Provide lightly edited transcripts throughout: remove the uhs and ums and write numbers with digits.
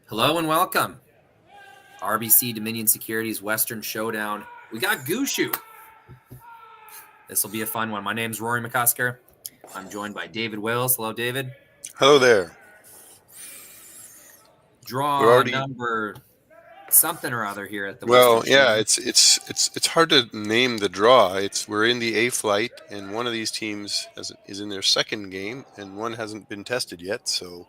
Hello and welcome. RBC Dominion Securities Western Showdown. We got Gushue. This will be a fun one. My name's Rory McCusker. I'm joined by David Wills. Hello, David. Hello there. We're Draw already number something or other here at the well, Western yeah. Showdown. It's hard to name the draw. We're in the A flight, and one of these teams is in their second game, and one hasn't been tested yet. So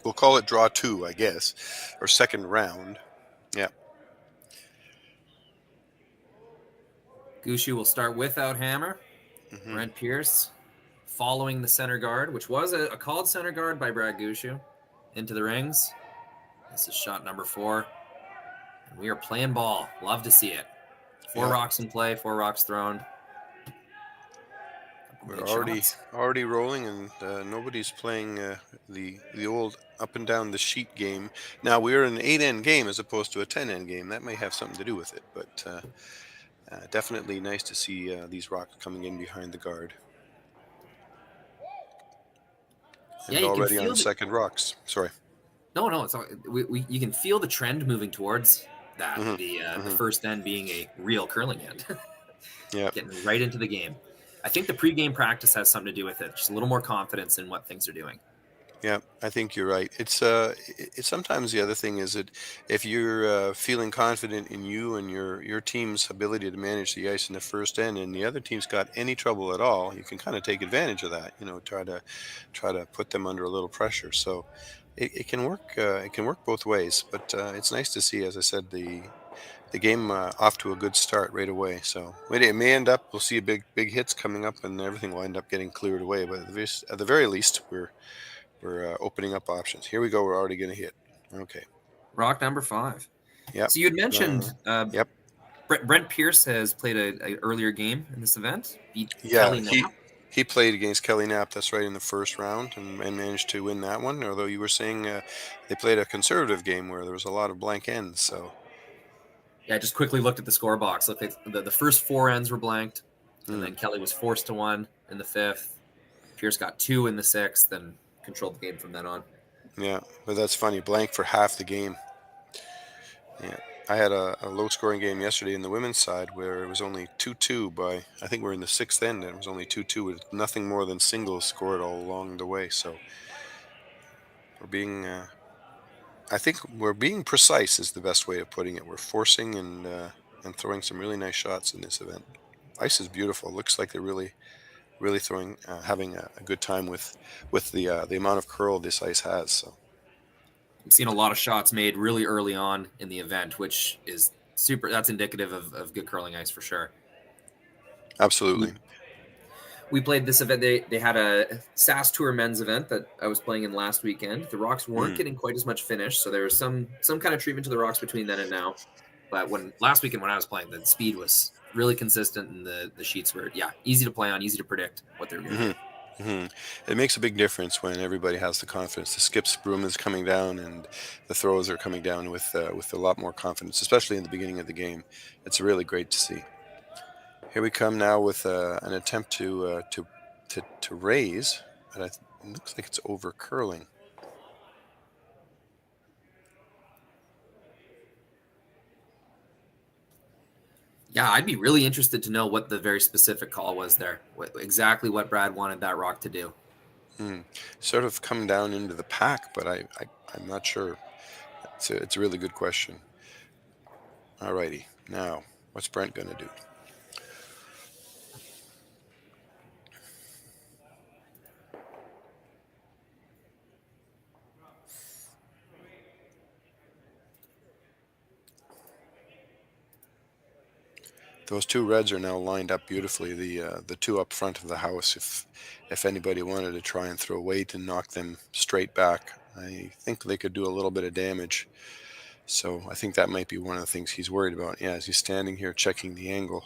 we'll call it draw 2, I guess, or second round. Yeah. Gushue will start without hammer. Mm-hmm. Brent Pierce following the center guard, which was a called center guard by Brad Gushue, into the rings. This is shot number 4. And we are playing ball. Love to see it. 4 rocks in play, 4 rocks thrown. We're already rolling, and nobody's playing the old up and down the sheet game. Now we're in an 8-end game as opposed to a 10-end game. That may have something to do with it, but definitely nice to see these rocks coming in behind the guard. And Yeah, you can already feel on second rocks. Sorry. No, it's you can feel the trend moving towards that. Mm-hmm. The first end being a real curling end. Yeah. Getting right into the game. I think the pregame practice has something to do with it. Just a little more confidence in what things are doing. Yeah, I think you're right. It's sometimes the other thing is that if you're feeling confident in you and your team's ability to manage the ice in the first end, and the other team's got any trouble at all, you can kind of take advantage of that. Try to put them under a little pressure. So it can work. It can work both ways. But it's nice to see, as I said, the game off to a good start right away. So it may end up we'll see big hits coming up, and everything will end up getting cleared away. But at the very least, we're opening up options. Here we go. We're already going to hit. Okay. Rock number 5. Yep. So you had mentioned Yep. Brent Pierce has played a earlier game in this event. Beat Yeah. Kelly Knapp. He played against Kelly Knapp. That's right, in the first round, and managed to win that one. Although you were saying they played a conservative game where there was a lot of blank ends. So Yeah, I just quickly looked at the score box. Looked like the first 4 ends were blanked, and then Kelly was forced to 1 in the 5th. Pierce got 2 in the 6th, and controlled the game from then on. Yeah, but that's funny. Blank for half the game. Yeah. I had a low-scoring game yesterday in the women's side where it was only 2-2 by, I think we're in the 6th end, and it was only 2-2 with nothing more than singles scored all along the way. So we're being, I think we're being precise is the best way of putting it. We're forcing and throwing some really nice shots in this event. Ice is beautiful. Looks like they're really throwing, having a good time with the amount of curl this ice has. So. We've seen a lot of shots made really early on in the event, which is super. That's indicative of good curling ice for sure. Absolutely. We played this event. They had a SAS Tour men's event that I was playing in last weekend. The rocks weren't getting quite as much finish, so there was some kind of treatment to the rocks between then and now. But last weekend when I was playing, the speed was really consistent, and the sheets were easy to play on, easy to predict what they were going to do. It makes a big difference when everybody has the confidence. The skip broom is coming down, and the throws are coming down with a lot more confidence, especially in the beginning of the game. It's really great to see. Here we come now with an attempt to raise, but it looks like it's over curling. Yeah, I'd be really interested to know what the very specific call was there. Exactly what Brad wanted that rock to do. Sort of come down into the pack, but I'm not sure. It's a really good question. All righty. Now, what's Brent going to do? Those 2 reds are now lined up beautifully. The 2 up front of the house. If anybody wanted to try and throw weight and knock them straight back, I think they could do a little bit of damage. So I think that might be one of the things he's worried about. Yeah, as he's standing here checking the angle.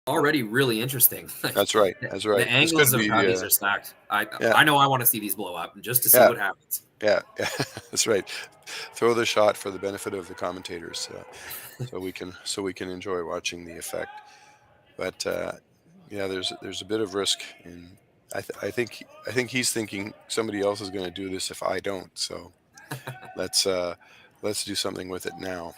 already really interesting. That's right. That's right. The This could angles of be, how these are stacked. yeah, I know I want to see these blow up just to see yeah, what happens. yeah, yeah. That's right. Throw the shot for the benefit of the commentators, so we can enjoy watching the effect. But yeah, there's a bit of risk, and I think he's thinking somebody else is going to do this if I don't. So let's uh, let's do something with it now.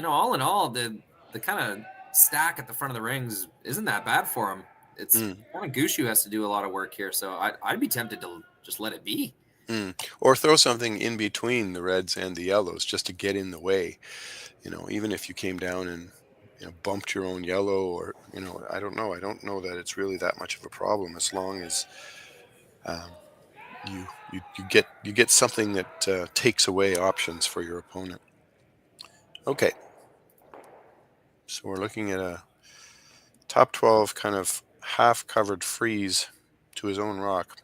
All in all, the kind of stack at the front of the rings isn't that bad for him. It's Mm, kind of Gushue has to do a lot of work here, so I'd be tempted to just let it be. mm. Or throw something in between the reds and the yellows just to get in the way. Even if you came down and bumped your own yellow, or I don't know. I don't know that it's really that much of a problem as long as um, you get something that takes away options for your opponent. Okay, so we're looking at a top 12 kind of half covered freeze to his own rock.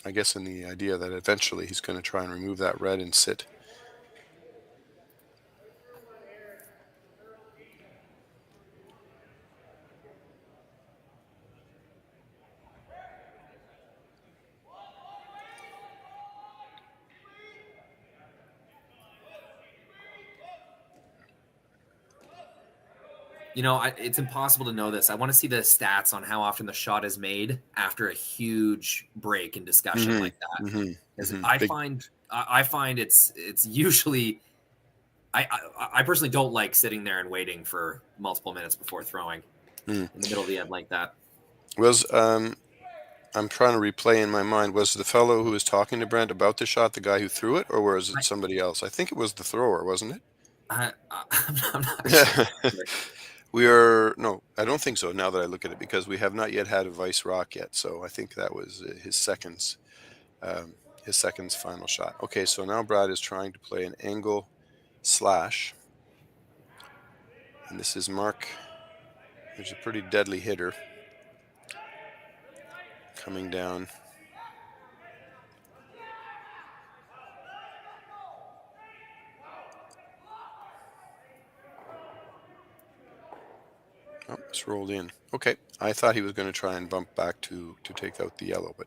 I guess in the idea that eventually he's going to try and remove that red and sit. It's impossible to know this. I want to see the stats on how often the shot is made after a huge break in discussion Mm-hmm, like that. mm-hmm, Because mm-hmm. I find it's usually I personally don't like sitting there and waiting for multiple minutes before throwing Mm. in the middle of the end like that. Was I'm trying to replay in my mind. Was the fellow who was talking to Brent about the shot the guy who threw it, or was it somebody else? I think it was the thrower, wasn't I'm not sure. it? No, I don't think so. Now that I look at it, because we have not yet had a vice rock yet, so I think that was um, his second's final shot. Okay, so now Brad is trying to play an angle slash, and this is Mark. There's a pretty deadly hitter coming down. Oh, it's rolled in. Okay, I thought he was going to try and bump back to take out the yellow, but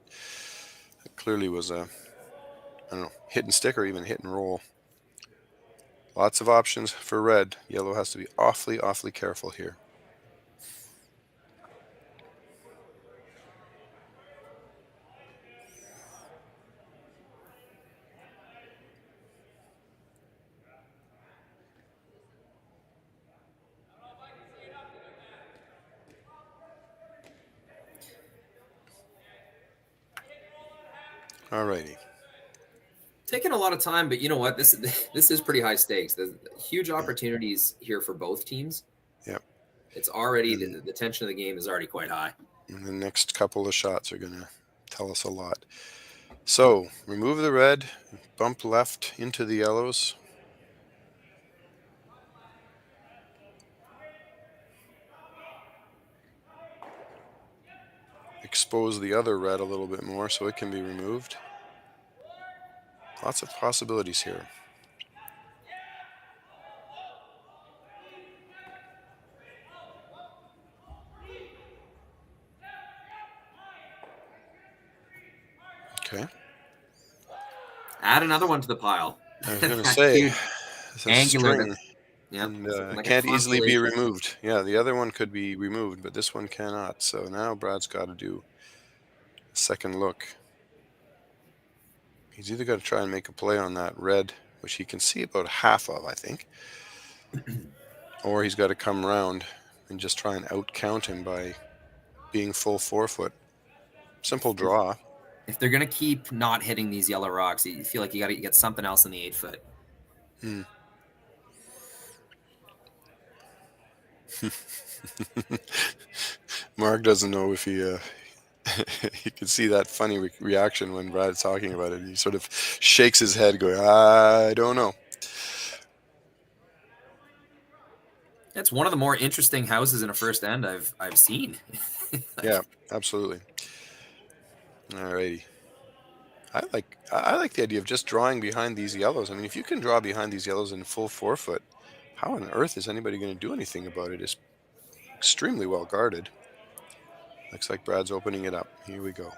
it clearly was a, I don't know, hit and stick or even hit and roll. Lots of options for red. Yellow has to be awfully, awfully careful here. Alrighty. Taking a lot of time, but you know what? This is pretty high stakes. There's huge opportunities here for both teams. Yep. It's already the tension of the game is already quite high. And the next couple of shots are going to tell us a lot. So remove the red, bump left into the yellows. Expose the other red a little bit more so it can be removed. Lots of possibilities here. Okay. Add another one to the pile. I was going to say, it's a Angular. string, Yep. and Like can't easily be removed. Yeah, the other one could be removed, but this one cannot. So now Brad's got to do a second look. He's either got to try and make a play on that red, which he can see about half of, I think, or he's got to come around and just try and out-count him by being full 4-foot. Simple draw. If they're going to keep not hitting these yellow rocks, you feel like you got to get something else in the 8-foot. Mark doesn't know if he you can see that funny reaction when Brad's talking about it. He sort of shakes his head going, I don't know. It's one of the more interesting houses in a first end I've seen. Yeah, absolutely. Alrighty. I like the idea of just drawing behind these yellows. I mean, if you can draw behind these yellows in full 4-foot, how on earth is anybody going to do anything about it? It's extremely well guarded. Looks like Brad's opening it up. Here we go.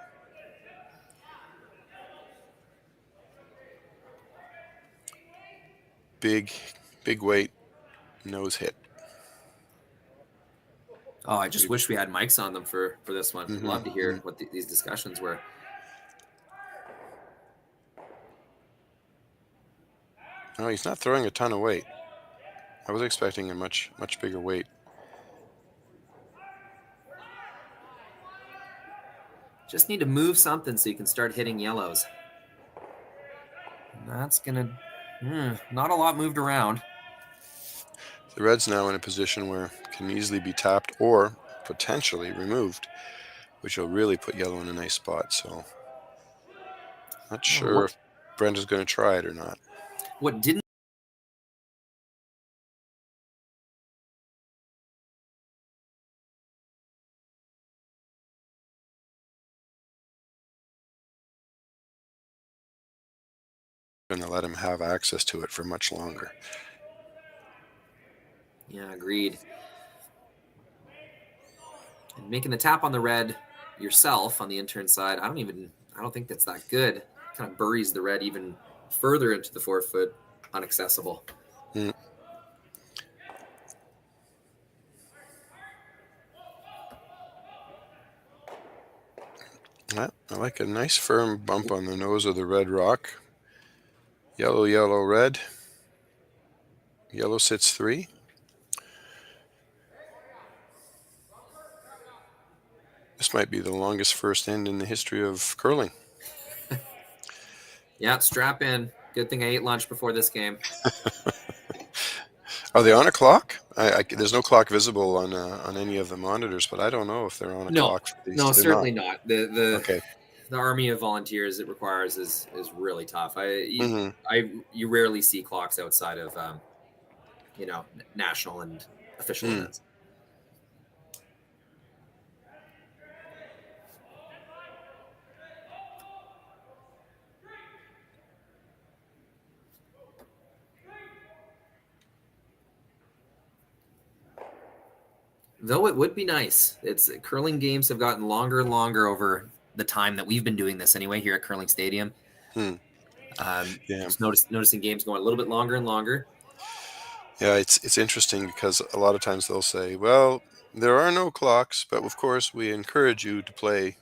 Big weight, nose hit. Oh, I just wish we had mics on them for this one. I'd love to hear what these discussions were. No, he's not throwing a ton of weight. I was expecting a much bigger weight. Just need to move something so you can start hitting yellows. And that's gonna not a lot moved around. The red's now in a position where it can easily be tapped or potentially removed, which will really put yellow in a nice spot. So not sure if Brent is going to try it or not. What didn't Going to let him have access to it for much longer. Yeah, agreed. And making the tap on the red yourself on the intern side, I don't think that's that good. Kind of buries the red even further into the 4-foot, unaccessible. I like a nice firm bump on the nose of the red rock. Yellow, yellow, red. Yellow sits 3. This might be the longest first end in the history of curling. Yeah, strap in. Good thing I ate lunch before this game. Are they on a clock? There's no clock visible on any of the monitors, but I don't know if they're on a clock. For these. No, certainly not. Okay. The army of volunteers it requires is really tough. You rarely see clocks outside of national and official events. Though it would be nice. Curling games have gotten longer and longer over the time that we've been doing this anyway here at Curling Stadium. Just noticing games going a little bit longer and longer. Yeah, it's interesting because a lot of times they'll say, well, there are no clocks, but of course we encourage you to play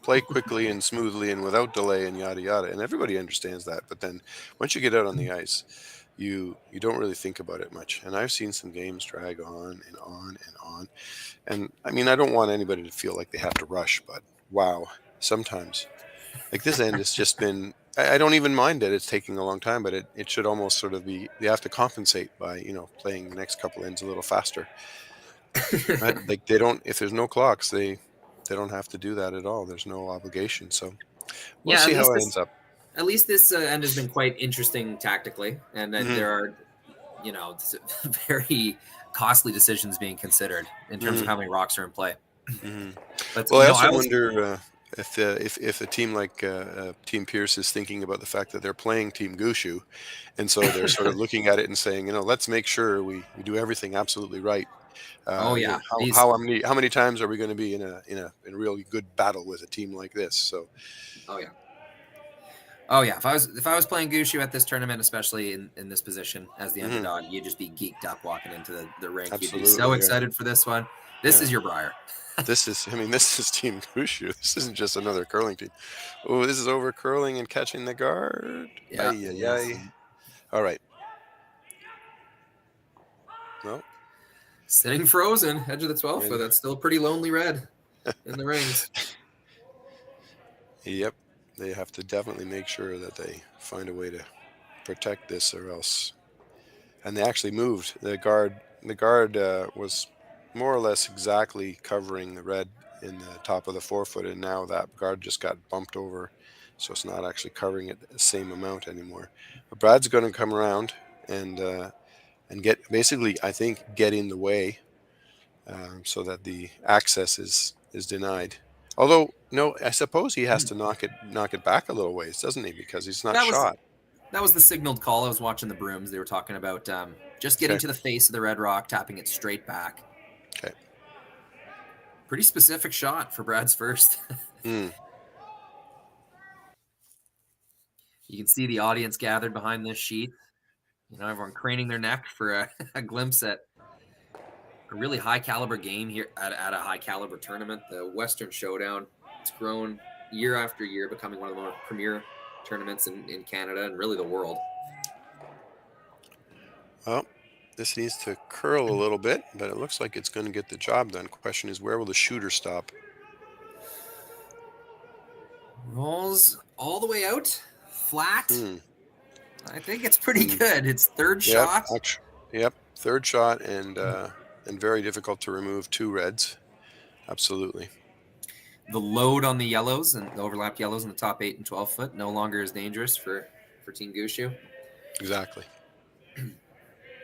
quickly and smoothly and without delay and yada yada. And everybody understands that. But then once you get out on the ice, you don't really think about it much. And I've seen some games drag on and on and on. And I mean, I don't want anybody to feel like they have to rush, but wow, sometimes like this end has just been, I don't even mind that it's taking a long time, but it should almost sort of be, you have to compensate by, playing the next couple ends a little faster. Right? Like they don't, if there's no clocks, they don't have to do that at all. There's no obligation. So we'll see how it ends up. At least this end has been quite interesting tactically, and that there are, very costly decisions being considered in terms of how many rocks are in play. But, well, I also wonder if a team like Team Pierce is thinking about the fact that they're playing Team Gushue, and so they're sort of looking at it and saying, let's make sure we do everything absolutely right. How many times are we going to be in a really good battle with a team like this? So. Oh yeah, if I was playing Gushue at this tournament, especially in this position as the underdog, you'd just be geeked up walking into the rink. Absolutely, you'd be so excited for this one. This is your Briar. This is Team Gushue. This isn't just another curling team. Oh, this is over curling and catching the guard. Yeah. All right. No. Sitting frozen, edge of the 12 foot. That's still pretty lonely red in the rings. Yep. They have to definitely make sure that they find a way to protect this or else. And they actually moved. The guard was more or less exactly covering the red in the top of the 4-foot, and now that guard just got bumped over, so it's not actually covering it the same amount anymore. But Brad's going to come around and get basically, I think, get in the way so that the access is denied. Although, no, I suppose he has to knock it back a little ways, doesn't he? Because he's not shot. That was the signaled call. I was watching the Brooms. They were talking about just getting to the face of the red rock, tapping it straight back. Okay. Pretty specific shot for Brad's first. Mm. You can see the audience gathered behind this sheet. Everyone craning their neck for a glimpse at a really high caliber game here at a high caliber tournament, the Western Showdown. It's grown year after year, becoming one of the more premier tournaments in Canada and really the world. Well, this needs to curl a little bit, but it looks like it's going to get the job done. Question is, where will the shooter stop? Rolls all the way out, flat. Hmm. I think it's pretty good. It's third Yep. shot. Yep. Third shot and very difficult to remove 2 reds. Absolutely. The load on the yellows and the overlapped yellows in the top 8 and 12 foot no longer is dangerous for Team Gushue. Exactly.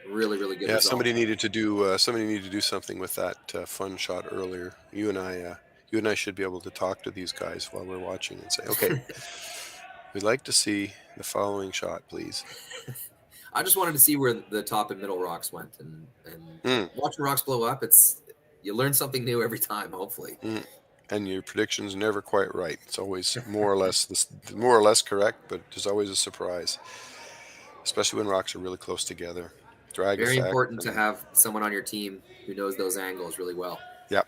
Really, really good. Yeah, result. somebody needed to do something with that fun shot earlier. You and I should be able to talk to these guys while we're watching and say, okay, we'd like to see the following shot, please. I just wanted to see where the top and middle rocks went, and watching rocks blow up. You learn something new every time, hopefully. And your prediction's never quite right. It's always more or less correct, but there's always a surprise, especially when rocks are really close together. Drag Very effect. important to have someone on your team who knows those angles really well. Yeah.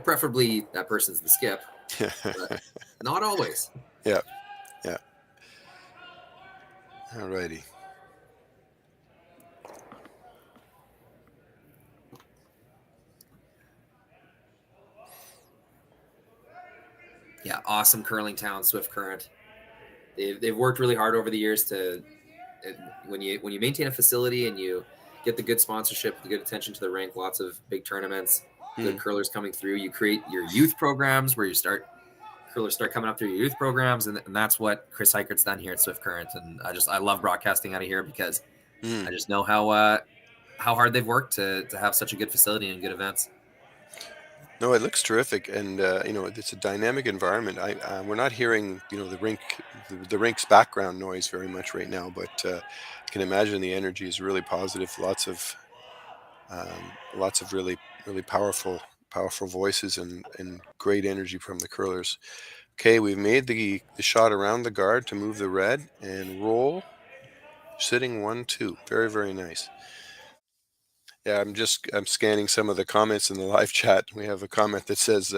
Preferably that person's the skip, but not always. Yeah. Yeah. All righty. Yeah, awesome curling town, Swift Current. They've worked really hard over the years to when you maintain a facility and you get the good sponsorship, the good attention to the rink, lots of big tournaments, good curlers coming through. You create your youth programs where curlers start coming up through your youth programs, and that's what Chris Heikert's done here at Swift Current. And I love broadcasting out of here because I just know how hard they've worked to have such a good facility and good events. No, it looks terrific, and it's a dynamic environment. We're not hearing the rink's background noise very much right now, but I can imagine the energy is really positive. Lots of really really powerful voices and great energy from the curlers. Okay, we've made the shot around the guard to move the red and roll, sitting 1-2. Very, very nice. Yeah, I'm scanning some of the comments in the live chat. We have a comment that says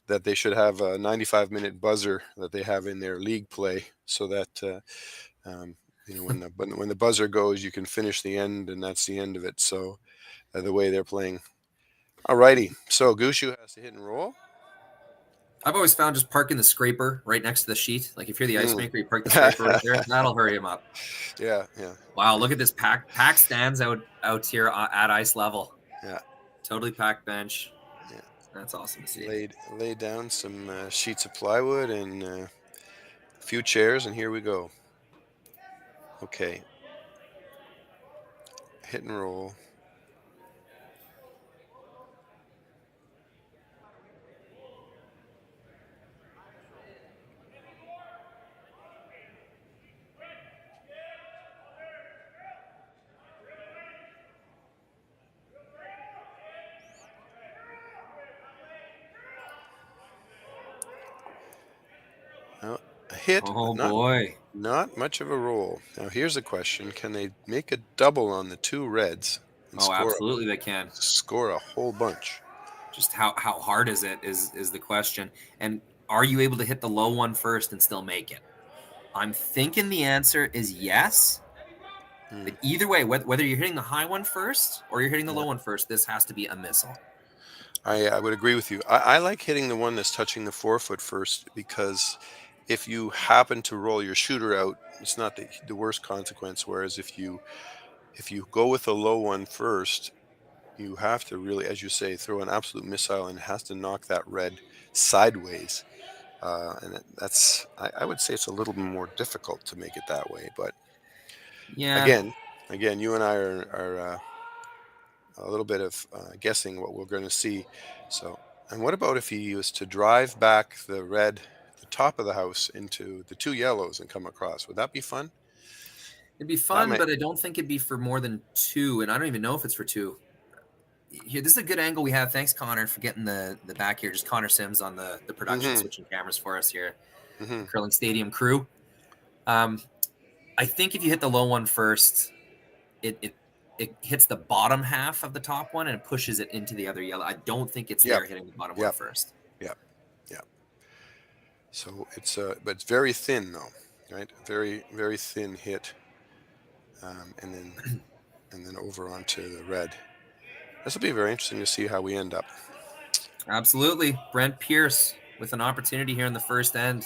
that they should have a 95-minute buzzer that they have in their league play, so that when the buzzer goes, you can finish the end, and that's the end of it. So the way they're playing. Alrighty, so Gushue has to hit and roll. I've always found just parking the scraper right next to the sheet. Like if you're the ice maker, you park the scraper right there. That'll hurry him up. Yeah. Wow, look at this pack stands out here at ice level. Yeah. Totally packed bench. Yeah. That's awesome to see. Laid down some sheets of plywood and a few chairs, and here we go. Okay. Hit and roll. A hit, oh boy, not much of a roll. Now here's a question: can they make a double on the 2 reds? And absolutely they can. Score a whole bunch. Just how hard is it is the question, and are you able to hit the low one first and still make it? I'm thinking the answer is yes. But either way, whether you're hitting the high one first or you're hitting the low one first, this has to be a missile. I would agree with you. I like hitting the one that's touching the 4 foot first, because if you happen to roll your shooter out, it's not the worst consequence. Whereas if you go with a low one first, you have to really, as you say, throw an absolute missile, and it has to knock that red sideways. And that's, I would say it's a little more difficult to make it that way. But yeah, again, you and I are a little bit of guessing what we're going to see. So, and what about if he was to drive back the red, the top of the house, into the 2 yellows and come across? Would that be fun? It'd be fun, but I don't think it'd be for more than 2, and I don't even know if it's for 2. here, this is a good angle we have. Thanks, Connor, for getting the back here. Just Connor Sims on the production, switching cameras for us here. The Curling Stadium crew. I think if you hit the low one first, it hits the bottom half of the top one and it pushes it into the other yellow. I don't think it's there hitting the bottom one first. Yeah. So it's but it's very thin though, right? Very, very thin hit, and then over onto the red. This will be very interesting to see how we end up. Absolutely. Brent Pierce with an opportunity here in the first end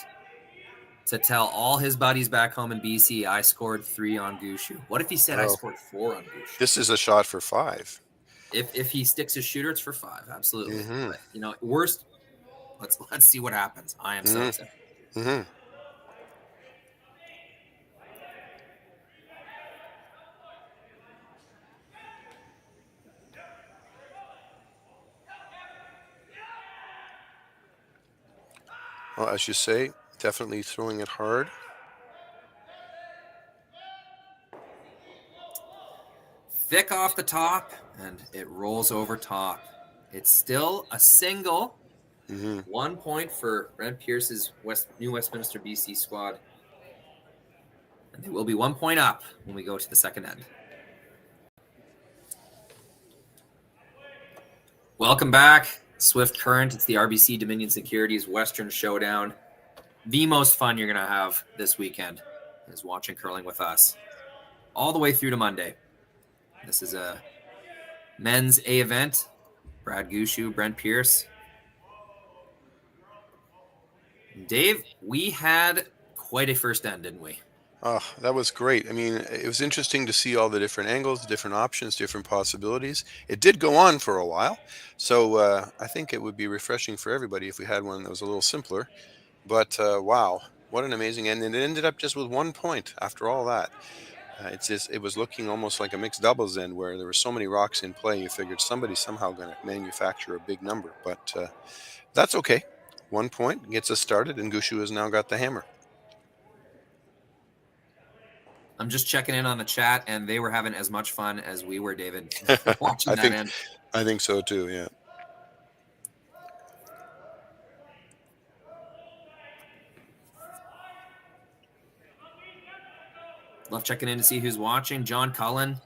to tell all his buddies back home in BC, I scored 3 on Gushue. What if he said I scored 4 on Gushue? This is a shot for 5. If he sticks his shooter, it's for 5. Absolutely. But, worst, let's see what happens. I am so excited. Well, as you say, definitely throwing it hard. Thick off the top, and it rolls over top. It's still a single. 1 point for Brent Pierce's New Westminister BC squad. And they will be 1 point up when we go to the second end. Welcome back. Swift Current. It's the RBC Dominion Securities Western Showdown. The most fun you're going to have this weekend is watching curling with us all the way through to Monday. This is a men's A event. Brad Gushue, Brent Pierce. Dave, we had quite a first end, didn't we? Oh, that was great. I mean, it was interesting to see all the different angles, different options, different possibilities. It did go on for a while. So I think it would be refreshing for everybody if we had one that was a little simpler. But wow, what an amazing end. And it ended up just with 1 point after all that. It was looking almost like a mixed doubles end where there were so many rocks in play. You figured somebody's somehow going to manufacture a big number. But that's okay. 1 point gets us started, and Gushue has now got the hammer. I'm just checking in on the chat, and they were having as much fun as we were, David, watching that end. I think so too, yeah. Love checking in to see who's watching. John Cullen.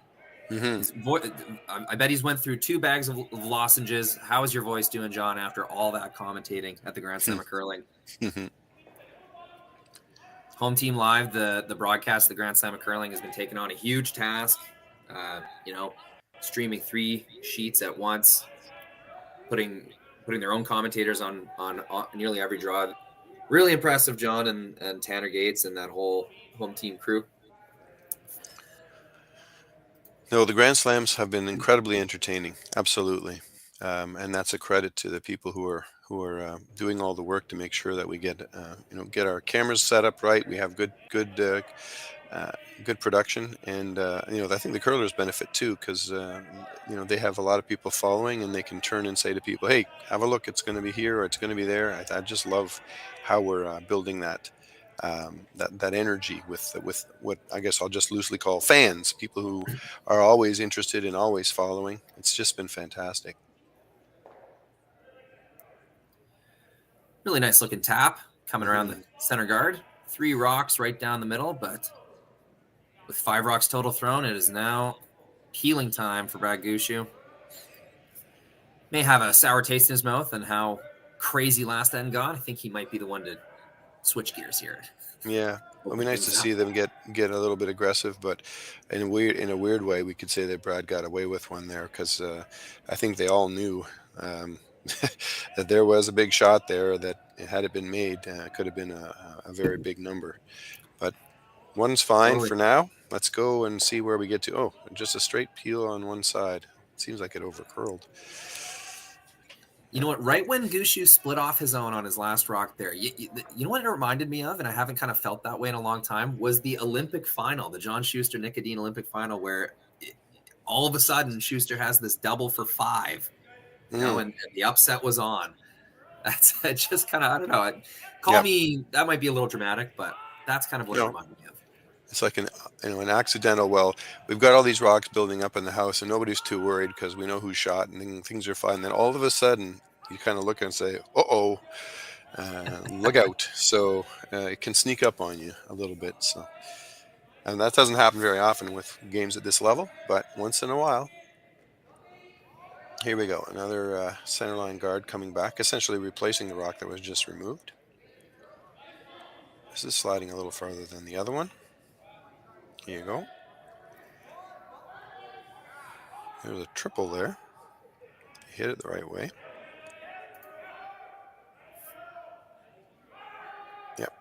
I bet he's went through 2 bags of lozenges. How is your voice doing, John, after all that commentating at the Grand Slam of Curling? Home Team Live, the broadcast of the Grand Slam of Curling has been taking on a huge task. Streaming 3 sheets at once, putting their own commentators on nearly every draw. Really impressive, John and Tanner Gates and that whole Home Team crew. No, the Grand Slams have been incredibly entertaining. Absolutely. And that's a credit to the people who are doing all the work to make sure that we get our cameras set up right. We have good production, and I think the curlers benefit too because they have a lot of people following, and they can turn and say to people, "Hey, have a look! It's going to be here or it's going to be there." I just love how we're building that energy with what I guess I'll just loosely call fans, people who are always interested and always following. It's just been fantastic. Really nice looking tap coming around the center guard. 3 rocks right down the middle, but with 5 rocks total thrown, it is now healing time for Brad Gushue. May have a sour taste in his mouth and how crazy last end got. I think he might be the one to switch gears here. Yeah, it'll be nice to see them get a little bit aggressive, but in a weird way, we could say that Brad got away with one there because I think they all knew that there was a big shot there that had it been made could have been a very big number. But one's fine for now. Let's go and see where we get to. Oh, just a straight peel on one side. It seems like it overcurled. You know what? Right when Gushue split off his own on his last rock there, you know what it reminded me of, and I haven't kind of felt that way in a long time, was the Olympic final, the John Schuster Nicodine Olympic final, where all of a sudden Schuster has this double for 5, and the upset was on. That's just kind of, I don't know. Call me, that might be a little dramatic, but that's kind of what it reminded me of. It's like an accidental. Well, we've got all these rocks building up in the house, and nobody's too worried because we know who shot, and then things are fine. Then all of a sudden, you kind of look and say, "Uh-oh, look out!" So it can sneak up on you a little bit. So, and that doesn't happen very often with games at this level, but once in a while. Here we go. Another centerline guard coming back, essentially replacing the rock that was just removed. This is sliding a little farther than the other one. Here you go. There's a triple there. Hit it the right way. Yep.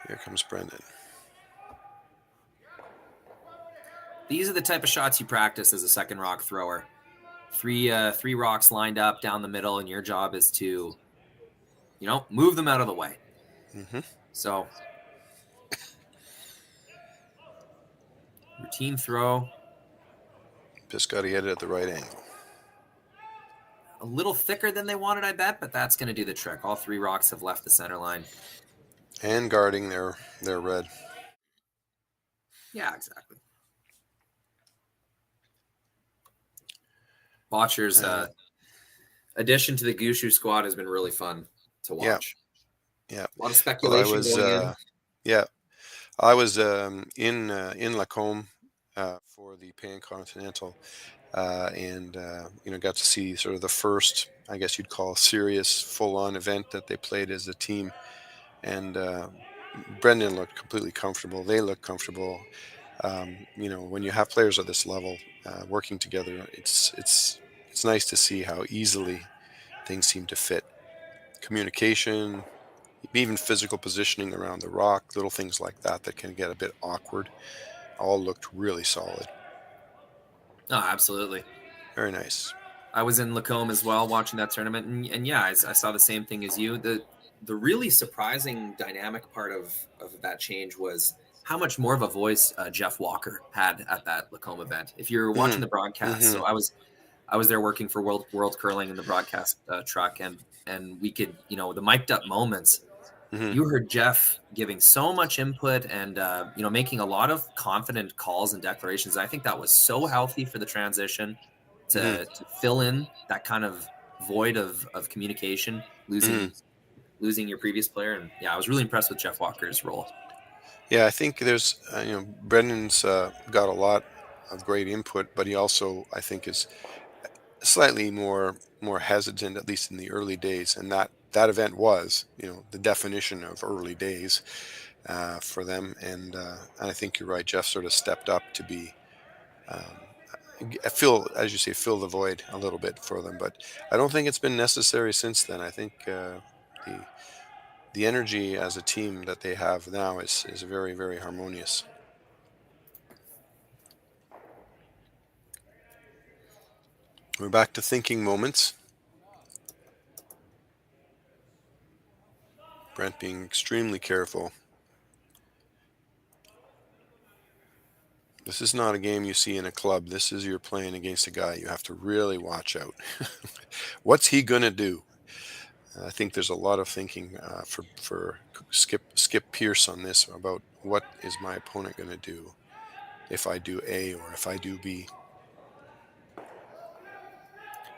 Here comes Brendan. These are the type of shots you practice as a second rock thrower. Three rocks lined up down the middle, and your job is to, move them out of the way. Mm-hmm. So, routine throw. Just got to hit it at the right angle. A little thicker than they wanted, I bet, but that's going to do the trick. All three rocks have left the center line. And guarding their red. Yeah, exactly. Botcher's addition to the Gushue squad has been really fun to watch. Yeah. A lot of speculation going in. Yeah. I was in Lacombe for the Pan Continental, and got to see sort of the first, I guess you'd call, serious, full-on event that they played as a team. And Brendan looked completely comfortable. They looked comfortable. When you have players at this level working together, it's nice to see how easily things seem to fit. Communication, even physical positioning around the rock, little things like that can get a bit awkward, all looked really solid. Oh, absolutely. Very nice. I was in Lacombe as well watching that tournament, and yeah, I saw the same thing as you. The really surprising dynamic part of that change was how much more of a voice Jeff Walker had at that Lacombe event. If you're watching the broadcast, so I was there working for World Curling in the broadcast truck, and we could, the mic'd up moments. You heard Jeff giving so much input and making a lot of confident calls and declarations. I think that was so healthy for the transition to fill in that kind of void of communication, losing your previous player. And yeah, I was really impressed with Jeff Walker's role. Yeah, I think there's Brendan's got a lot of great input, but he also, I think, is slightly more hesitant, at least in the early days, and that event was the definition of early days for them. And I think you're right, Jeff sort of stepped up to be fill, as you say, fill the void a little bit for them, but I don't think it's been necessary since then. I think the energy as a team that they have now is very, very harmonious. We're back to thinking moments. Brent being extremely careful. This is not a game you see in a club. This is you're playing against a guy you have to really watch out. What's he going to do? I think there's a lot of thinking for Skip Pierce on this about what is my opponent going to do if I do A or if I do B.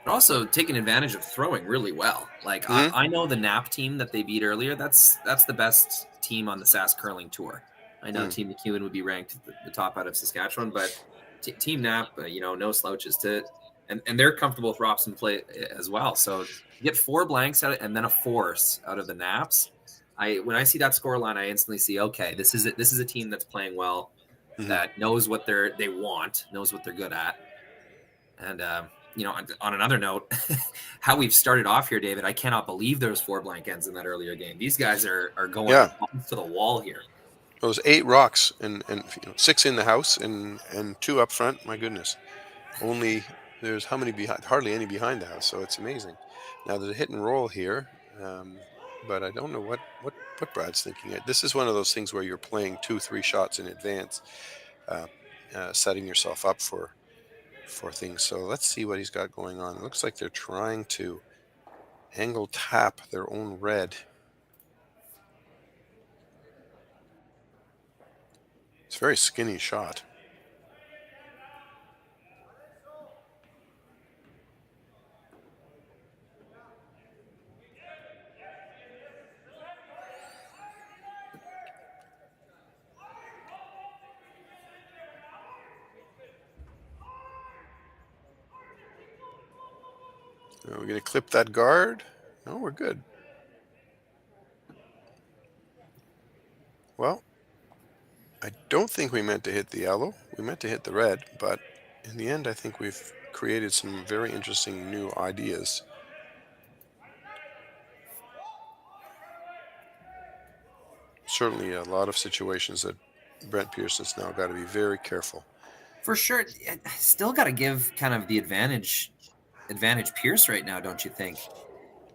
But also taking advantage of throwing really well. Like I know the Knapp team that they beat earlier. That's the best team on the Sask curling tour. I know Team McEwen would be ranked the top out of Saskatchewan, but Team Knapp, no slouches to it, and they're comfortable with Robson play as well. So you get 4 blanks out of, and then a force out of the Knapps. When I see that score line, I instantly see, okay, this is a team that's playing well, that knows what they want, knows what they're good at, and on another note, how we've started off here, David, I cannot believe there was 4 blank ends in that earlier game. These guys are going to the wall here. It was 8 rocks and 6 in the house and 2 up front. My goodness, only there's how many behind? Hardly any behind the house. So it's amazing. Now there's a hit and roll here, but I don't know what Brad's thinking. This is one of those things where you're playing 2-3 shots in advance, setting yourself up for things. So let's see what he's got going on. It looks like they're trying to angle tap their own red. a very skinny shot. Are we going to clip that guard? No, we're good. Well, I don't think we meant to hit the yellow. We meant to hit the red, but in the end, I think we've created some very interesting new ideas. Certainly a lot of situations that Brent Pearson's now got to be very careful. For sure. Still got to give kind of the advantage Pierce right now, don't you think?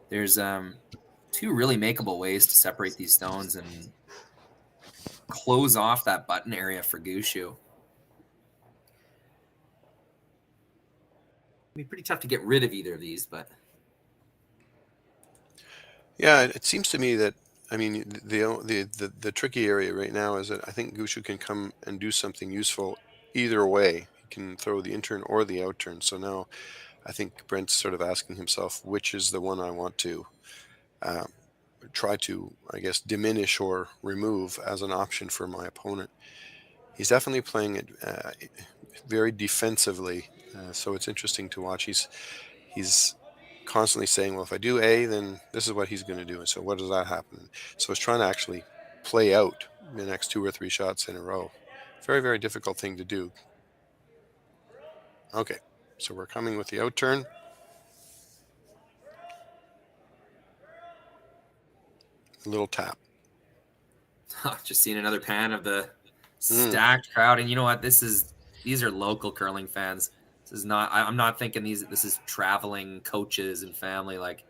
There's two really makeable ways to separate these stones and close off that button area for Gushue. It'd be pretty tough to get rid of either of these, but yeah, it seems to me that, I mean, the tricky area right now is that I think Gushue can come and do something useful either way. He can throw the in turn or the out turn. So now I think Brent's sort of asking himself, which is the one I want to try to, I guess, diminish or remove as an option for my opponent. He's definitely playing it very defensively, so it's interesting to watch. He's constantly saying, well, if I do A, then this is what he's going to do. And so what does that happen? So he's trying to actually play out the next 2 or 3 shots in a row. Very, very difficult thing to do. Okay, so we're coming with the out turn. A little tap. Just seeing another pan of the stacked crowd. And you know what? These are local curling fans. This is not, I'm not thinking this is traveling coaches and family. Like,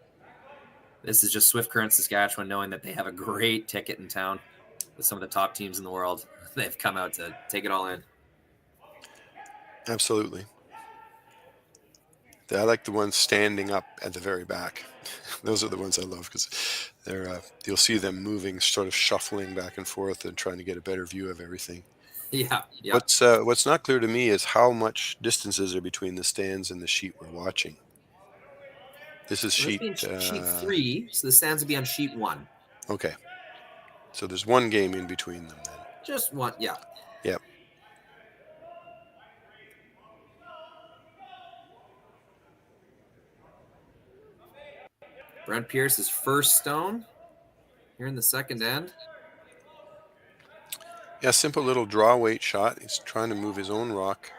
this is just Swift Current Saskatchewan knowing that they have a great ticket in town with some of the top teams in the world. They've come out to take it all in. Absolutely. I like the ones standing up at the very back. Those are the ones I love because they're you'll see them moving, sort of shuffling back and forth and trying to get a better view of everything. Yeah. What's not clear to me is how much distances are between the stands and the sheet we're watching. This is sheet 3, so the stands would be on sheet 1. Okay. So there's one game in between them then. Just one, yeah. Yep. Brent Pearce's first stone here in the second end. Yeah, simple little draw weight shot. He's trying to move his own rock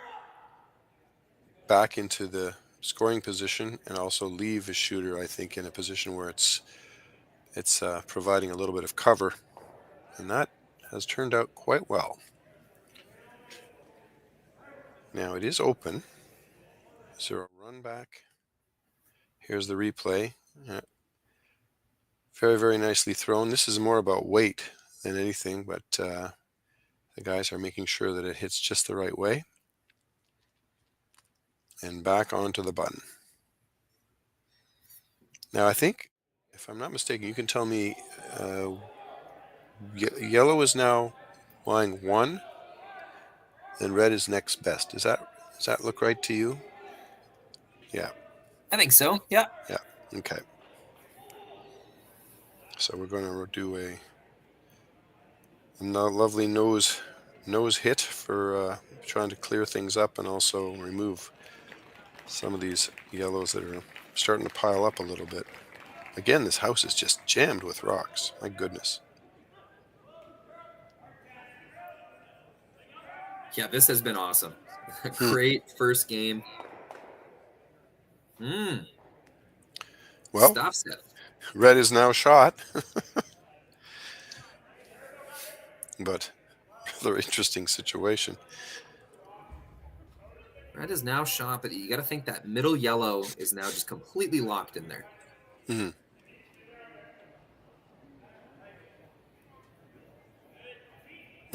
back into the scoring position and also leave his shooter, I think, in a position where it's providing a little bit of cover. And that has turned out quite well. Now it is open. Is there a run back? Here's the replay. Very, very nicely thrown. This is more about weight than anything, but the guys are making sure that it hits just the right way. And back onto the button. Now I think, if I'm not mistaken, you can tell me yellow is now lying 1, and red is next best. Does that look right to you? Yeah. I think so. Yeah. Yeah. Okay. So we're going to do a lovely nose hit for trying to clear things up and also remove some of these yellows that are starting to pile up a little bit. Again, this house is just jammed with rocks. My goodness. Yeah, this has been awesome. Great first game. Well, stuff set. Red is now shot. But rather interesting situation. Red is now shot, but you got to think that middle yellow is now just completely locked in there. Mm-hmm.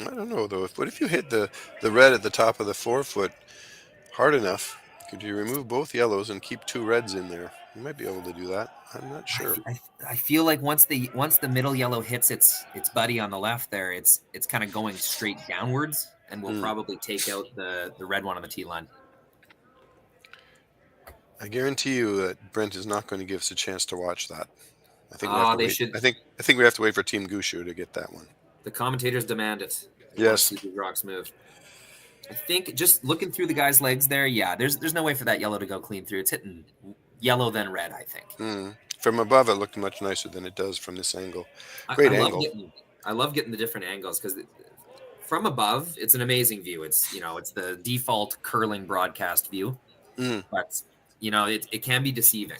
I don't know, though. What if you hit the red at the top of the 4-foot hard enough? Could you remove both yellows and keep 2 reds in there? You might be able to do that. I'm not sure. I feel like once the middle yellow hits its buddy on the left there, it's kind of going straight downwards and will probably take out the red one on the tee line. I guarantee you that Brent is not going to give us a chance to watch that. I think we have to They wait. should. I think we have to wait for Team Gushue to get that one. The commentators demand it. They want to Yes. see the rocks move. I think just looking through the guy's legs there, yeah, there's no way for that yellow to go clean through. It's hitting yellow then red, I think. From above, it looked much nicer than it does from this angle. Great angle. I love getting the different angles because from above, it's an amazing view. It's it's the default curling broadcast view, but it can be deceiving.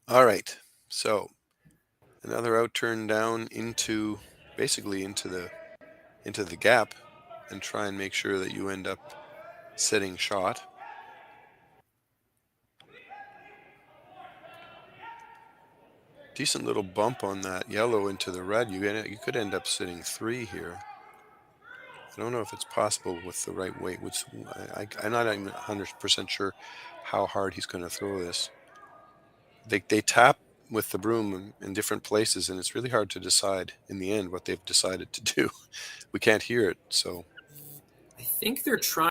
All right, so another out turn down basically into the gap, and try and make sure that you end up setting shot. Decent little bump on that yellow into the red. You could end up sitting 3 here. I don't know if it's possible with the right weight. I'm not even 100% sure how hard he's going to throw this. They tap with the broom in different places, and it's really hard to decide in the end what they've decided to do. We can't hear it, so. I think they're trying.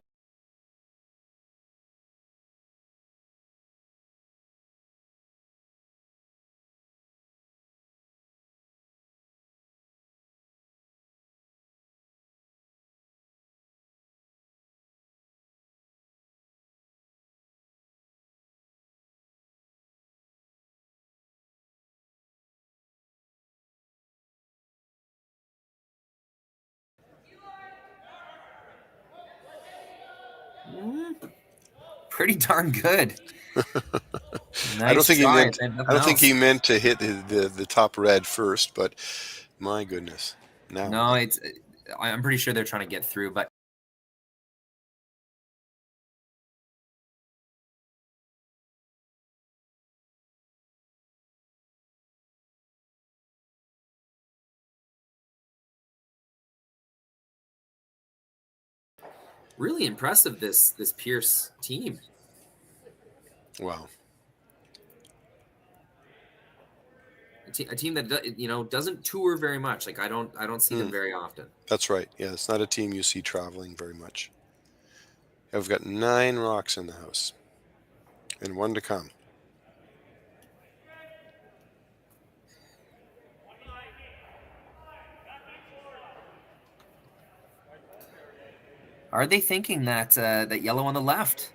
Pretty darn good. Nice I don't think try. he meant to hit the top red first, but my goodness. No, I'm pretty sure they're trying to get through, but really impressive this Pierce team. Wow. A team that doesn't tour very much. Like I don't see them very often. That's right. Yeah, it's not a team you see traveling very much. I've got 9 rocks in the house, and 1 to come. Are they thinking that yellow on the left?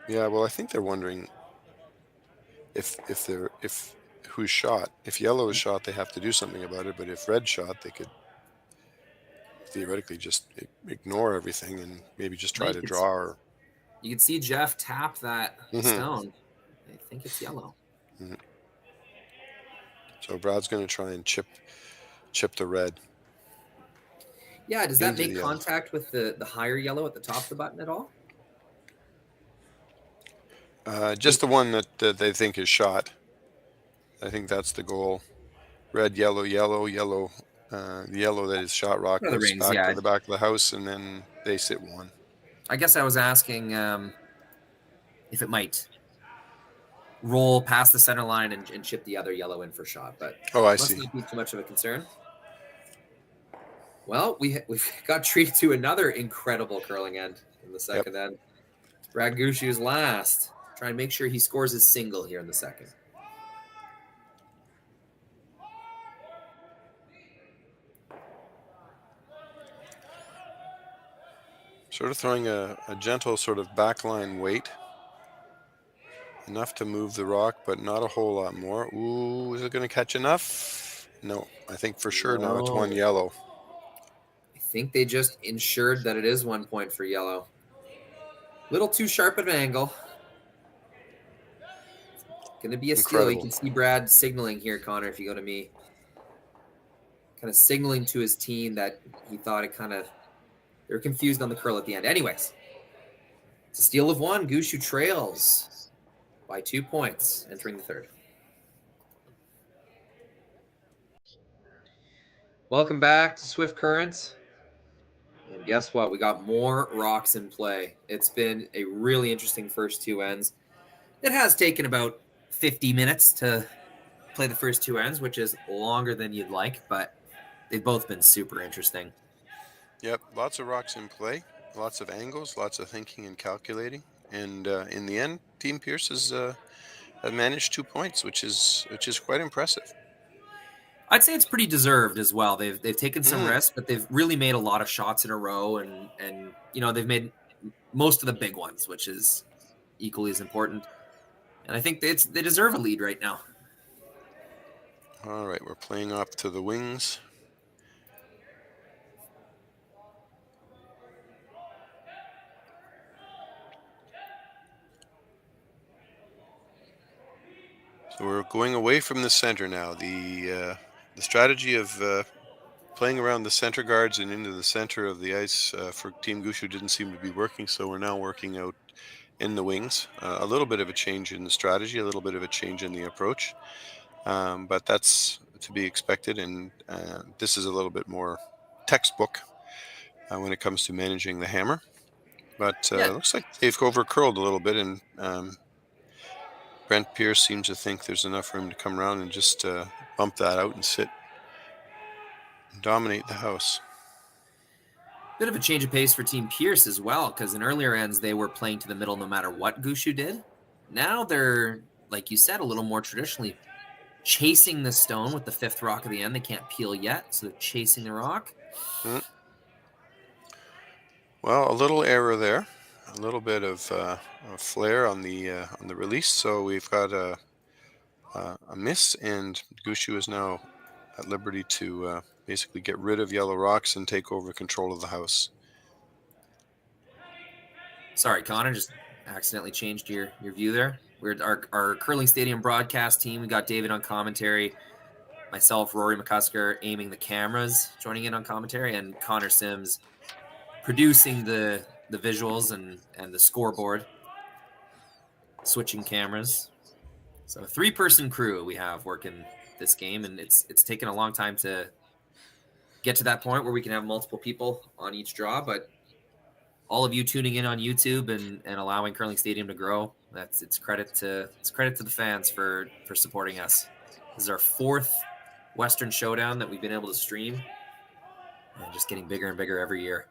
Yeah, well, I think they're wondering if who's shot. If yellow is shot, they have to do something about it. But if red shot, they could theoretically just ignore everything and maybe just try to draw. Or you can see Jeff tap that stone. I think it's yellow. So Brad's going to try and chip the red. Yeah, does that make contact with the higher yellow at the top of the button at all? Just the one that they think is shot. I think that's the goal. Red, yellow, yellow, yellow. The yellow that is shot rock goes back to the back of the house, and then they sit 1. I guess I was asking if it might roll past the center line and chip the other yellow in for shot, but I see. Must not be too much of a concern. Well, we've got treated to another incredible curling end in the second end. Brad Gushue's last. Try and make sure he scores his single here in the second. Sort of throwing a gentle sort of backline weight. Enough to move the rock, but not a whole lot more. Ooh, is it going to catch enough? No, I think for sure now it's 1 yellow. I think they just ensured that it is 1 point for yellow. Little too sharp of an angle. Going to be a steal. You can see Brad signaling here, Connor, if you go to me. Kind of signaling to his team that he thought they were confused on the curl at the end. Anyways, it's a steal of 1. Gushue trails by 2 points entering the third. Welcome back to Swift Currents. And guess what? We got more rocks in play. It's been a really interesting first 2 ends. It has taken about 50 minutes to play the first 2 ends, which is longer than you'd like, but they've both been super interesting. Yep, lots of rocks in play, lots of angles, lots of thinking and calculating, and in the end, Team Pierce has managed 2 points, which is quite impressive. I'd say it's pretty deserved as well. They've taken some Mm. risks, but they've really made a lot of shots in a row, and they've made most of the big ones, which is equally as important. And I think they deserve a lead right now. All right, we're playing off to the wings. So we're going away from the center now. The strategy of playing around the center guards and into the center of the ice for Team Gushue didn't seem to be working, so we're now working out in the wings. A little bit of a change in the strategy, a little bit of a change in the approach, but that's to be expected. And this is a little bit more textbook when it comes to managing the hammer. But Yeah, looks like they've over curled a little bit, and Brent Pierce seems to think there's enough room to come around and just bump that out and sit and dominate the house. bit of a change of pace for Team Pierce as well, because in earlier ends they were playing to the middle no matter what Gushue did. Now they're, like you said, a little more traditionally chasing the stone with the fifth rock of the end. They can't peel yet, so they're chasing the rock. Mm. Well, a little error there, a little bit of a flare on the release. So we've got a miss, and Gushue is now at liberty to basically get rid of yellow rocks and take over control of the house. Sorry, Connor, just accidentally changed your view there. We're our curling stadium broadcast team. We got David on commentary, myself, Rory McCusker aiming the cameras, joining in on commentary, and Connor Sims producing the visuals and the scoreboard, switching cameras. So a 3-person crew we have working this game, and it's taken a long time to get to that point where we can have multiple people on each draw, but all of you tuning in on YouTube and allowing Curling Stadium to grow, it's credit to the fans for supporting us. This is our 4th Western Showdown that we've been able to stream, and just getting bigger and bigger every year.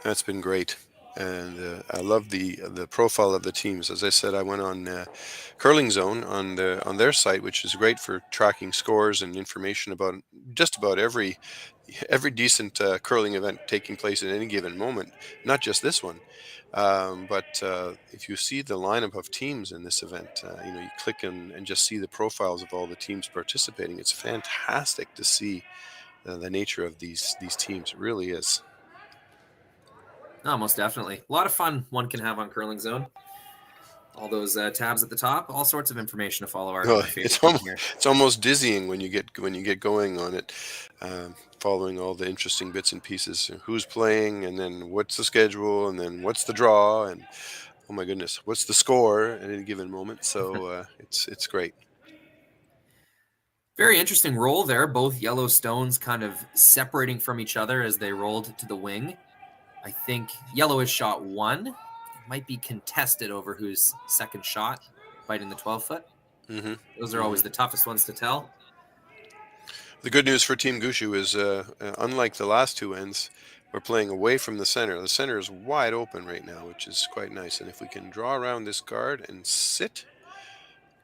That's been great, and I love the profile of the teams. As I said, I went on Curling Zone on their site, which is great for tracking scores and information about just about every decent curling event taking place at any given moment. Not just this one, but if you see the lineup of teams in this event, you click and just see the profiles of all the teams participating. It's fantastic to see the nature of these teams. It really is. Oh, most definitely. A lot of fun one can have on Curling Zone. All those tabs at the top, all sorts of information to follow our Well, favorite team here. it's almost dizzying when you get going on it, following all the interesting bits and pieces. Who's playing, and then what's the schedule, and then what's the draw, and oh my goodness, what's the score at any given moment. So it's great. Very interesting roll there. Both yellow stones kind of separating from each other as they rolled to the wing. I think yellow is shot 1. It might be contested over whose second shot, fighting the 12-foot. Mm-hmm. Those are always the toughest ones to tell. The good news for Team Gushue is, unlike the last 2 ends, we're playing away from the center. The center is wide open right now, which is quite nice. And if we can draw around this guard and sit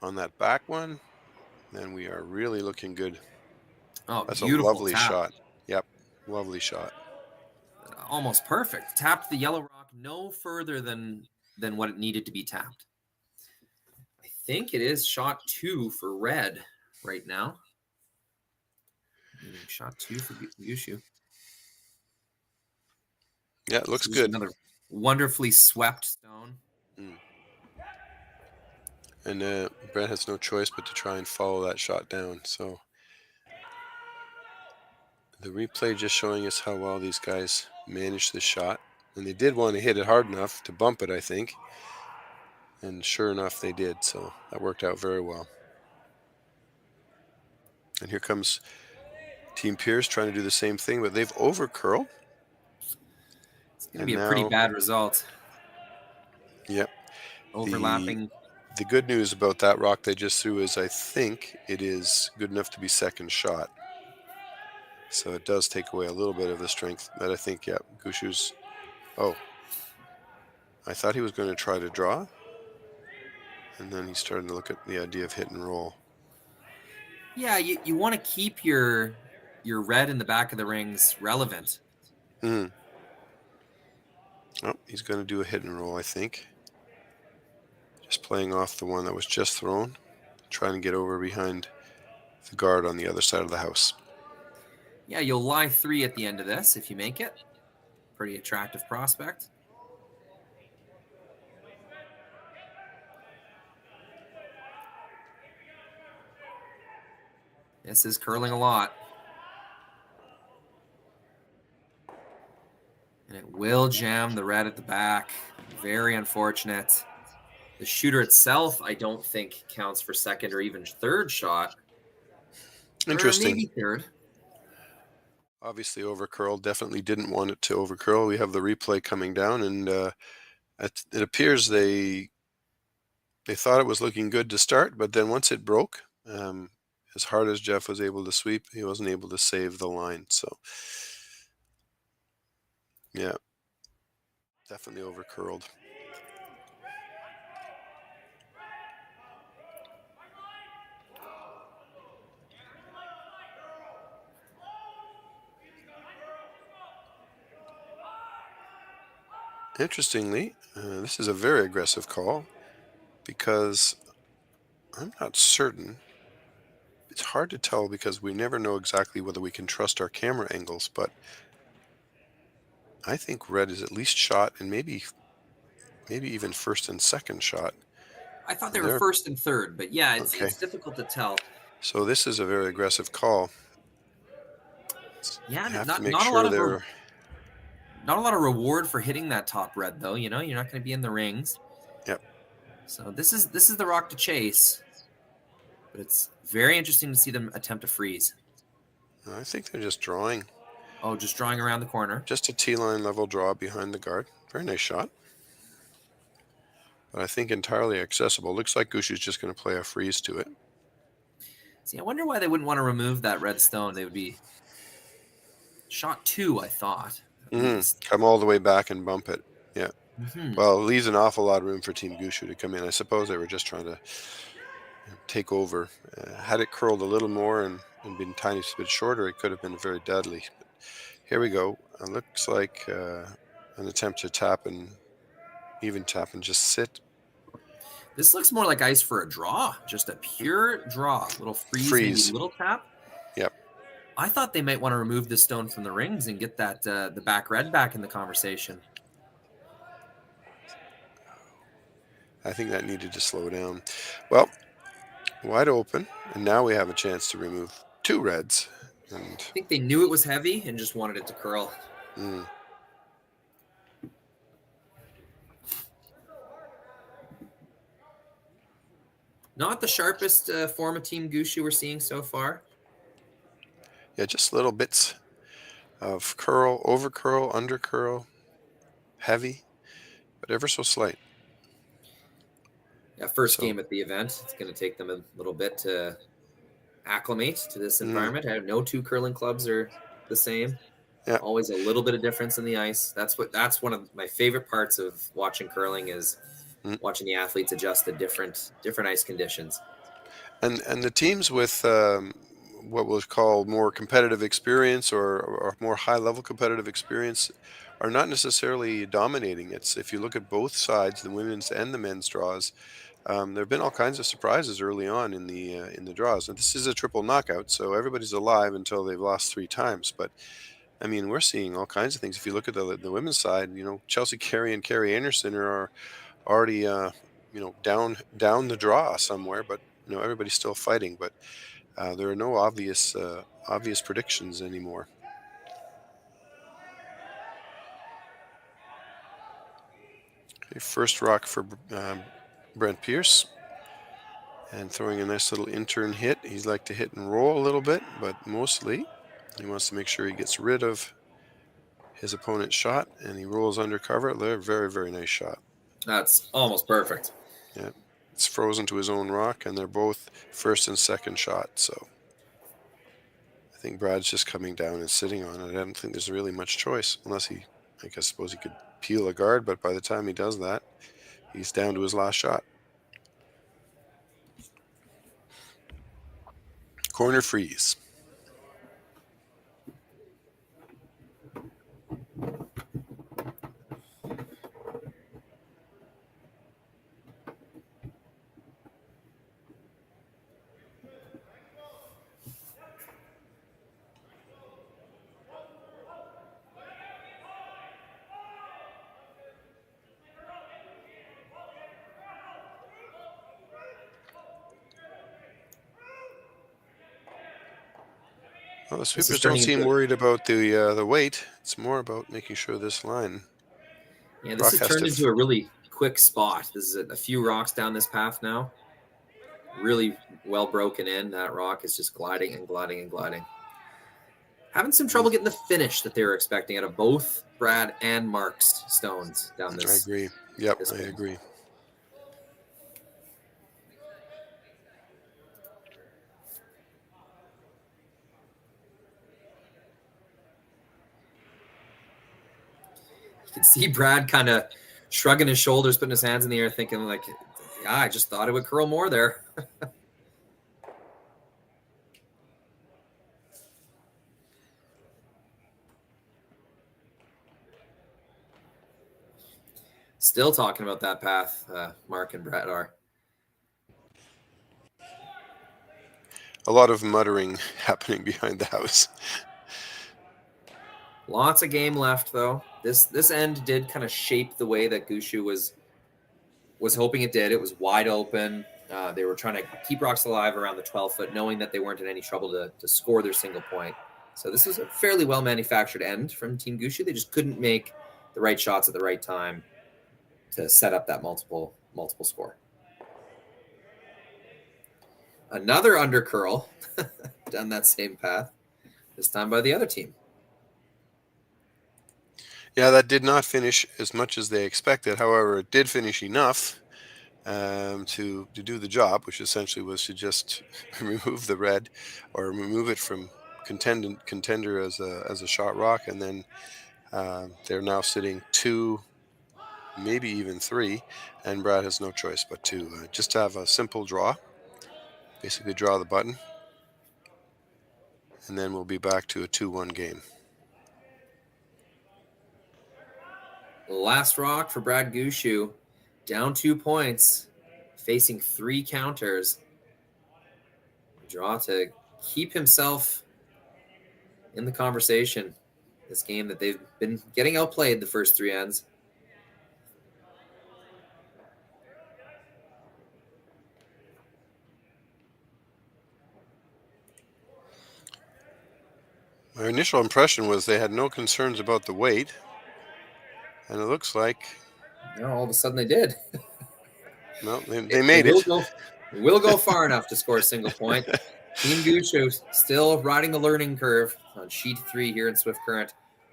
on that back one, then we are really looking good. Oh, That's a beautiful lovely tap. shot. Yep, lovely shot. Almost perfect. Tapped the yellow rock no further than what it needed to be tapped. I think it is shot 2 for red right now. Shot 2 for Gushue. Yeah, it looks good. Another wonderfully swept stone. And Brent has no choice but to try and follow that shot down. So the replay just showing us how well these guys managed this shot. And they did want to hit it hard enough to bump it, I think. And sure enough, they did. So that worked out very well. And here comes Team Pierce trying to do the same thing, but they've over curled. It's going to be a pretty bad result. Yep. Overlapping. The good news about that rock they just threw is I think it is good enough to be second shot. So it does take away a little bit of the strength. But I think, yeah, Gushue's. Oh, I thought he was going to try to draw. And then he's starting to look at the idea of hit and roll. Yeah, you want to keep your red in the back of the rings relevant. Oh, he's going to do a hit and roll, I think. Just playing off the one that was just thrown, trying to get over behind the guard on the other side of the house. Yeah, you'll lie 3 at the end of this if you make it. Pretty attractive prospect. This is curling a lot. And it will jam the red at the back. Very unfortunate. The shooter itself, I don't think, counts for second or even third shot. Interesting. Or maybe third. Obviously over curl. Definitely didn't want it to over curl. We have the replay coming down, and it appears they thought it was looking good to start, but then once it broke, as hard as Jeff was able to sweep, he wasn't able to save the line. So, yeah, definitely over curled. Interestingly, this is a very aggressive call because I'm not certain. It's hard to tell because we never know exactly whether we can trust our camera angles, but I think red is at least shot and maybe even first and second shot. I thought they And were they're first and third, but yeah, okay. it's difficult to tell. So this is a very aggressive call. Yeah, You have to not make not a sure lot of they're not a lot of reward for hitting that top red though. You're not going to be in the rings. Yep. So this is the rock to chase. But it's very interesting to see them attempt to freeze. I think they're just drawing. Oh, just drawing around the corner. Just a T-line level draw behind the guard. Very nice shot. But I think entirely accessible. Looks like Gushue's just going to play a freeze to it. See, I wonder why they wouldn't want to remove that red stone. They would be shot 2, I thought, at least. Come all the way back and bump it. Yeah. Mm-hmm. Well, it leaves an awful lot of room for Team Gushue to come in. I suppose they were just trying to take over. Had it curled a little more and been a tiny bit shorter, it could have been very deadly. But here we go. It looks like an attempt to tap and even tap and just sit. This looks more like ice for a draw. Just a pure draw. Little freeze. Maybe little tap. Yep. I thought they might want to remove this stone from the rings and get that the back red back in the conversation. I think that needed to slow down. Well, wide open, and now we have a chance to remove 2 reds. And I think they knew it was heavy and just wanted it to curl. Not the sharpest form of Team Gushue we're seeing so far. Yeah, just little bits of curl, over curl, under curl, heavy, but ever so slight. Yeah, first game at the event. It's going to take them a little bit to acclimate to this environment. No 2 curling clubs are the same. Yeah. Always a little bit of difference in the ice. That's one of my favorite parts of watching curling is watching the athletes adjust to different ice conditions. And the teams with what was called more competitive experience or more high level competitive experience are not necessarily dominating. It's if you look at both sides, the women's and the men's draws, there have been all kinds of surprises early on in the draws. And this is a triple knockout, so everybody's alive until they've lost 3 times. But I mean, we're seeing all kinds of things. If you look at the women's side, Chelsea Carey and Carrie Anderson are already down the draw somewhere, but everybody's still fighting. But there are no obvious predictions anymore. Okay, first rock for Brent Pierce, and throwing a nice little intern hit. He's like to hit and roll a little bit, but mostly he wants to make sure he gets rid of his opponent's shot, and he rolls under cover. Very, very nice shot. That's almost perfect. Yeah, it's frozen to his own rock, and they're both first and second shot. So I think Brad's just coming down and sitting on it. I don't think there's really much choice unless I suppose he could peel a guard, but by the time he does that, he's down to his last shot. Corner freeze. Well, the sweepers don't seem worried about the weight. It's more about making sure this line. Yeah, this has turned into a really quick spot. This is a few rocks down this path now. Really well broken in. That rock is just gliding and gliding and gliding. Having some trouble getting the finish that they were expecting out of both Brad and Mark's stones down this. I agree. Yep, I agree. You can see Brad kind of shrugging his shoulders, putting his hands in the air, thinking like, yeah, I just thought it would curl more there. Still talking about that path, Mark and Brad are. A lot of muttering happening behind the house. Lots of game left, though. This end did kind of shape the way that Gushue was hoping it did. It was wide open. They were trying to keep rocks alive around the 12-foot, knowing that they weren't in any trouble to score their single point. So this was a fairly well-manufactured end from Team Gushue. They just couldn't make the right shots at the right time to set up that multiple score. Another undercurl down that same path, this time by the other team. Yeah, that did not finish as much as they expected. However, it did finish enough to do the job, which essentially was to just remove the red or remove it from contender as a shot rock, and then they're now sitting 2, maybe even 3, and Brad has no choice but to just have a simple draw, basically draw the button, and then we'll be back to a 2-1 game. Last rock for Brad Gushue, down 2 points, facing 3 counters. Draw to keep himself in the conversation. This game that they've been getting outplayed the first 3 ends. My initial impression was they had no concerns about the weight, and it looks like all of a sudden they did. No, they made it. Will go far enough to score a single point. Team Gushue still riding the learning curve on sheet 3 here in Swift Current.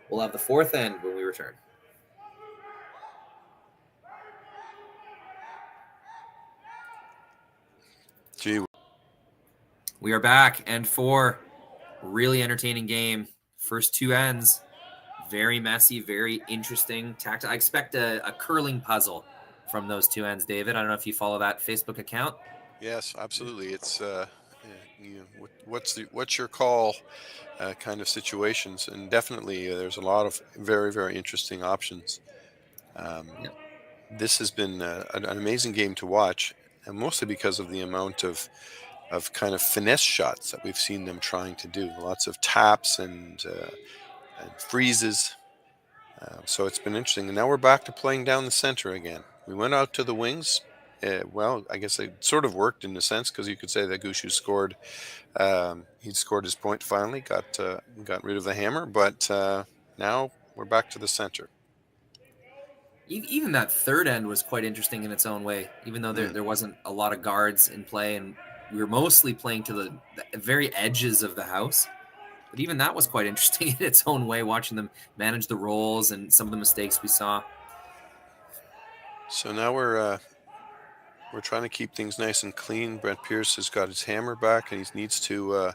We'll have the 4th end when we return. Gee. We are back, and for really entertaining game. First 2 ends, very messy, very interesting. I expect a curling puzzle from those 2 ends, David. I don't know if you follow that Facebook account. Yes, absolutely. It's what's your call kind of situations, and definitely there's a lot of very, very interesting options. This has been an amazing game to watch, and mostly because of the amount of kind of finesse shots that we've seen them trying to do. Lots of taps and freezes. So it's been interesting. And now we're back to playing down the center again. We went out to the wings. Well, I guess it sort of worked in a sense, because you could say that Gushue scored. He'd scored his point finally, got rid of the hammer, but now we're back to the center. Even that 3rd end was quite interesting in its own way, even though there wasn't a lot of guards in play, and we were mostly playing to the very edges of the house. But even that was quite interesting in its own way, watching them manage the rolls and some of the mistakes we saw. So now we're trying to keep things nice and clean. Brent Pierce has got his hammer back, and he needs to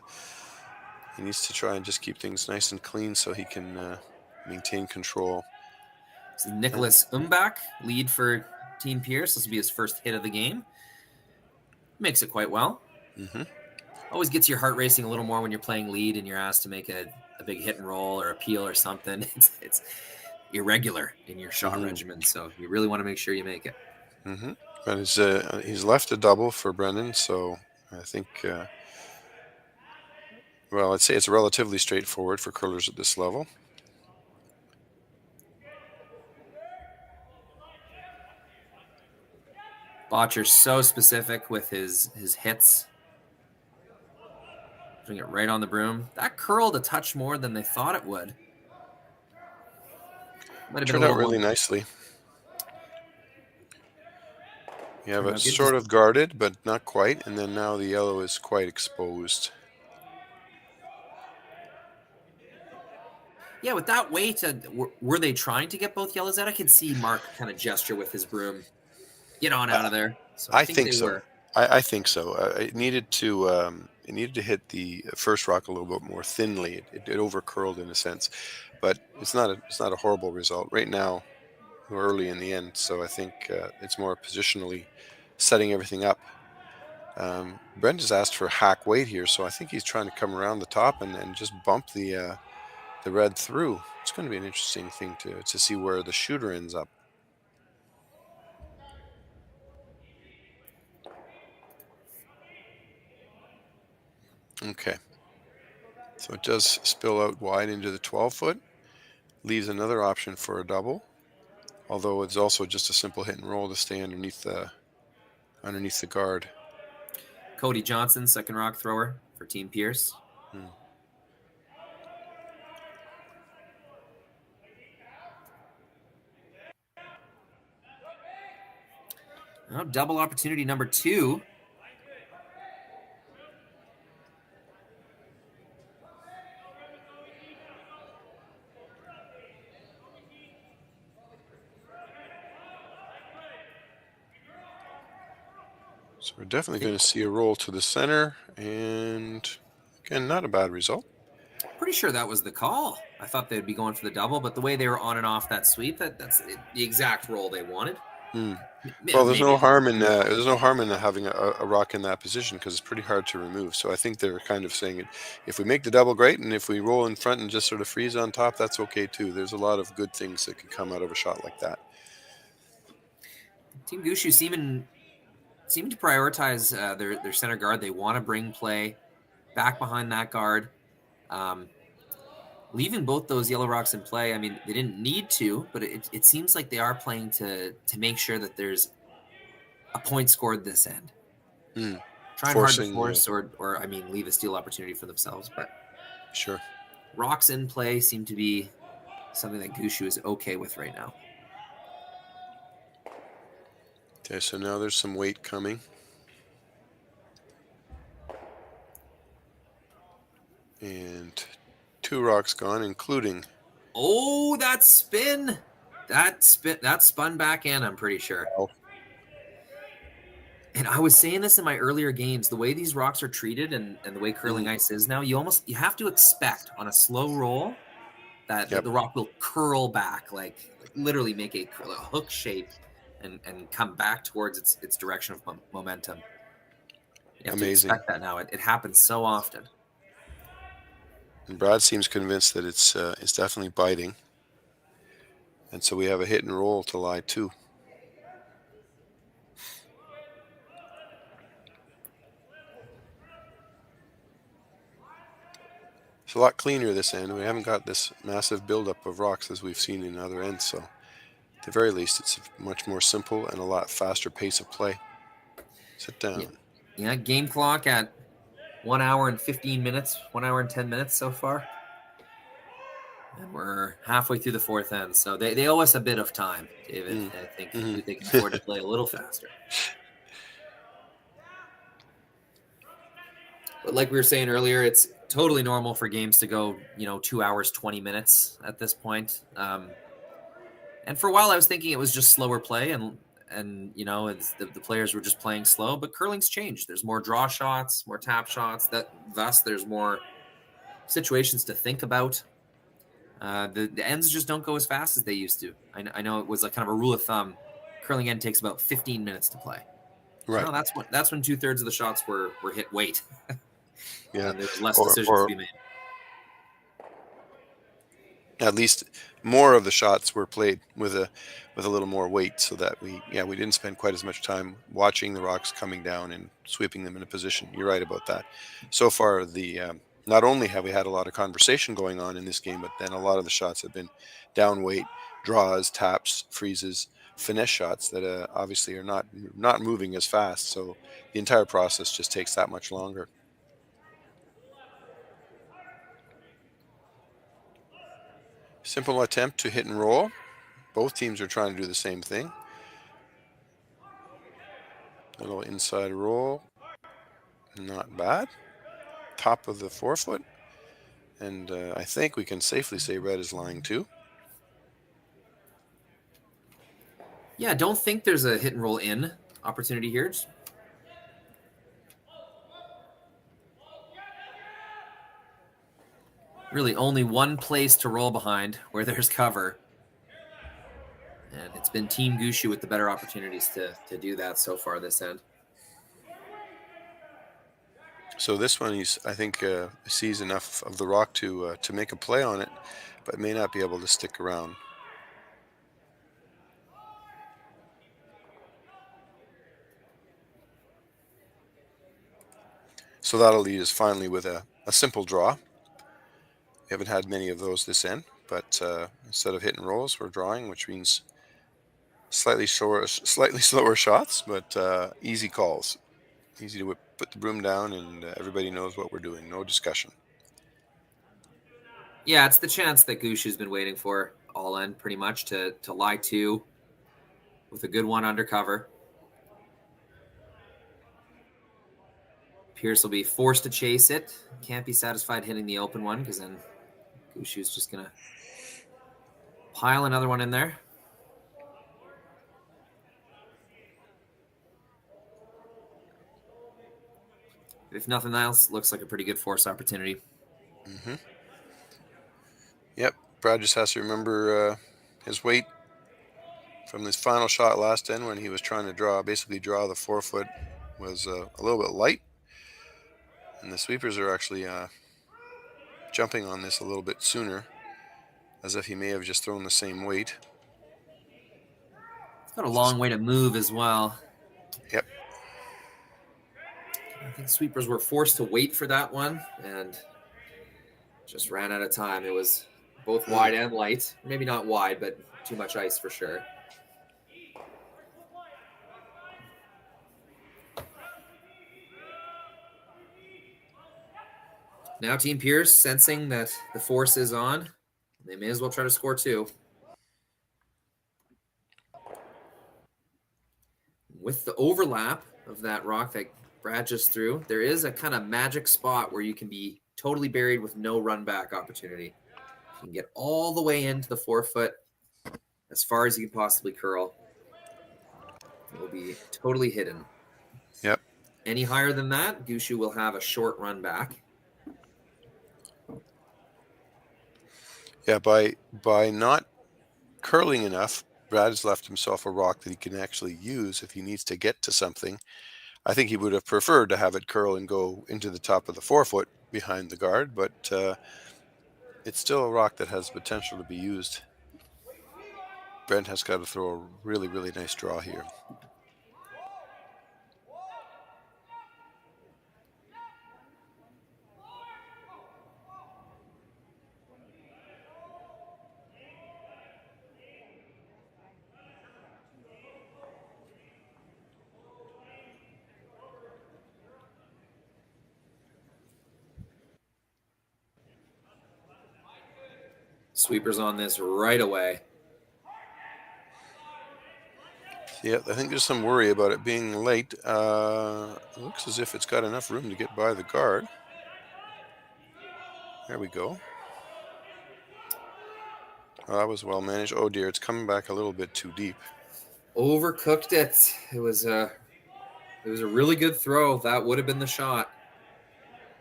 He needs to try and just keep things nice and clean so he can maintain control. So Nicholas Umbach, lead for Team Pierce. This will be his first hit of the game. Makes it quite well. Mm-hmm. Always gets your heart racing a little more when you're playing lead and you're asked to make a big hit and roll or a peel or something. It's irregular in your shot regimen, so you really want to make sure you make it. Mm-hmm. But he's left a double for Brendan, so I think, well, I'd say it's relatively straightforward for curlers at this level. Botcher's so specific with his hits. Putting it right on the broom. That curled a touch more than they thought it would. Might have Turned out really nicely. You have it sort of guarded, but not quite, and then now the yellow is quite exposed. Yeah, with that weight, were they trying to get both yellows out? I could see Mark kind of gesture with his broom. Get on out of there. So I think so. were. I think so. It needed to hit the first rock a little bit more thinly. It overcurled in a sense, but it's not a horrible result right now. We're early in the end, so I think it's more positionally setting everything up. Brent has asked for hack weight here, so I think he's trying to come around the top and just bump the red through. It's going to be an interesting thing to see where the shooter ends up. Okay. So it does spill out wide into the 12-foot, leaves another option for a double, although it's also just a simple hit and roll to stay underneath the guard. Cody Johnson, second rock thrower for Team Pierce. Now double opportunity number 2. So we're definitely going to see a roll to the center, and again, not a bad result. Pretty sure that was the call. I thought they'd be going for the double, but the way they were on and off that sweep, that's the exact roll they wanted. Well, there's no harm in having a rock in that position because it's pretty hard to remove. So I think they're kind of saying it. If we make the double, great, and if we roll in front and just sort of freeze on top, that's okay too. There's a lot of good things that can come out of a shot like that. Team Gushue seeming to prioritize their center guard. They want to bring play back behind that guard. Leaving both those yellow rocks in play, I mean, they didn't need to, but it seems like they are playing to make sure that there's a point scored this end. Trying hard to force or I mean, leave a steal opportunity for themselves. But sure, rocks in play seem to be something that Gushue is okay with right now. Okay, so now there's some weight coming. And 2 rocks gone, including... Oh, that spin! That spun back in, I'm pretty sure. Oh. And I was saying this in my earlier games, the way these rocks are treated and the way curling ice is now, you have to expect on a slow roll that the rock will curl back, like literally make a hook shape and come back towards its direction of momentum. You have to expect that now. It happens so often. And Brad seems convinced that it's definitely biting. And so we have a hit and roll to lie 2. It's a lot cleaner this end. We haven't got this massive buildup of rocks as we've seen in other ends. So at the very least, it's a much more simple and a lot faster pace of play. Sit down. Yeah, game clock at 1 hour and 15 minutes, 1 hour and 10 minutes so far. And we're halfway through the 4th end. So they owe us a bit of time, David. I think they can afford to play a little faster. But like we were saying earlier, it's totally normal for games to go, 2 hours, 20 minutes at this point. And for a while I was thinking it was just slower play and the players were just playing slow, but curling's changed. There's more draw shots, more tap shots, thus there's more situations to think about. The ends just don't go as fast as they used to. I know it was like kind of a rule of thumb. Curling end takes about 15 minutes to play. Right. No, that's when 2/3 of the shots were hit weight. Yeah. And there was less Or decisions to or be made. at least more of the shots were played with a little more weight, so that we didn't spend quite as much time watching the rocks coming down and sweeping them in a position. You're right about that. So far, not only have we had a lot of conversation going on in this game, but then a lot of the shots have been down weight, draws, taps, freezes, finesse shots that obviously are not moving as fast. So the entire process just takes that much longer. Simple attempt to hit and roll. Both teams are trying to do the same thing. A little inside roll. Not bad. Top of the forefoot. And I think we can safely say red is lying too. Yeah, I don't think there's a hit and roll in opportunity here. Just really only one place to roll behind where there's cover. And it's been Team Gushue with the better opportunities to do that so far this end. So this one, I think sees enough of the rock to make a play on it, but may not be able to stick around. So that'll lead us finally with a simple draw. We haven't had many of those this end, but instead of hit and rolls, we're drawing, which means slightly slower shots, but easy calls. Easy to put the broom down, and everybody knows what we're doing. No discussion. Yeah, it's the chance that Gushue's been waiting for all in, pretty much, to lie to with a good one undercover. Pierce will be forced to chase it. Can't be satisfied hitting the open one, because then Gushue's just going to pile another one in there. If nothing else, looks like a pretty good force opportunity. Mm-hmm. Yep, Brad just has to remember his weight from this final shot last end when he was trying to basically draw the forefoot was a little bit light. And the sweepers are actually jumping on this a little bit sooner, as if he may have just thrown the same weight. It's got a long way to move as well. Yep. I think sweepers were forced to wait for that one and just ran out of time. It was both wide and light. Maybe not wide, but too much ice for sure. Now Team Pierce sensing that the force is on. They may as well try to score two. With the overlap of that rock that Brad just threw, there is a kind of magic spot where you can be totally buried with no run back opportunity. You can get all the way into the forefoot as far as you can possibly curl. It will be totally hidden. Yep. Any higher than that, Gushue will have a short run back. Yeah, by not curling enough, Brad has left himself a rock that he can actually use if he needs to get to something. I think he would have preferred to have it curl and go into the top of the forefoot behind the guard, but it's still a rock that has potential to be used. Brent has got to throw a really, really nice draw here. Sweepers on this right away. Yeah, I think there's some worry about it being late. It looks as if it's got enough room to get by the guard. There we go. Oh, that was well managed. Oh dear, it's coming back a little bit too deep. Overcooked it. It was a really good throw. That would have been the shot.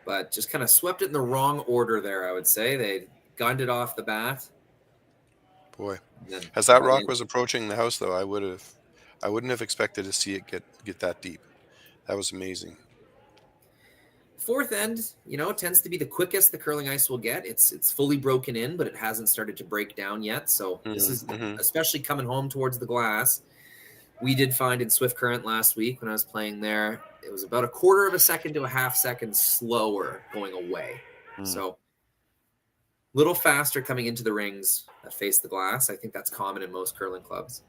but just kind of swept it in the wrong order there, I would say. They gunned it off the bat. Boy, Then as that by the rock end, was approaching the house, though, I wouldn't have expected to see it get that deep. That was amazing. fourth end, tends to be the quickest the curling ice will get. It's fully broken in, but it hasn't started to break down yet. So this is Mm-hmm. especially coming home towards the glass. We did find in Swift Current last week when I was playing there, it was about a quarter of a second to a half second slower going away. So little faster coming into the rings that face the glass. I think that's common in most curling clubs.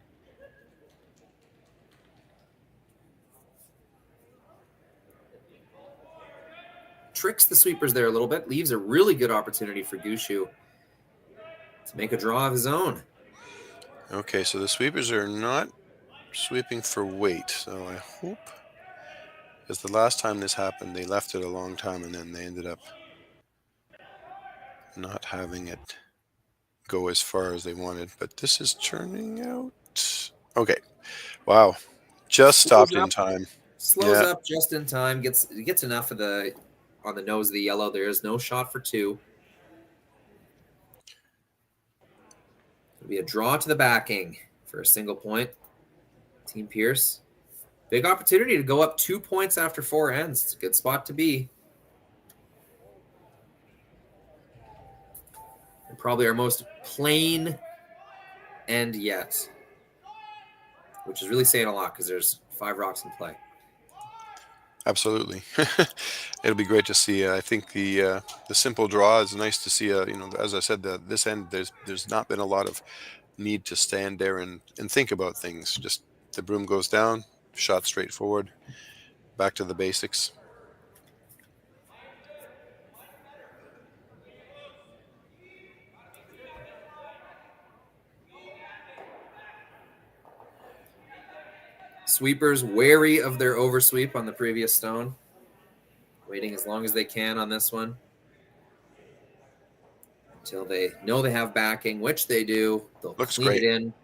Tricks the sweepers there a little bit, leaves a really good opportunity for Gushue to make a draw of his own. Okay, so the sweepers are not sweeping for weight, so I hope, because the last time this happened, they left it a long time and then they ended up not having it go as far as they wanted. But this is turning out okay. Wow, just stopped in time. Slows Yeah, up just in time, gets enough of the on the nose of the yellow. There is no shot for two. It'll be a draw to the backing for a single point. Team Pierce. Big opportunity to go up 2 points after 4 ends. It's a good spot to be. And probably our most plain end yet, which is really saying a lot because there's 5 rocks in play. absolutely. It'll be great to see. I think the simple draw is nice to see. As I said, this end there's not been a lot of need to stand there and think about things. Just the broom goes down, shot straight forward, back to the basics. Sweepers wary of their oversweep on the previous stone. Waiting as long as they can on this one. Until they know they have backing, which they do. They'll Looks clean great. it in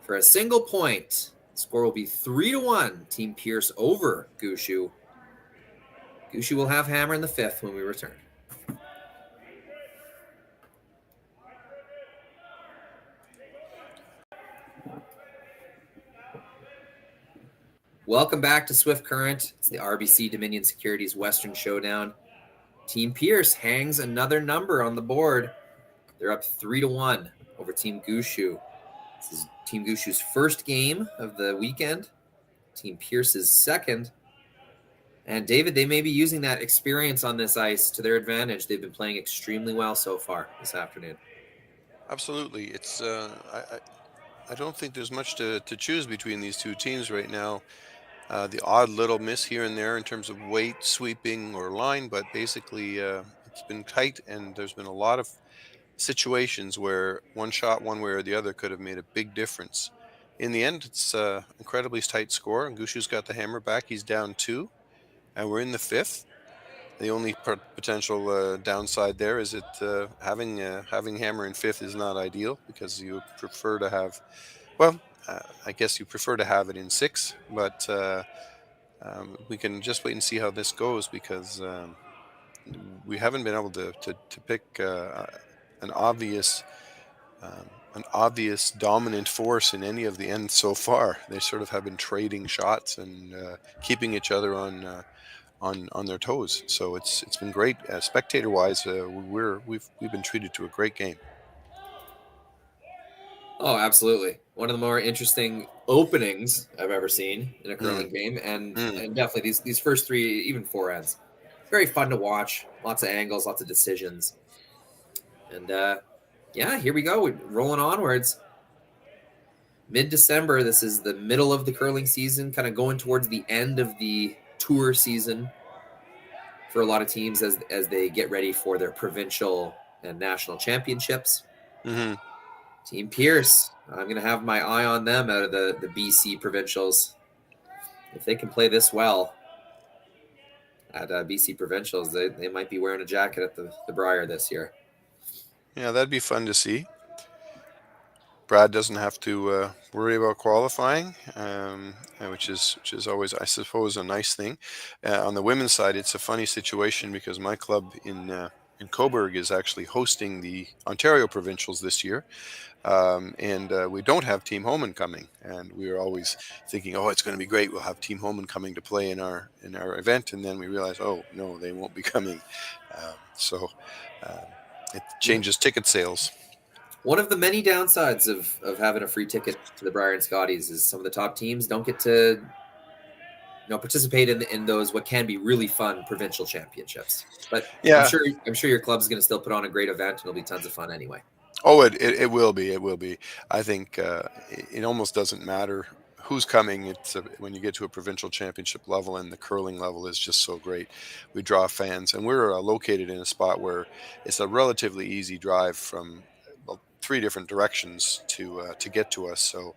for a single point. The score will be 3-1. Team Pierce over Gushue. Gushue will have hammer in the 5th when we return. Welcome back to Swift Current. It's the RBC Dominion Securities Western Showdown. Team Pierce hangs another number on the board. They're up 3-1 over Team Gushue. This is Team Gushue's first game of the weekend. Team Pierce's second. And David, they may be using that experience on this ice to their advantage. They've been playing extremely well so far this afternoon. Absolutely. It's I don't think there's much to choose between these two teams right now. The odd little miss here and there in terms of weight, sweeping, or line, but basically it's been tight, and there's been a lot of situations where one shot one way or the other could have made a big difference. In the end, it's incredibly tight score, and Gushue's got the hammer back. He's down 2, and we're in the 5th. The only potential downside there is that having hammer in 5th is not ideal, because you prefer to have, well, I guess you prefer to have it in 6, but we can just wait and see how this goes, because we haven't been able to pick an obvious dominant force in any of the ends so far. They sort of have been trading shots and keeping each other on their toes. So it's been great. Spectator wise, we've been treated to a great game. Oh, absolutely. One of the more interesting openings I've ever seen in a curling game. And definitely these first 3, even 4 ends. Very fun to watch. Lots of angles, lots of decisions. And yeah, here we go. We're rolling onwards. Mid-December, this is the middle of the curling season, kind of going towards the end of the tour season for a lot of teams as they get ready for their provincial and national championships. Mm-hmm. Team Pierce, I'm going to have my eye on them out of the BC provincials. If they can play this well at BC provincials, they might be wearing a jacket at the Briar this year. Yeah, that'd be fun to see. Brad doesn't have to worry about qualifying, which is always, I suppose, a nice thing. On the women's side, it's a funny situation because my club in Coburg is actually hosting the Ontario Provincials this year, and we don't have Team Homan coming, and we were always thinking, oh, it's going to be great. We'll have Team Homan coming to play in our event, and then we realize, oh no, they won't be coming. So it changes ticket sales. One of the many downsides of having a free ticket to the Briar and Scotties is some of the top teams don't get to participate in those what can be really fun provincial championships. But Yeah. I'm sure your club's going to still put on a great event, and it'll be tons of fun anyway. Oh, it will be. It will be. I think it almost doesn't matter who's coming. It's when you get to a provincial championship level, and the curling level is just so great. We draw fans, and we're located in a spot where it's a relatively easy drive from 3 different directions to get to us. So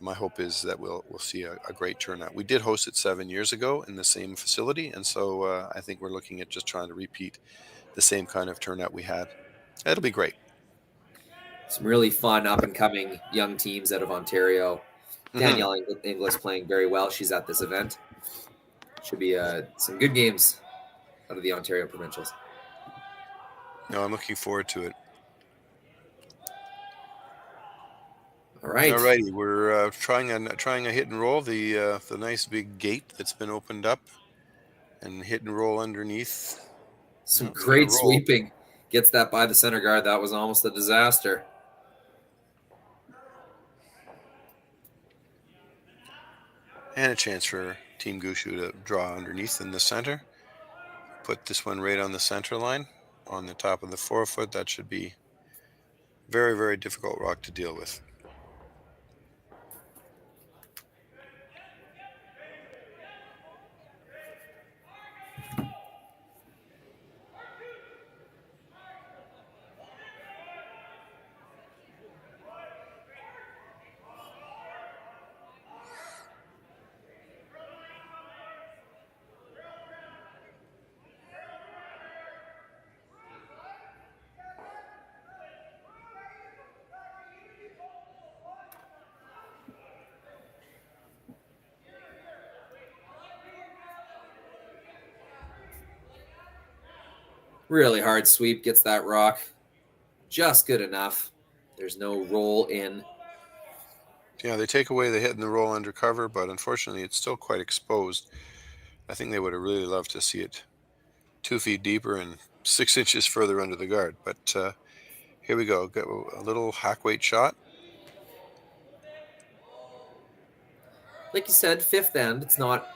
my hope is that we'll see a great turnout. We did host it 7 years ago in the same facility, and so I think we're looking at just trying to repeat the same kind of turnout we had. It'll be great. Some really fun up and coming young teams out of Ontario. Danielle Inglis playing very well. She's at this event. Should be some good games out of the Ontario Provincials. No, I'm looking forward to it. All right. Alrighty, we're trying a hit and roll. The nice big gate that's been opened up, and hit and roll underneath. Some great sweeping. Gets that by the center guard. That was almost a disaster. And a chance for Team Gushue to draw underneath in the center. Put this one right on the center line, on the top of the 4-foot. That should be very, very difficult rock to deal with. Really hard sweep, gets that rock just good enough. There's no roll in. Yeah, they take away the hit and the roll under cover, but unfortunately it's still quite exposed. I think they would have really loved to see it 2 feet deeper and 6 inches further under the guard. But here we go. Got a little hack weight shot. Like you said, fifth end, it's not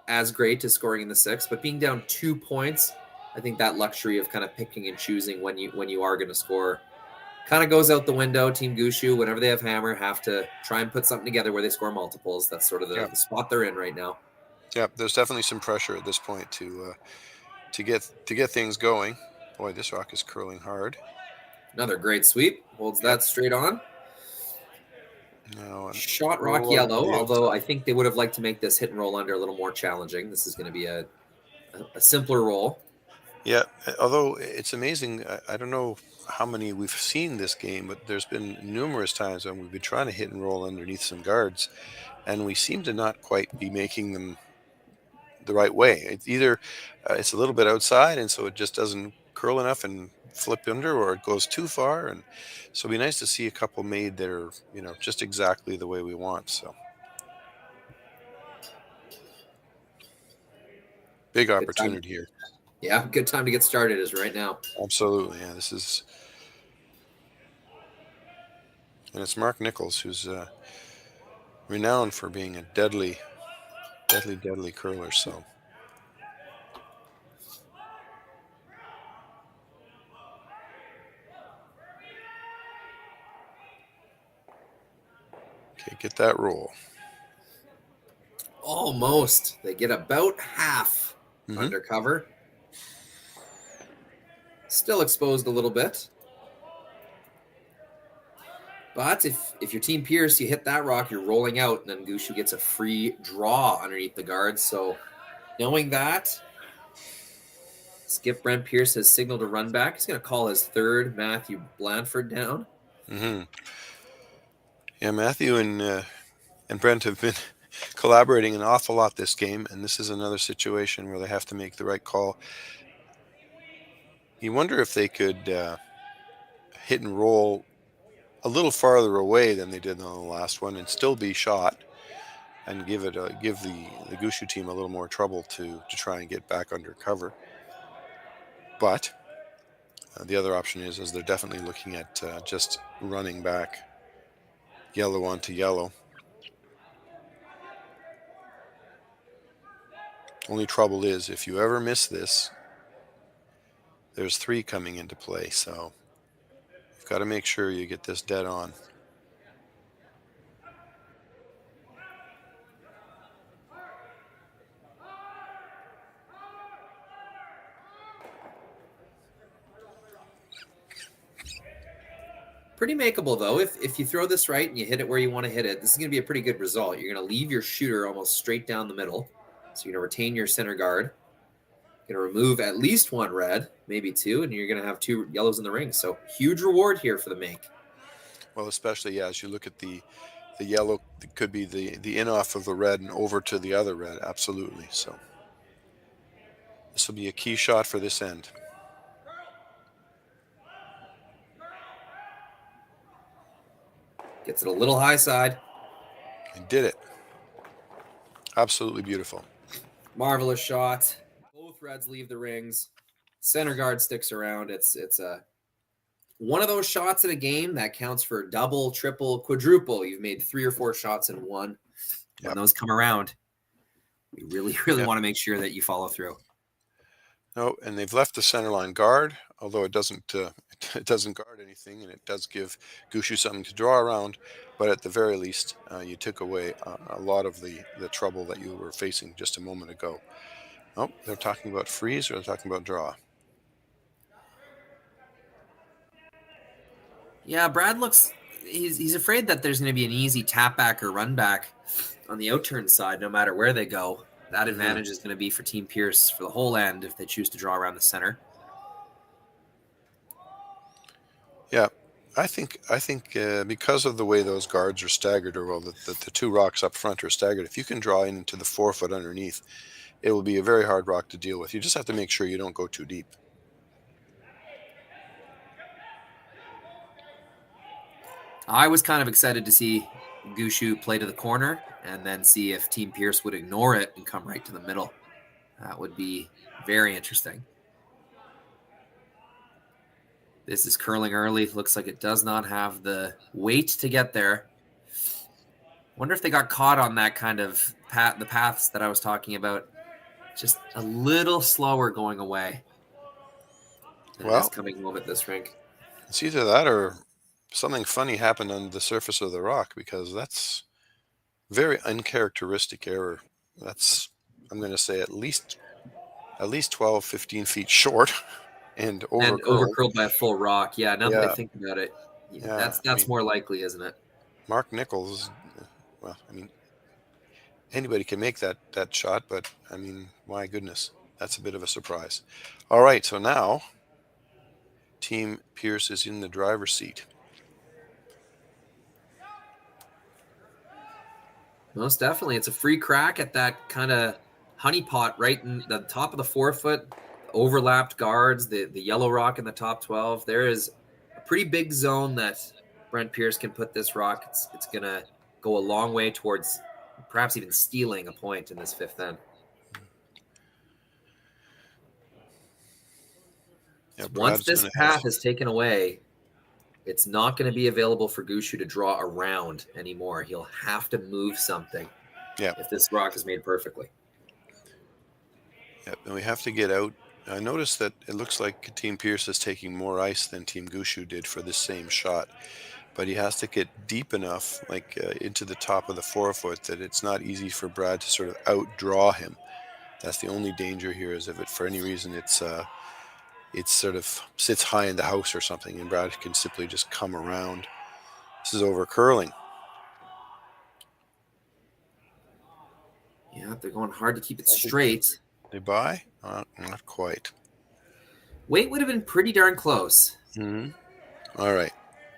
as great as scoring in the 6th, but being down 2 points, I think that luxury of kind of picking and choosing when you are going to score kind of goes out the window. Team Gushue, whenever they have hammer, have to try and put something together where they score multiples. That's sort of the spot they're in right now. Yeah, there's definitely some pressure at this point to get things going. Boy, this rock is curling hard. Another great sweep. Holds that straight on. No, shot rock yellow, although I think they would have liked to make this hit and roll under a little more challenging. This is going to be a simpler roll. Yeah, although it's amazing. I don't know how many we've seen this game, but there's been numerous times when we've been trying to hit and roll underneath some guards, and we seem to not quite be making them the right way. It's either it's a little bit outside, and so it just doesn't curl enough and flip under, or it goes too far. And so it'd be nice to see a couple made that are, just exactly the way we want. So big opportunity here. Yeah, good time to get started is right now. Absolutely. Yeah, this is, and it's Mark Nichols, who's renowned for being a deadly curler. So okay, get that roll. Almost. They get about half undercover. Still exposed a little bit. But if your team Pierce, you hit that rock, you're rolling out, and then Gushue gets a free draw underneath the guard. So knowing that, Skip Brent Pierce has signaled a run back. He's going to call his third Matthew Blandford down. Mm-hmm. Yeah, Matthew and Brent have been collaborating an awful lot this game, and this is another situation where they have to make the right call. You wonder if they could hit and roll a little farther away than they did on the last one and still be shot, and give the Gushue team a little more trouble to try and get back under cover. But the other option is they're definitely looking at just running back yellow onto yellow. Only trouble is, if you ever miss this, there's 3 coming into play, so you've got to make sure you get this dead on. Pretty makeable, though. If you throw this right and you hit it where you want to hit it, this is going to be a pretty good result. You're going to leave your shooter almost straight down the middle. So you're going to retain your center guard. You're going to remove at least 1 red, maybe 2, and you're going to have 2 yellows in the ring. So huge reward here for the make. Well, especially, as you look at the yellow, it could be the in off of the red and over to the other red. Absolutely. So this will be a key shot for this end. Gets it a little high side. And did it. Absolutely beautiful. Marvelous shot. Both reds leave the rings. Center guard sticks around. It's one of those shots in a game that counts for double, triple, quadruple. You've made 3 or 4 shots in one. When those come around, you really want to make sure that you follow through. No, and they've left the center line guard, although it doesn't guard anything, and it does give Gushue something to draw around. But at the very least, you took away a lot of the trouble that you were facing just a moment ago. Oh, they're talking about freeze, or they're talking about draw. Yeah, Brad looks he's afraid that there's going to be an easy tap back or run back on the outturn side, no matter where they go. That advantage is going to be for Team Pierce for the whole end if they choose to draw around the center. Yeah, I think because of the way those guards are staggered, or the 2 rocks up front are staggered, if you can draw into the 4 foot underneath, it will be a very hard rock to deal with. You just have to make sure you don't go too deep. I was kind of excited to see Gushue play to the corner and then see if Team Pierce would ignore it and come right to the middle. That would be very interesting. This is curling early. Looks like it does not have the weight to get there. Wonder if they got caught on that kind of the paths that I was talking about. Just a little slower going away than it is coming home at this rink. It's either that or something funny happened on the surface of the rock, because that's very uncharacteristic error. That's, I'm going to say, at least 12, 15 feet short and overcurled by a full rock. Yeah, now that I think about it, that's more likely, isn't it? Mark Nichols, well, I mean, anybody can make that shot, but I mean, my goodness, that's a bit of a surprise. All right, so now Team Pierce is in the driver's seat. Most definitely. It's a free crack at that kind of honeypot right in the top of the 4 foot, overlapped guards, the yellow rock in the top 12. There is a pretty big zone that Brent Pierce can put this rock. It's going to go a long way towards perhaps even stealing a point in this 5th end. Yeah, once this path is taken away, it's not going to be available for Gushue to draw around anymore. He'll have to move something if this rock is made perfectly. Yep, and we have to get out. I noticed that it looks like Team Pierce is taking more ice than Team Gushue did for this same shot. But he has to get deep enough, like into the top of the 4 foot, that it's not easy for Brad to sort of outdraw him. That's the only danger here, is if it, for any reason, it's sort of sits high in the house or something, and Brad can simply just come around. This is over curling. Yeah, they're going hard to keep it straight. They buy? Not quite. Weight would have been pretty darn close. Mm-hmm. All right.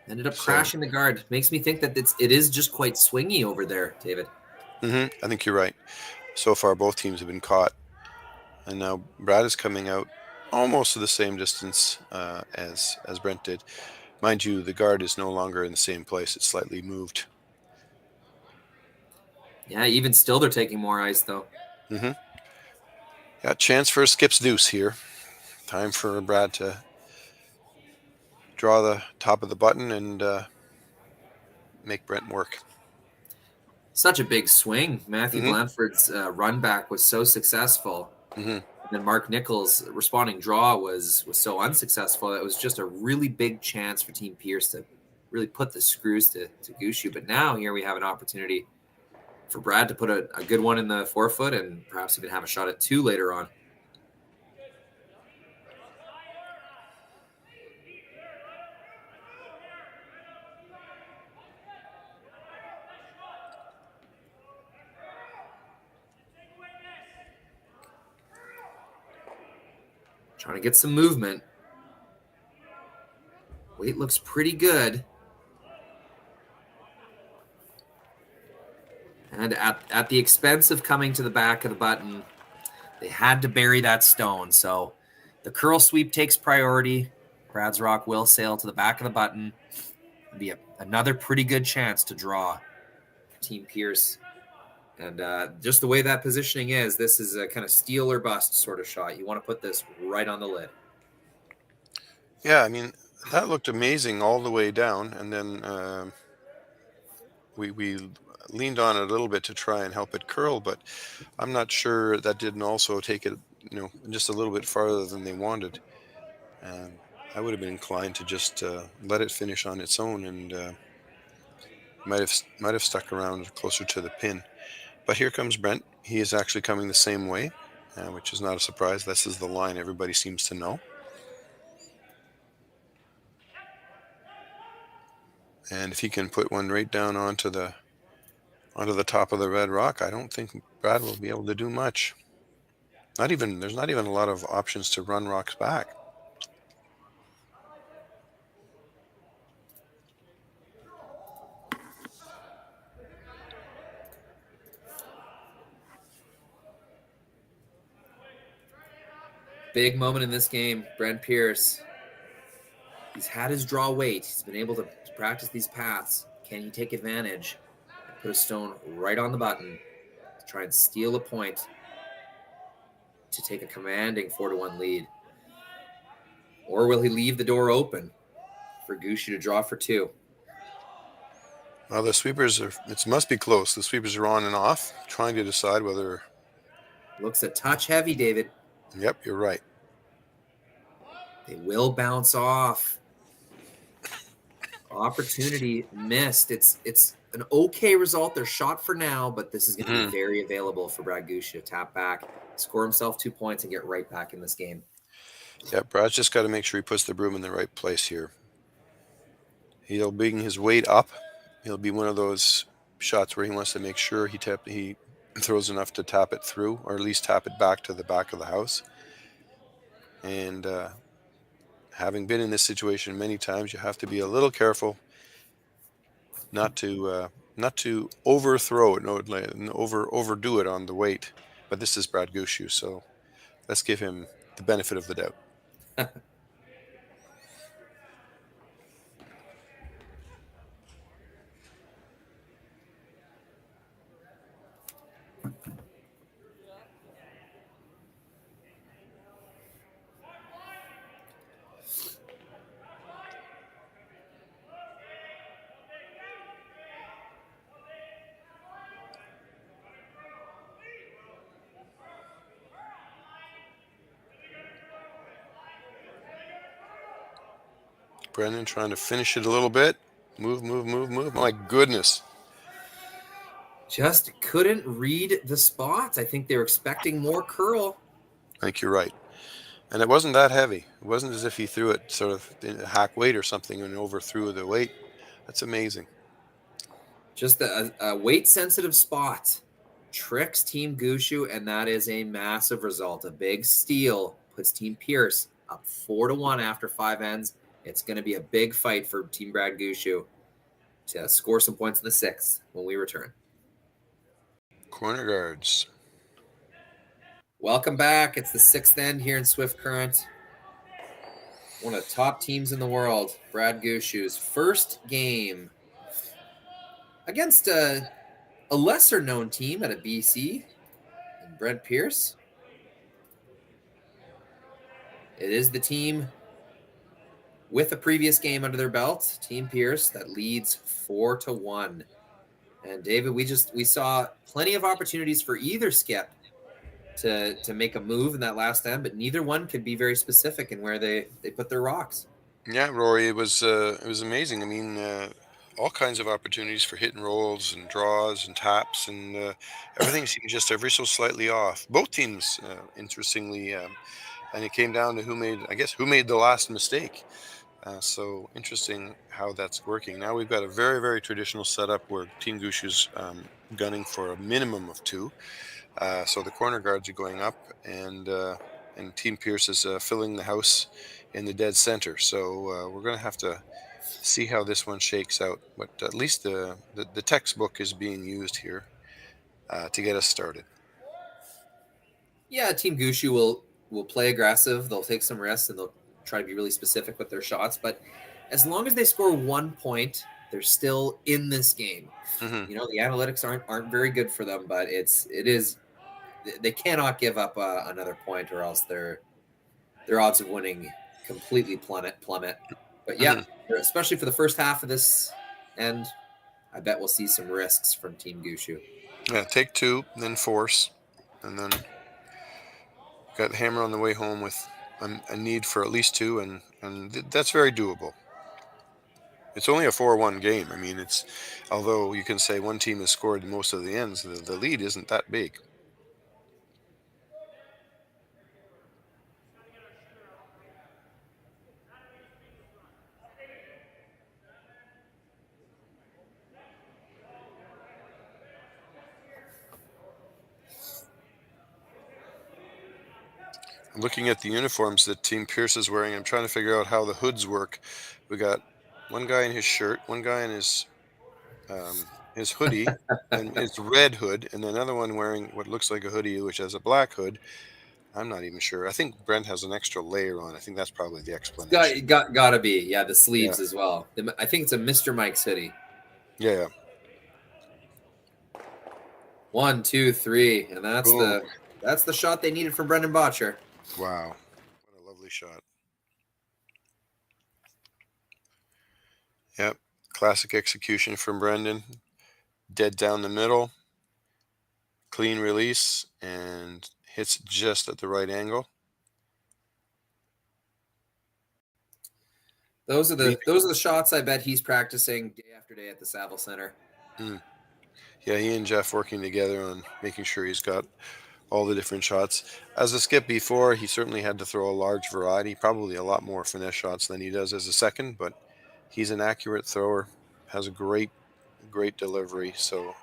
Ended up So crashing the guard. Makes me think that it is just quite swingy over there, David. I think you're right. So far, both teams have been caught. And now Brad is coming out almost to the same distance as Brent did. Mind you, the guard is no longer in the same place. It's slightly moved. Yeah, even still, they're taking more ice, though. Got chance for a skip's deuce here. Time for Brad to draw the top of the button and make Brent work. Such a big swing. Matthew Mm-hmm. Blanford's run back was so successful. Mm-hmm. And then Mark Nichols' responding draw was so unsuccessful. It was just a really big chance for Team Pierce to really put the screws to Gushue. But now here we have an opportunity for Brad to put a good one in the forefoot and perhaps even have a shot at 2 later on. Trying to get some movement. Weight looks pretty good. And at the expense of coming to the back of the button, they had to bury that stone. So the curl sweep takes priority. Brad's Rock will sail to the back of the button. It'll be another pretty good chance to draw for Team Pierce. And just the way that positioning is, this is a kind of steal or bust sort of shot. You want to put this right on the lid. Yeah, I mean, that looked amazing all the way down. And then we leaned on it a little bit to try and help it curl, but I'm not sure that didn't also take it, just a little bit farther than they wanted. I would have been inclined to just let it finish on its own, and might have stuck around closer to the pin. But here comes Brent. He is actually coming the same way, which is not a surprise. This is the line everybody seems to know. And if he can put one right down onto the top of the red rock, I don't think Brad will be able to do much. There's not even a lot of options to run rocks back. Big moment in this game, Brent Pierce. He's had his draw weight. He's been able to practice these paths. Can he take advantage and put a stone right on the button to try and steal a point to take a commanding 4-1 lead? Or will he leave the door open for Gushue to draw for 2? Well, the sweepers it must be close. The sweepers are on and off, trying to decide whether. Looks a touch heavy, David. Yep, you're right. They will bounce off. Opportunity missed. It's an okay result. They're shot for now, but this is going to be very available for Brad Gushue to tap back, score himself 2 points, and get right back in this game. Yeah, Brad's just got to make sure he puts the broom in the right place here. He'll bring his weight up. He'll be one of those shots where he wants to make sure he throws enough to tap it through, or at least tap it back to the back of the house. And having been in this situation many times, you have to be a little careful not to overthrow it, overdo it on the weight. But this is Brad Gushue, so let's give him the benefit of the doubt. Brendan trying to finish it a little bit. Move. My goodness. Just couldn't read the spots. I think they were expecting more curl. I think you're right. And it wasn't that heavy. It wasn't as if he threw it sort of in a hack weight or something and overthrew the weight. That's amazing. Just a weight-sensitive spot tricks Team Gushue, and that is a massive result. A big steal puts Team Pierce up 4-1 after 5 ends. It's going to be a big fight for Team Brad Gushue to score some points in the sixth when we return. Corner guards. Welcome back. It's the sixth end here in Swift Current. One of the top teams in the world, Brad Gushue's first game against a lesser-known team at a BC, and Brent Pierce. It is the team with a previous game under their belt, Team Pierce, that leads 4-1. And David, we saw plenty of opportunities for either skip to make a move in that last end, but neither one could be very specific in where they put their rocks. Yeah, Rory, it was amazing. I mean, all kinds of opportunities for hit and rolls and draws and taps, and everything seemed just ever so slightly off. Both teams, interestingly, and it came down to who made the last mistake. So interesting how that's working. Now we've got a very, very traditional setup where Team Gushue's gunning for a minimum of 2. So the corner guards are going up, and Team Pierce is filling the house in the dead center. So we're going to have to see how this one shakes out. But at least the textbook is being used here to get us started. Yeah, Team Gushue will play aggressive. They'll take some risks, and they'll try to be really specific with their shots. But as long as they score 1 point, they're still in this game. Mm-hmm. You know, the analytics aren't very good for them, but it is they cannot give up another point, or else their odds of winning completely plummet. But yeah, especially for the first half of this end, I bet we'll see some risks from Team Gushue. Yeah, take 2, then force, and then got the hammer on the way home with a need for at least 2, and that's very doable. It's only a 4-1 game. I mean, although you can say one team has scored most of the ends, the lead isn't that big. Looking at the uniforms that Team Pierce is wearing, I'm trying to figure out how the hoods work. We got one guy in his shirt, one guy in his hoodie, and it's red hood, and another one wearing what looks like a hoodie which has a black hood. I'm not even sure. I think Brent has an extra layer on. I think that's probably the explanation. Gotta be. Yeah, the sleeves as well. I think it's a Mr. Mike's hoodie. Yeah. 1, 2, 3, and that's Boom. the shot they needed from Brendan Botcher. Wow, what a lovely shot. Yep, classic execution from Brendan. Dead down the middle, clean release, and hits just at the right angle. Those are the shots I bet he's practicing day after day at the Saville Center. Yeah, he and Jeff working together on making sure he's got all the different shots. As a skip before, he certainly had to throw a large variety, probably a lot more finesse shots than he does as a second, but he's an accurate thrower, has a great delivery, so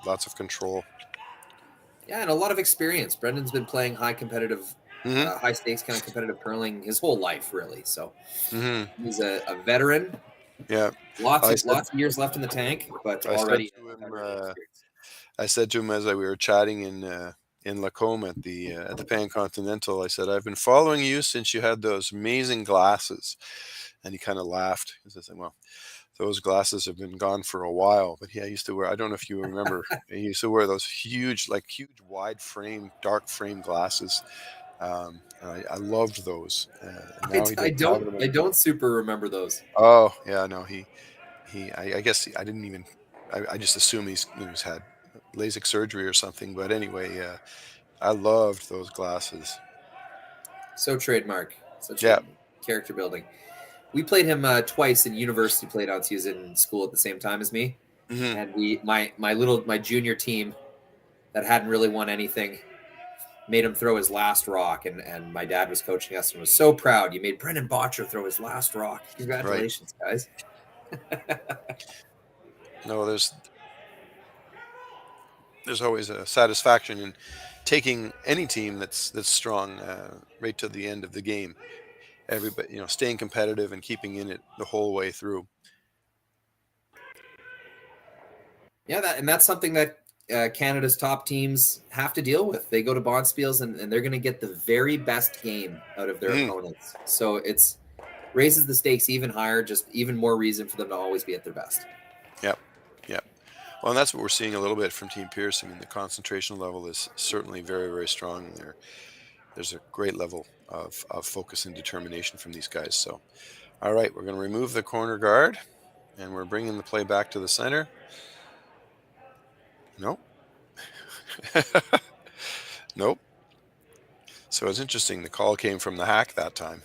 lots of control. Yeah, and a lot of experience. Brendan's been playing high stakes kind of competitive curling his whole life, really. So he's a veteran. Yeah, lots of years left in the tank, but already. I said to him as we were chatting in Lacombe at the Pan Continental, I said, "I've been following you since you had those amazing glasses," and he kind of laughed because I said, "Well, those glasses have been gone for a while." But yeah, I used to wear. I don't know if you remember. I used to wear those huge wide frame, dark frame glasses. I loved those. I don't super remember those. Oh yeah, no, I guess I didn't even. I just assume he's had LASIK surgery or something. But anyway, I loved those glasses. So trademark, such a character building. We played him twice in university playouts. He was in school at the same time as me, and my junior team that hadn't really won anything made him throw his last rock, and my dad was coaching us and was so proud. You made Brendan Botcher throw his last rock. Congratulations, guys. No, there's always a satisfaction in taking any team that's strong right to the end of the game. everybody, staying competitive and keeping in it the whole way through. Yeah, that's something that Canada's top teams have to deal with. They go to bonspiels and they're going to get the very best game out of their opponents. So it's raises the stakes even higher, just even more reason for them to always be at their best. Yep. Well, and that's what we're seeing a little bit from Team Pierce. I mean, the concentration level is certainly very, very strong. There's a great level of focus and determination from these guys. So, all right, we're going to remove the corner guard, and we're bringing the play back to the center. Nope. Nope. So it's interesting. The call came from the hack that time.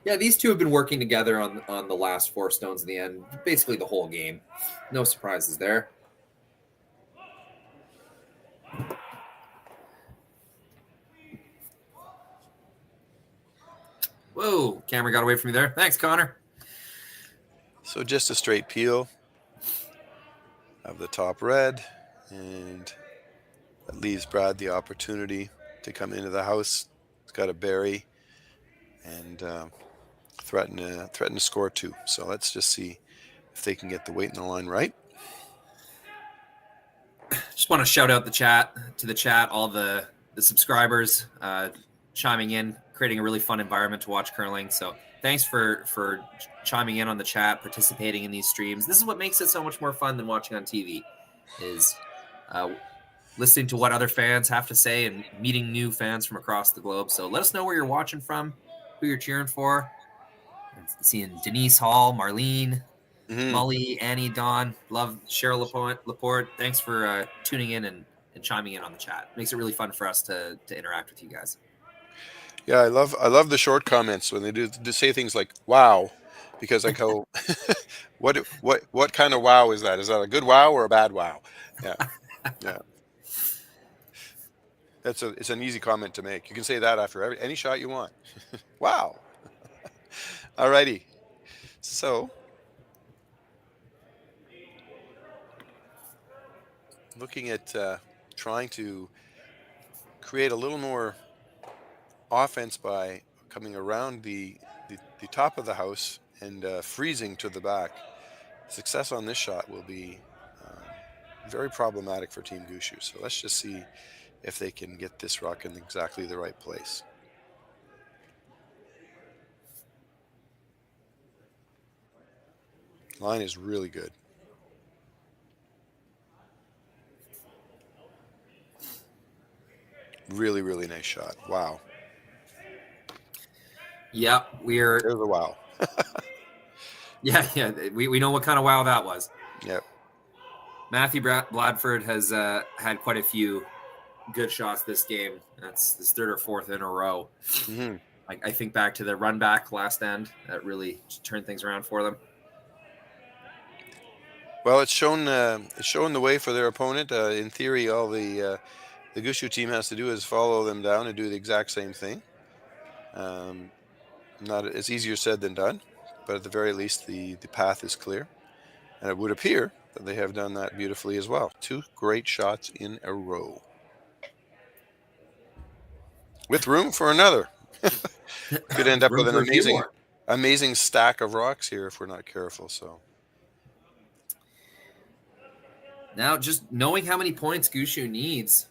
Yeah, these two have been working together on the last 4 stones in the end, basically the whole game. No surprises there. Whoa, camera got away from me there. Thanks, Connor. So just a straight peel of the top red, and that leaves Brad the opportunity to come into the house. He's got a berry and threaten to score 2. So let's just see if they can get the weight in the line right. Just want to shout out to the chat, all the subscribers chiming in, creating a really fun environment to watch curling. So thanks for chiming in on the chat, participating in these streams. This is what makes it so much more fun than watching on TV, is listening to what other fans have to say and meeting new fans from across the globe. So let us know where you're watching from, who you're cheering for. I'm seeing Denise Hall, Marlene, Molly, Annie, Dawn, love Cheryl Laporte. Thanks for tuning in and chiming in on the chat. Makes it really fun for us to interact with you guys. Yeah, I love the short comments when they do say things like "wow," because I go, what kind of wow is that? Is that a good wow or a bad wow? Yeah. It's an easy comment to make. You can say that after any shot you want. Wow. Alrighty. So looking at trying to create a little more offense by coming around the top of the house and freezing to the back. Success on this shot will be very problematic for Team Gushue. So let's just see if they can get this rock in exactly the right place. Line is really good. Really, really nice shot. Wow. Yeah, There's a wow. yeah, we know what kind of wow that was. Yep. Matthew Bladford has had quite a few good shots this game. That's his 3rd or 4th in a row. Mm-hmm. I think back to the run back last end that really turned things around for them. Well, it's shown the way for their opponent. In theory, all the Gushue team has to do is follow them down and do the exact same thing. Not it's easier said than done, but at the very least, the path is clear, and it would appear that they have done that beautifully as well. 2 great shots in a row, with room for another. Could end up with an amazing stack of rocks here if we're not careful. So now, just knowing how many points Gushue needs,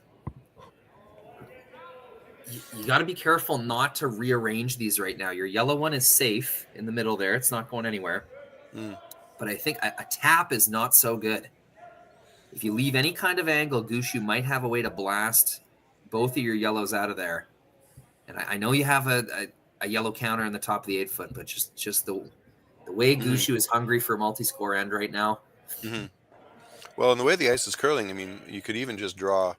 you got to be careful not to rearrange these right now. Your yellow one is safe in the middle there. It's not going anywhere. But I think a tap is not so good. If you leave any kind of angle, Gushue might have a way to blast both of your yellows out of there. And I know you have a yellow counter in the top of the 8-foot, but just the way Gushue is hungry for a multi-score end right now. Well, and the way the ice is curling, I mean, you could even just draw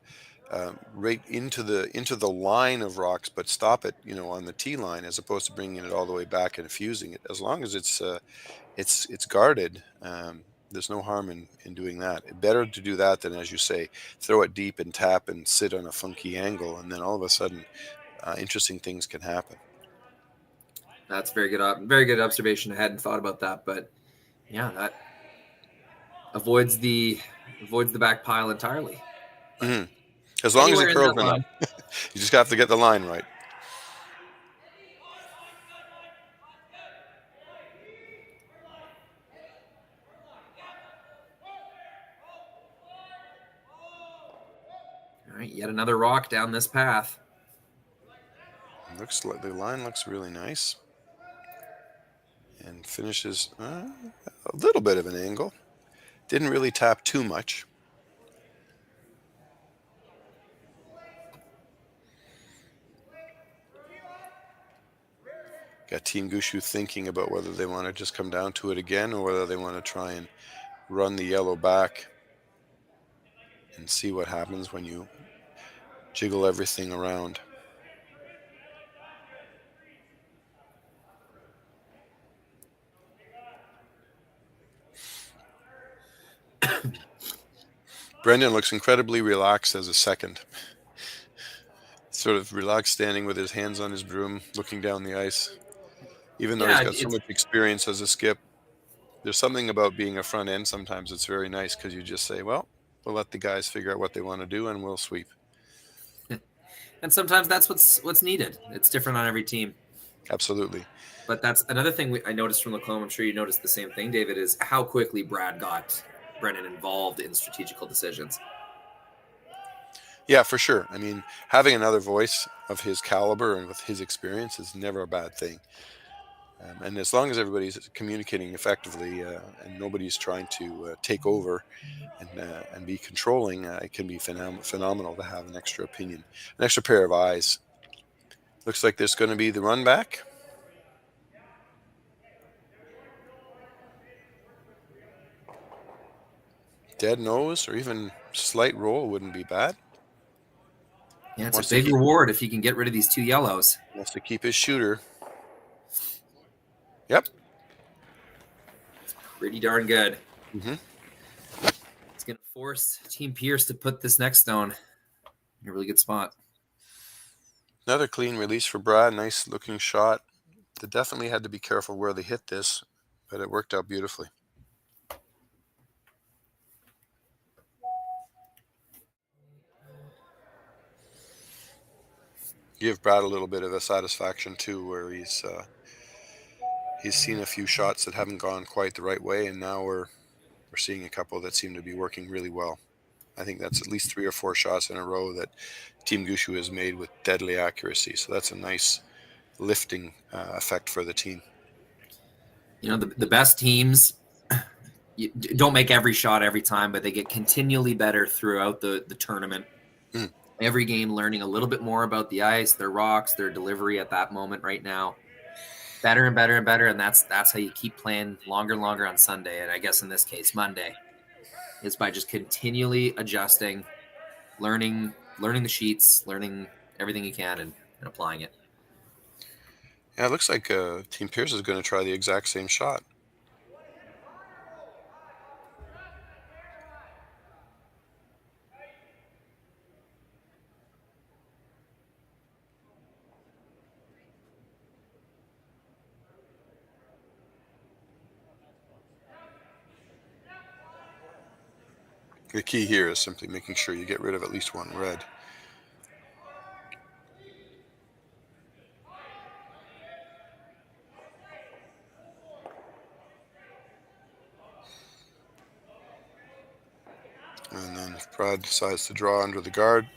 right into the line of rocks, but stop it, on the tee line, as opposed to bringing it all the way back and fusing it. As long as it's guarded, there's no harm in doing that. Better to do that than, as you say, throw it deep and tap and sit on a funky angle, and then all of a sudden, interesting things can happen. That's very good observation. I hadn't thought about that, but yeah, that avoids the back pile entirely. As long as it curls enough. You just have to get the line right. All right, yet another rock down this path. Looks like the line looks really nice. And finishes a little bit of an angle. Didn't really tap too much. Got Team Gushue thinking about whether they want to just come down to it again or whether they want to try and run the yellow back and see what happens when you jiggle everything around. Brendan looks incredibly relaxed as a second. Sort of relaxed, standing with his hands on his broom, looking down the ice. Even though he's got so much experience as a skip, there's something about being a front end. Sometimes it's very nice because you just say, well, we'll let the guys figure out what they want to do and we'll sweep. And sometimes that's what's needed. It's different on every team. Absolutely. But that's another thing I noticed from Lacombe. I'm sure you noticed the same thing, David, is how quickly Brad got Brennan involved in strategical decisions. Yeah, for sure. I mean, having another voice of his caliber and with his experience is never a bad thing. And as long as everybody's communicating effectively and nobody's trying to take over and be controlling, it can be phenomenal to have an extra opinion, an extra pair of eyes. Looks like there's going to be the run back. Dead nose or even slight roll wouldn't be bad. Yeah, it's a big reward if you can get rid of these two yellows. Wants to keep his shooter. Yep. It's pretty darn good. Mm-hmm. It's going to force Team Pierce to put this next stone in a really good spot. Another clean release for Brad. Nice looking shot. They definitely had to be careful where they hit this, but it worked out beautifully. Give Brad a little bit of a satisfaction too, where he's seen a few shots that haven't gone quite the right way, and now we're seeing a couple that seem to be working really well. I think that's at least 3 or 4 shots in a row that Team Gushue has made with deadly accuracy. So that's a nice lifting effect for the team. You know, the best teams don't make every shot every time, but they get continually better throughout the tournament. Mm. Every game learning a little bit more about the ice, their rocks, their delivery at that moment right now. Better and better and better, and that's how you keep playing longer and longer on Sunday, and I guess in this case Monday, is by just continually adjusting, learning the sheets, learning everything you can, and applying it. Yeah, it looks like Team Pierce is going to try the exact same shot. The key here is simply making sure you get rid of at least one red. And then if Brad decides to draw under the guard.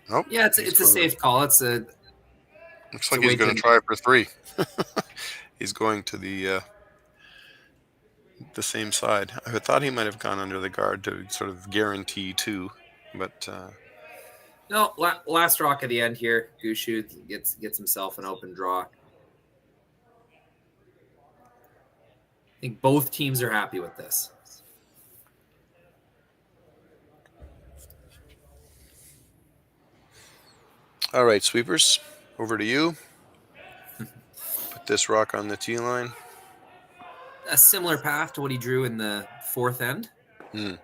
Nope. Yeah, it's a safe call. Looks like he's going to try for 3. He's going to the same side. I thought he might have gone under the guard to sort of guarantee 2, but no. Last rock at the end here. Gushue gets himself an open draw. I think both teams are happy with this. All right, sweepers, over to you. Put this rock on the tee line. A similar path to what he drew in the 4th end. Mm.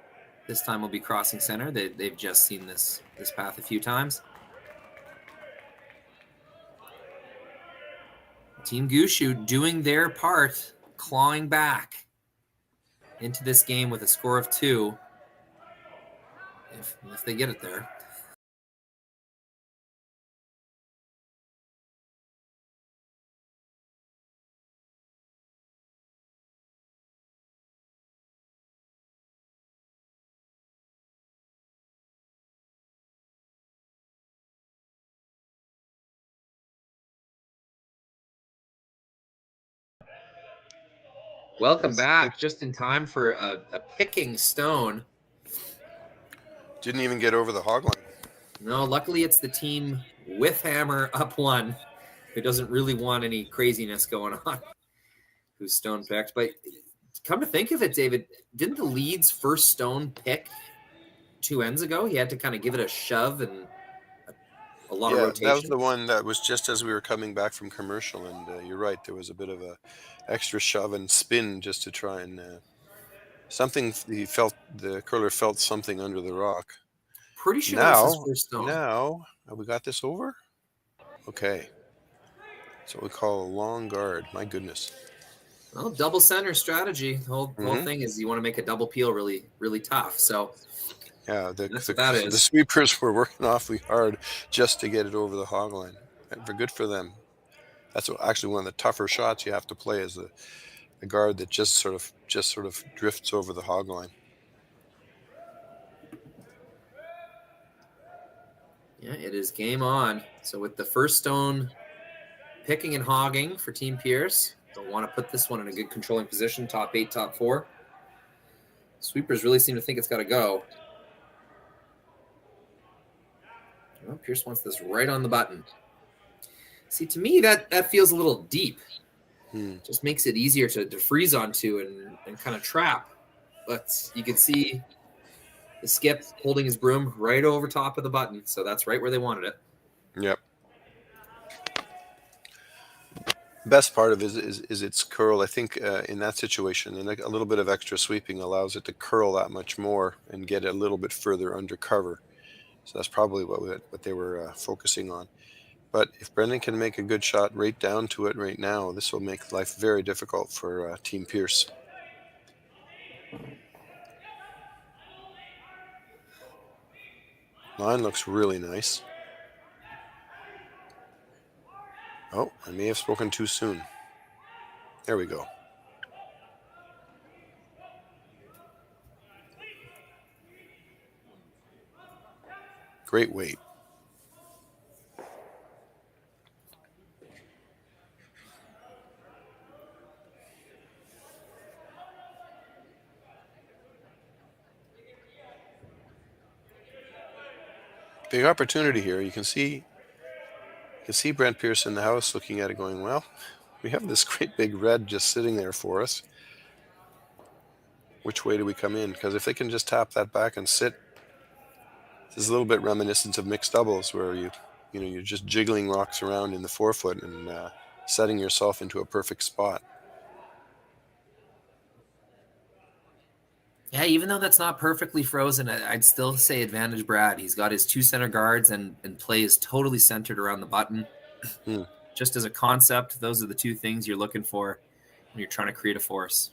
This time we'll be crossing center. They've just seen this path a few times. Team Gushue doing their part, clawing back into this game with a score of 2. If they get it there. Welcome back. Just in time for a picking stone. Didn't even get over the hog line. No, luckily it's the team with hammer up one who doesn't really want any craziness going on, who's stone picked. But come to think of it, David, didn't the Leeds first stone pick 2 ends ago? He had to kind of give it a shove and a lot of rotation. That was the one that was just as we were coming back from commercial, and you're right, there was a bit of a extra shove and spin just to try and something. The curler felt something under the rock. Pretty sure that was his Now, first stone. have we got this over? Okay, that's what we call a long guard. My goodness. Well, double center strategy. The whole thing is you want to make a double peel really, really tough. So yeah, that's what that is. The sweepers were working awfully hard just to get it over the hog line. Good for them. That's actually one of the tougher shots you have to play, is a guard that just sort of drifts over the hog line. Yeah, it is game on. So with the first stone picking and hogging for Team Pierce, they'll want to put this one in a good controlling position, top 8, top 4. Sweepers really seem to think it's got to go. Well, Pierce wants this right on the button. See, to me, that feels a little deep. Just makes it easier to freeze onto and kind of trap. But you can see the skip holding his broom right over top of the button. So that's right where they wanted it. Yep. Best part of it is its curl. I think in that situation, and a little bit of extra sweeping allows it to curl that much more and get a little bit further under cover. So that's probably what they were focusing on. But if Brendan can make a good shot right down to it right now, this will make life very difficult for Team Pierce. Line looks really nice. Oh, I may have spoken too soon. There we go. Great weight. Big opportunity here. You can see Brent Pierce in the house looking at it going, well, we have this great big red just sitting there for us. Which way do we come in? Because if they can just tap that back and sit, this is a little bit reminiscent of mixed doubles, where you're just jiggling rocks around in the forefoot and setting yourself into a perfect spot. Yeah, even though that's not perfectly frozen, I'd still say advantage Brad. He's got his 2 center guards and play is totally centered around the button. Just as a concept, those are the 2 things you're looking for when you're trying to create a force.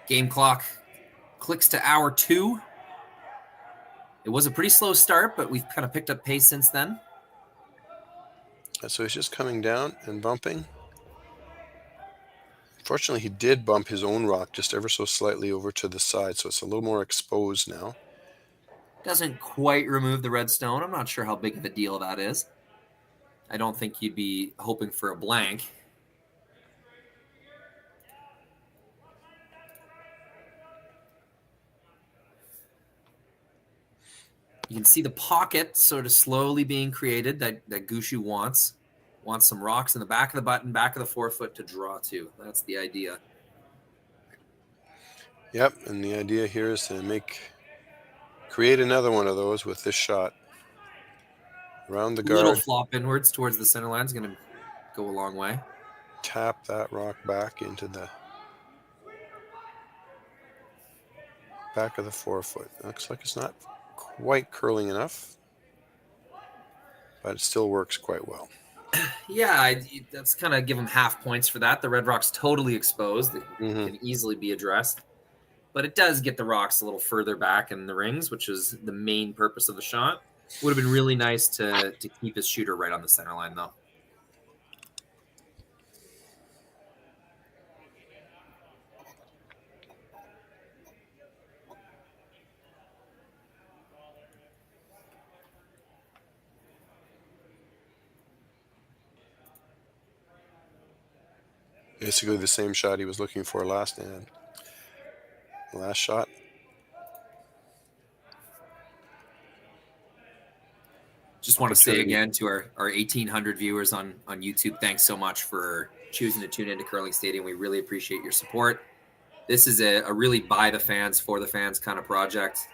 Game clock clicks to hour 2. It was a pretty slow start, but we've kind of picked up pace since then. So he's just coming down and bumping. Fortunately, he did bump his own rock just ever so slightly over to the side, so it's a little more exposed now. Doesn't quite remove the red stone. I'm not sure how big of a deal that is. I don't think you'd be hoping for a blank. You can see the pocket sort of slowly being created that Gushue wants. Wants some rocks in the back of the button, back of the forefoot to draw to. That's the idea. Yep, and the idea here is to create another one of those with this shot. Around the guard. A little flop inwards towards the center line is going to go a long way. Tap that rock back into the back of the forefoot. Looks like it's not quite curling enough, but it still works quite well. Yeah, that's kind of give him half points for that. The red rock's totally exposed. It can easily be addressed. But it does get the rocks a little further back in the rings, which is the main purpose of the shot. Would have been really nice to keep his shooter right on the center line, though. Basically the same shot he was looking for last shot. Just want to say Opportunity. again to our 1,800 viewers on YouTube, thanks so much for choosing to tune into Curling Stadium. We really appreciate your support. This is a really by the fans, for the fans kind of project.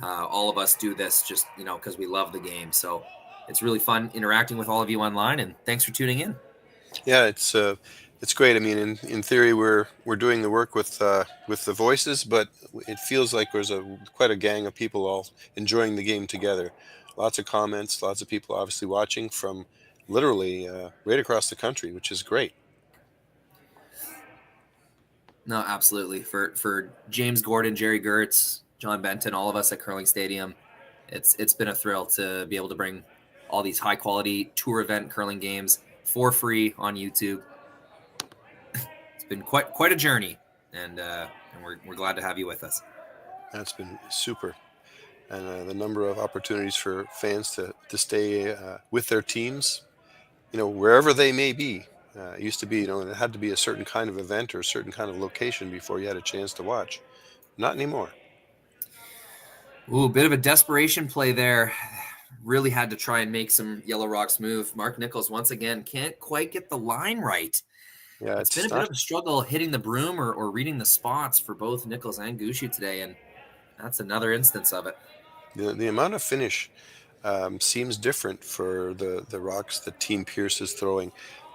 All of us do this just, because we love the game. So it's really fun interacting with all of you online, and thanks for tuning in. Yeah, it's great. I mean, in theory, we're doing the work with the voices, but it feels like there's quite a gang of people all enjoying the game together. Lots of comments, lots of people obviously watching from literally right across the country, which is great. No, absolutely. For James Gordon, Jerry Gertz, John Benton, all of us at Curling Stadium, it's been a thrill to be able to bring all these high quality tour event curling games for free on YouTube. It's been quite a journey, and we're glad to have you with us. That's been super. And the number of opportunities for fans to stay with their teams, wherever they may be. It used to be, it had to be a certain kind of event or a certain kind of location before you had a chance to watch. Not anymore. Ooh, a bit of a desperation play there. Really had to try and make some Yellow Rocks move. Mark Nichols, once again, can't quite get the line right. Yeah, It's been a it's bit not of a struggle hitting the broom or reading the spots for both Nichols and Gushue today, and that's another instance of it. the amount of finish seems different for the rocks that Team Pierce is throwing.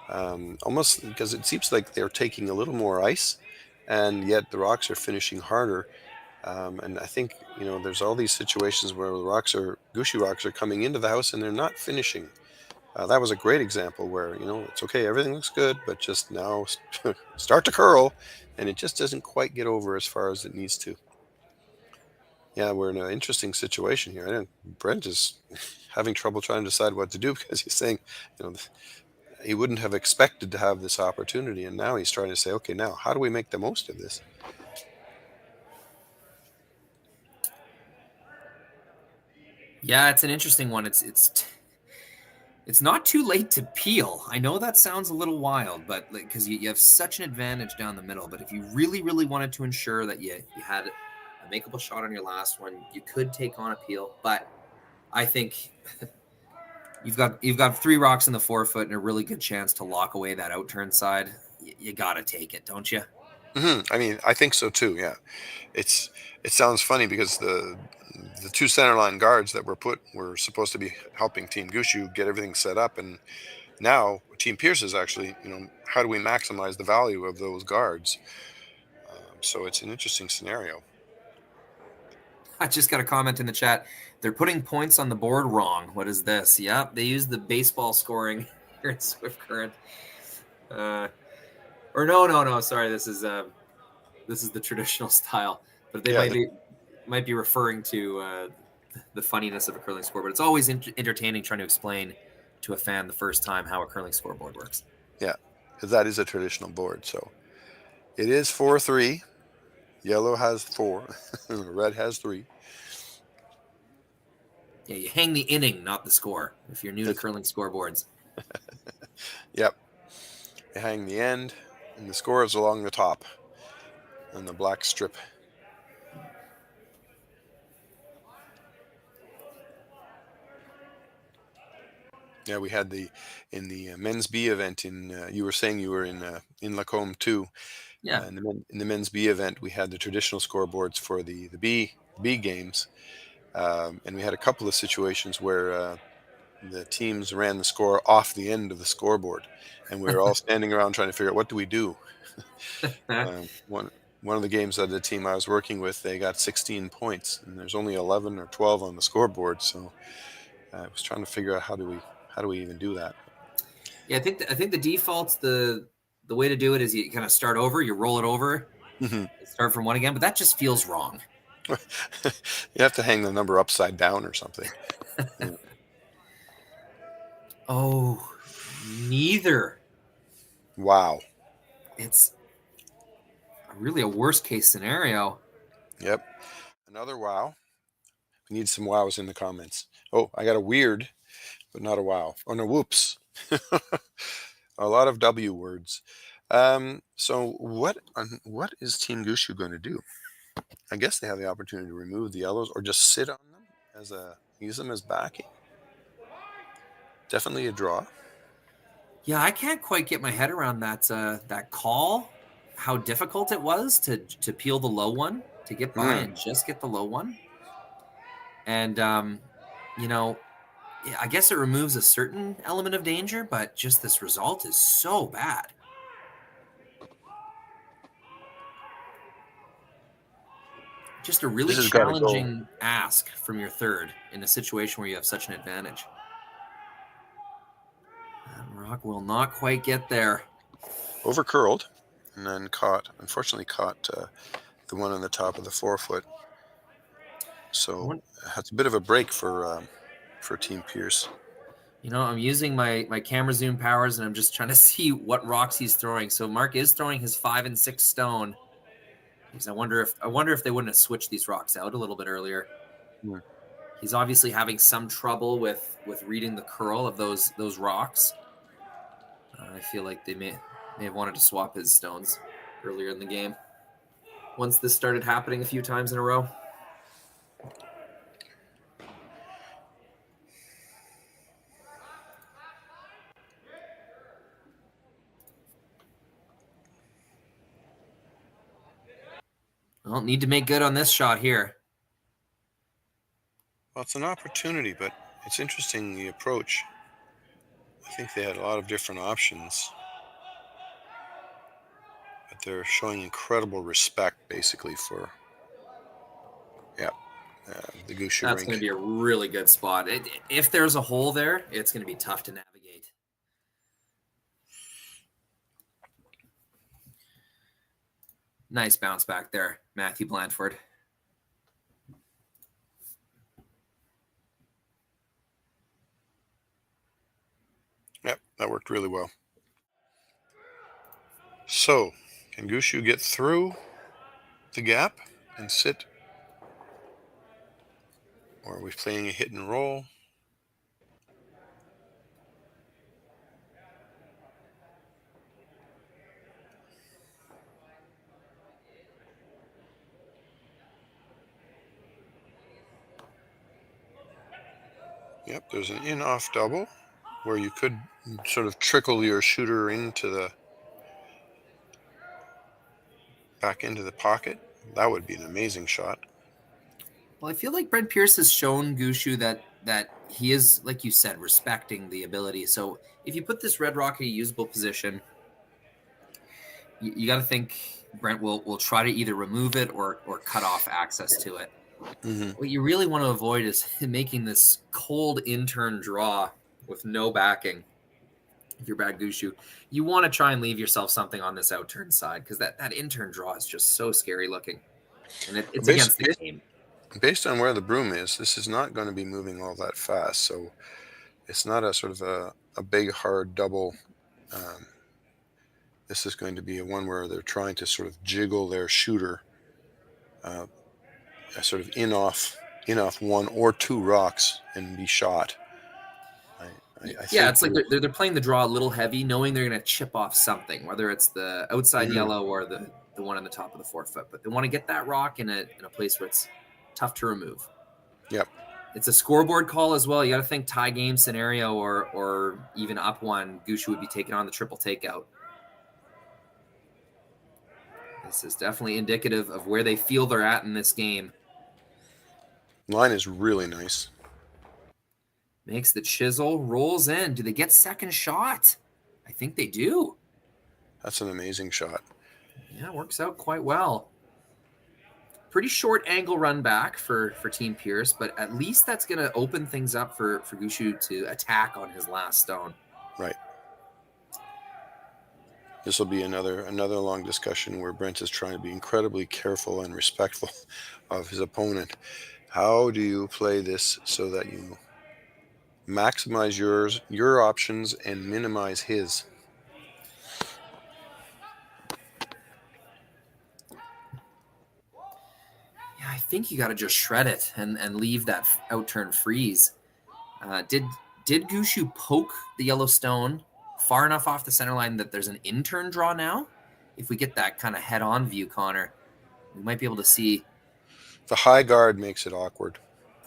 Almost because it seems like they're taking a little more ice, and yet the rocks are finishing harder. And I think there's all these situations where Gushue rocks are coming into the house and they're not finishing. That was a great example where it's okay, everything looks good, but just now start to curl, and it just doesn't quite get over as far as it needs to. Yeah, we're in an interesting situation here. I think Brent is having trouble trying to decide what to do because he's saying, you know, he wouldn't have expected to have this opportunity, and now he's trying to say, okay, now how do we make the most of this? Yeah, it's an interesting one. It's not too late to peel. I know that sounds a little wild, but because you have such an advantage down the middle. But if you really, really wanted to ensure that you had a makeable shot on your last one, you could take on a peel. But I think you've got 3 rocks in the 4-foot and a really good chance to lock away that out turn side. You got to take it, don't you? I mean, I think so too. Yeah, it's it sounds funny because the two center line guards that were supposed to be helping Team Gushu get everything set up, and now Team Pierce is actually, how do we maximize the value of those guards? So it's an interesting scenario. I just got a comment in the chat. They're putting points on the board wrong. What is this? Yep, they use the baseball scoring here in Swift Current. Or no. Sorry, this is the traditional style, but they Yeah, might be referring to the funniness of a curling scoreboard. It's always entertaining trying to explain to a fan the first time how a curling scoreboard works. yeah, because that is a traditional board. So it is 4-3. Yellow has 4. Red has 3. Yeah, you hang the inning, not the score. If you're new to That's, curling scoreboards, yep. You hang the end, and the score is along the top, and the black strip. Yeah, we had in the men's B event you were saying you were in Lacombe too. yeah. In the men's B event, we had the traditional scoreboards for the B games, and we had a couple of situations where the teams ran the score off the end of the scoreboard, and we were all standing around trying to figure out what do we do. One of the games that the team I was working with, they got 16 points, and there's only 11 or 12 on the scoreboard, so I was trying to figure out how do we even do that. Yeah, I think the default's the way to do it is you kind of start over, you roll it over, start from one again, but that just feels wrong. You have to hang the number upside down or something. Yeah. Oh, neither. Wow. It's really a worst case scenario. Yep. Another wow. We need some wows in the comments. Oh, I got a weird, but not a wow. Oh no, whoops. A lot of W words. So what is Team Gushue going to do? I guess they have the opportunity to remove the yellows or just sit on them use them as backing. Definitely a draw. Yeah, I can't quite get my head around that call. How difficult it was to peel the low one, to get by and just get the low one. And you know, I guess it removes a certain element of danger, but just this result is so bad. Just a really This has got to go challenging ask from your third in a situation where you have such an advantage. And Rock will not quite get there. over curled, and then unfortunately caught the one on the top of the forefoot. So that's a bit of a break for Team Pierce. You know, I'm using my camera zoom powers, and I'm just trying to see what rocks he's throwing. So Mark is throwing his 5 and 6 stone. Because I wonder if they wouldn't have switched these rocks out a little bit earlier. Hmm. He's obviously having some trouble with reading the curl of those rocks. I feel like they may have wanted to swap his stones earlier in the game. Once this started happening a few times in a row. Well, need to make good on this shot here. Well, it's an opportunity, but it's interesting the approach. I think they had a lot of different options, but they're showing incredible respect, basically, for the Gushue That's rink. going to be a really good spot. If there's a hole there, it's going to be tough to navigate. Nice bounce back there, Matthew Blandford. Yep, that worked really well. So, can Gushue get through the gap and sit? Or are we playing a hit and roll? Yep, there's an in-off double where you could sort of trickle your shooter back into the pocket. That would be an amazing shot. Well, I feel like Brent Pierce has shown Gushue that he is, like you said, respecting the ability. So if you put this red rock in a usable position, you got to think Brent will try to either remove it or cut off access to it. Mm-hmm. What you really want to avoid is making this cold in-turn draw with no backing. If you're bad Gushue, you want to try and leave yourself something on this out-turn side because that in-turn draw is just so scary looking, and it's against the game. Based on where the broom is, this is not going to be moving all that fast, so it's not a sort of a big hard double. This is going to be a one where they're trying to sort of jiggle their shooter, sort of in off one or two rocks and be shot. I think It's like they're playing the draw a little heavy, knowing they're going to chip off something, whether it's the outside yellow or the one on the top of the forefoot. But they want to get that rock in a place where it's tough to remove. Yep. It's a scoreboard call as well. You got to think tie game scenario or even up one. Gushue would be taking on the triple takeout. This is definitely indicative of where they feel they're at in this game. Line is really nice. Makes the chisel, rolls in. Do they get second shot? I think they do. That's an amazing shot. Yeah, works out quite well. Pretty short angle run back for Team Pierce, but at least that's going to open things up for Gushue to attack on his last stone. Right. This will be another long discussion where Brent is trying to be incredibly careful and respectful of his opponent. How do you play this so that you maximize your options and minimize his? Yeah, I think you got to just shred it and leave that out turn freeze. Did Gushue poke the yellow stone far enough off the center line that there's an in-turn draw now. If we get that kind of head-on view, Connor, we might be able to see. The high guard makes it awkward.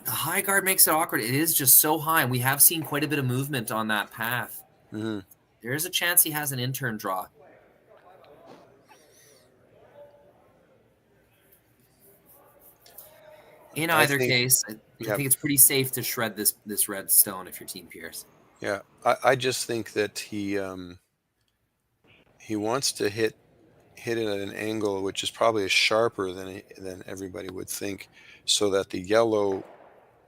The high guard makes it awkward. It is just so high, and we have seen quite a bit of movement on that path. Mm-hmm. There is a chance he has an in-turn draw. In either case, I think it's pretty safe to shred this red stone if you're Team Pierce. Yeah, I just think that he wants to hit it at an angle which is probably sharper than everybody would think, so that the yellow,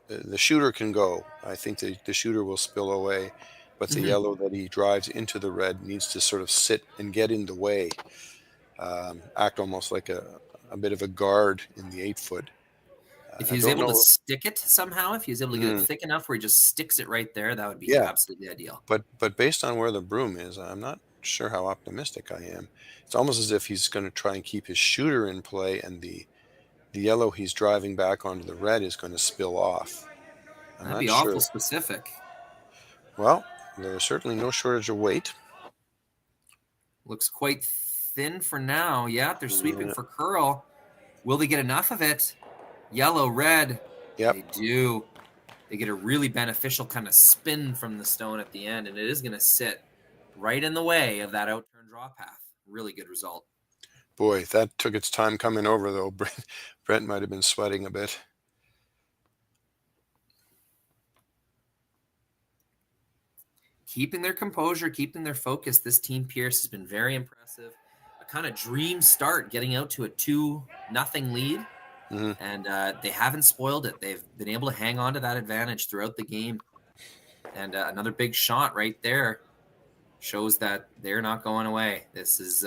the shooter can go. I think the shooter will spill away, but the yellow that he drives into the red needs to sort of sit and get in the way, act almost like a bit of a guard in the 8-foot. If he was able to stick it somehow, if he was able to get it thick enough where he just sticks it right there, that would be absolutely ideal. But based on where the broom is, I'm not sure how optimistic I am. It's almost as if he's going to try and keep his shooter in play, and the yellow he's driving back onto the red is going to spill off. That'd be awful specific. Well, there's certainly no shortage of weight. Looks quite thin for now. Yeah, they're sweeping for curl. Will they get enough of it? Yellow, red. Yep. They do. They get a really beneficial kind of spin from the stone at the end, and it is going to sit right in the way of that out-turn draw path. Really good result. Boy, that took its time coming over, though. Brent might have been sweating a bit. Keeping their composure, keeping their focus. This Team Pierce has been very impressive. A kind of dream start, getting out to a 2-0 lead. And they haven't spoiled it. They've been able to hang on to that advantage throughout the game. And another big shot right there shows that they're not going away. This is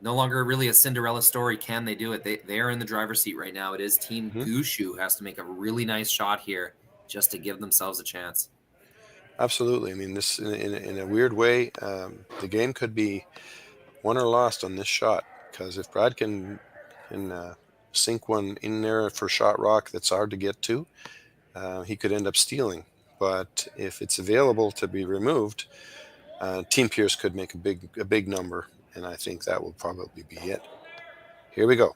no longer really a Cinderella story. Can they do it? They are in the driver's seat right now. It is Team Gushue who has to make a really nice shot here just to give themselves a chance. Absolutely. I mean, this in a weird way, the game could be won or lost on this shot, because if Brad can sink one in there for shot rock that's hard to get to, he could end up stealing. But if it's available to be removed, Team Pierce could make a big number, and I think that will probably be it. Here we go.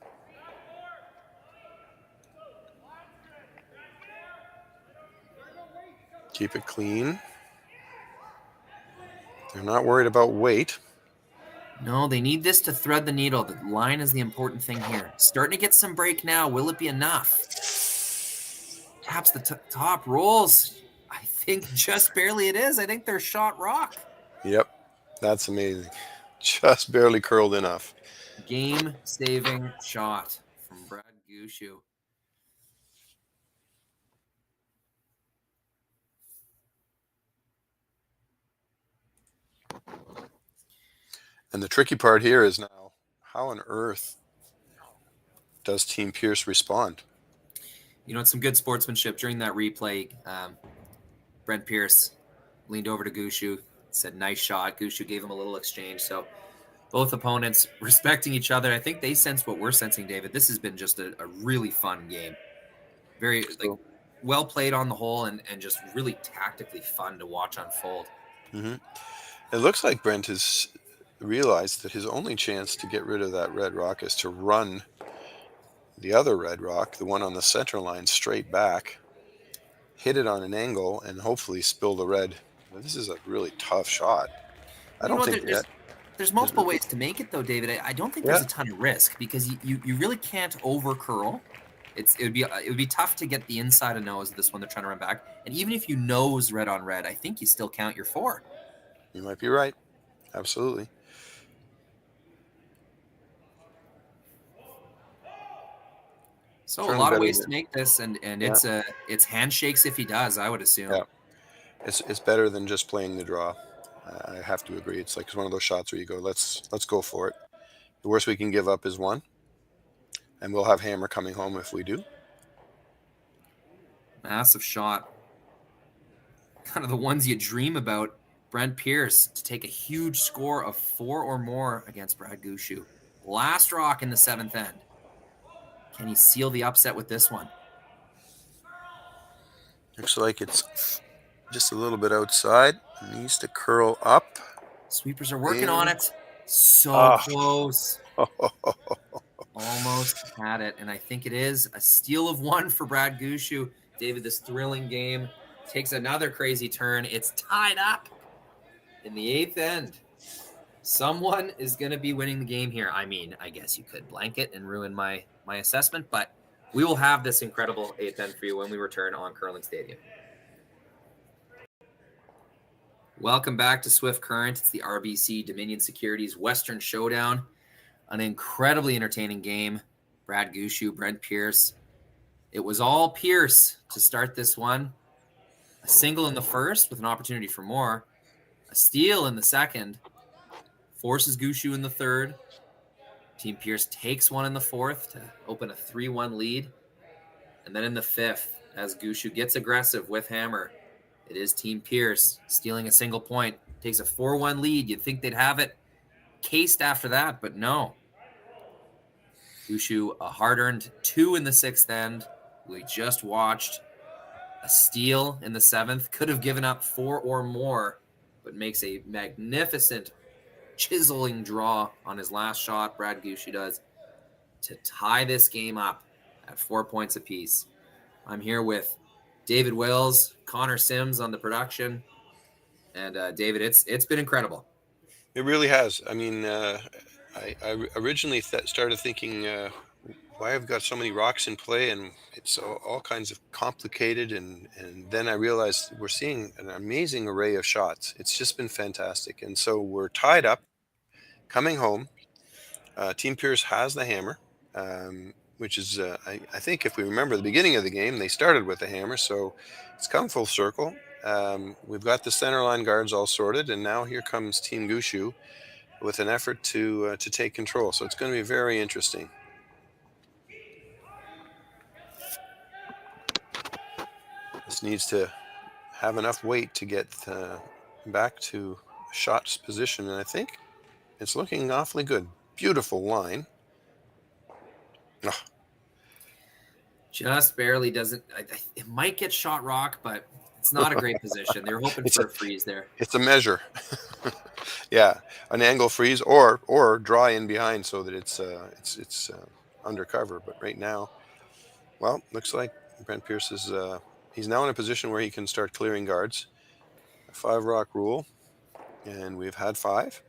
Keep it clean. They're not worried about weight. No, they need this to thread the needle. The line is the important thing here. Starting to get some break now. Will it be enough? Taps the top, rolls. I think just barely it is. I think they're shot rock. Yep, that's amazing. Just barely curled enough. Game-saving shot from Brad Gushue. And the tricky part here is now, how on earth does Team Pierce respond? You know, it's some good sportsmanship during that replay. Brent Pierce leaned over to Gushue, said, nice shot. Gushue gave him a little exchange. So both opponents respecting each other. I think they sense what we're sensing, David. This has been just a really fun game. Very well played on the whole, and just really tactically fun to watch unfold. It looks like Brent has realized that his only chance to get rid of that red rock is to run the other red rock, the one on the center line, straight back, hit it on an angle, and hopefully spill the red. This is a really tough shot. I don't think there's multiple ways to make it, though, David. I don't think there's a ton of risk, because you really can't over curl. It would be tough to get the inside of nose of this one they're trying to run back. And even if you nose red on red, I think you still count your 4. You might be right. Absolutely. So a lot of ways to make this, and it's handshakes if he does, I would assume. Yeah, it's better than just playing the draw. I have to agree. It's one of those shots where you go, let's go for it. The worst we can give up is 1, and we'll have hammer coming home if we do. Massive shot. Kind of the ones you dream about. Brent Pierce to take a huge score of 4 or more against Brad Gushue. Last rock in the 7th end. Can he seal the upset with this one? Looks like it's just a little bit outside. Needs to curl up. Sweepers are working on And it. So close. oh, Almost had it. And I think it is a steal of one for Brad Gushue. David, this thrilling game takes another crazy turn. It's tied up in the 8th end. Someone is going to be winning the game here. I mean, I guess you could blanket and ruin my assessment, but we will have this incredible 8th end for you when we return on Curling Stadium. Welcome back to Swift Current. It's the RBC Dominion Securities Western Showdown. An incredibly entertaining game. Brad Gushue, Brent Pierce. It was all Pierce to start this one. A single in the first with an opportunity for more. A steal in the second. Forces Gushue in the third. Team Pierce takes one in the fourth to open a 3-1 lead. And then in the fifth, as Gushue gets aggressive with hammer, it is Team Pierce stealing a single point. Takes a 4-1 lead. You'd think they'd have it cased after that, but no. Gushue, a hard-earned 2 in the 6th end. We just watched a steal in the 7th. Could have given up 4 or more, but makes a magnificent chiseling draw on his last shot. Brad Gushue does to tie this game up at 4 points apiece. I'm here with David Wills, Connor Sims on the production, and David, it's been incredible. it really has. I mean, I originally started thinking, why I've got so many rocks in play, and it's all kinds of complicated. And then I realized we're seeing an amazing array of shots. It's just been fantastic. And so we're tied up, coming home. Team Pierce has the hammer, which is, I think if we remember the beginning of the game, they started with the hammer. So it's come full circle. We've got the center line guards all sorted, and now here comes Team Gushue with an effort to take control. So it's going to be very interesting. This needs to have enough weight to get back to shot's position, and I think it's looking awfully good. Beautiful line. Oh. Just barely doesn't. It might get shot rock, but it's not a great position. They're hoping for a freeze there. It's a measure. Yeah, an angle freeze or draw in behind so that it's undercover. But right now, well, looks like Brent Pierce is he's now in a position where he can start clearing guards. A 5 rock rule, and we've had 5.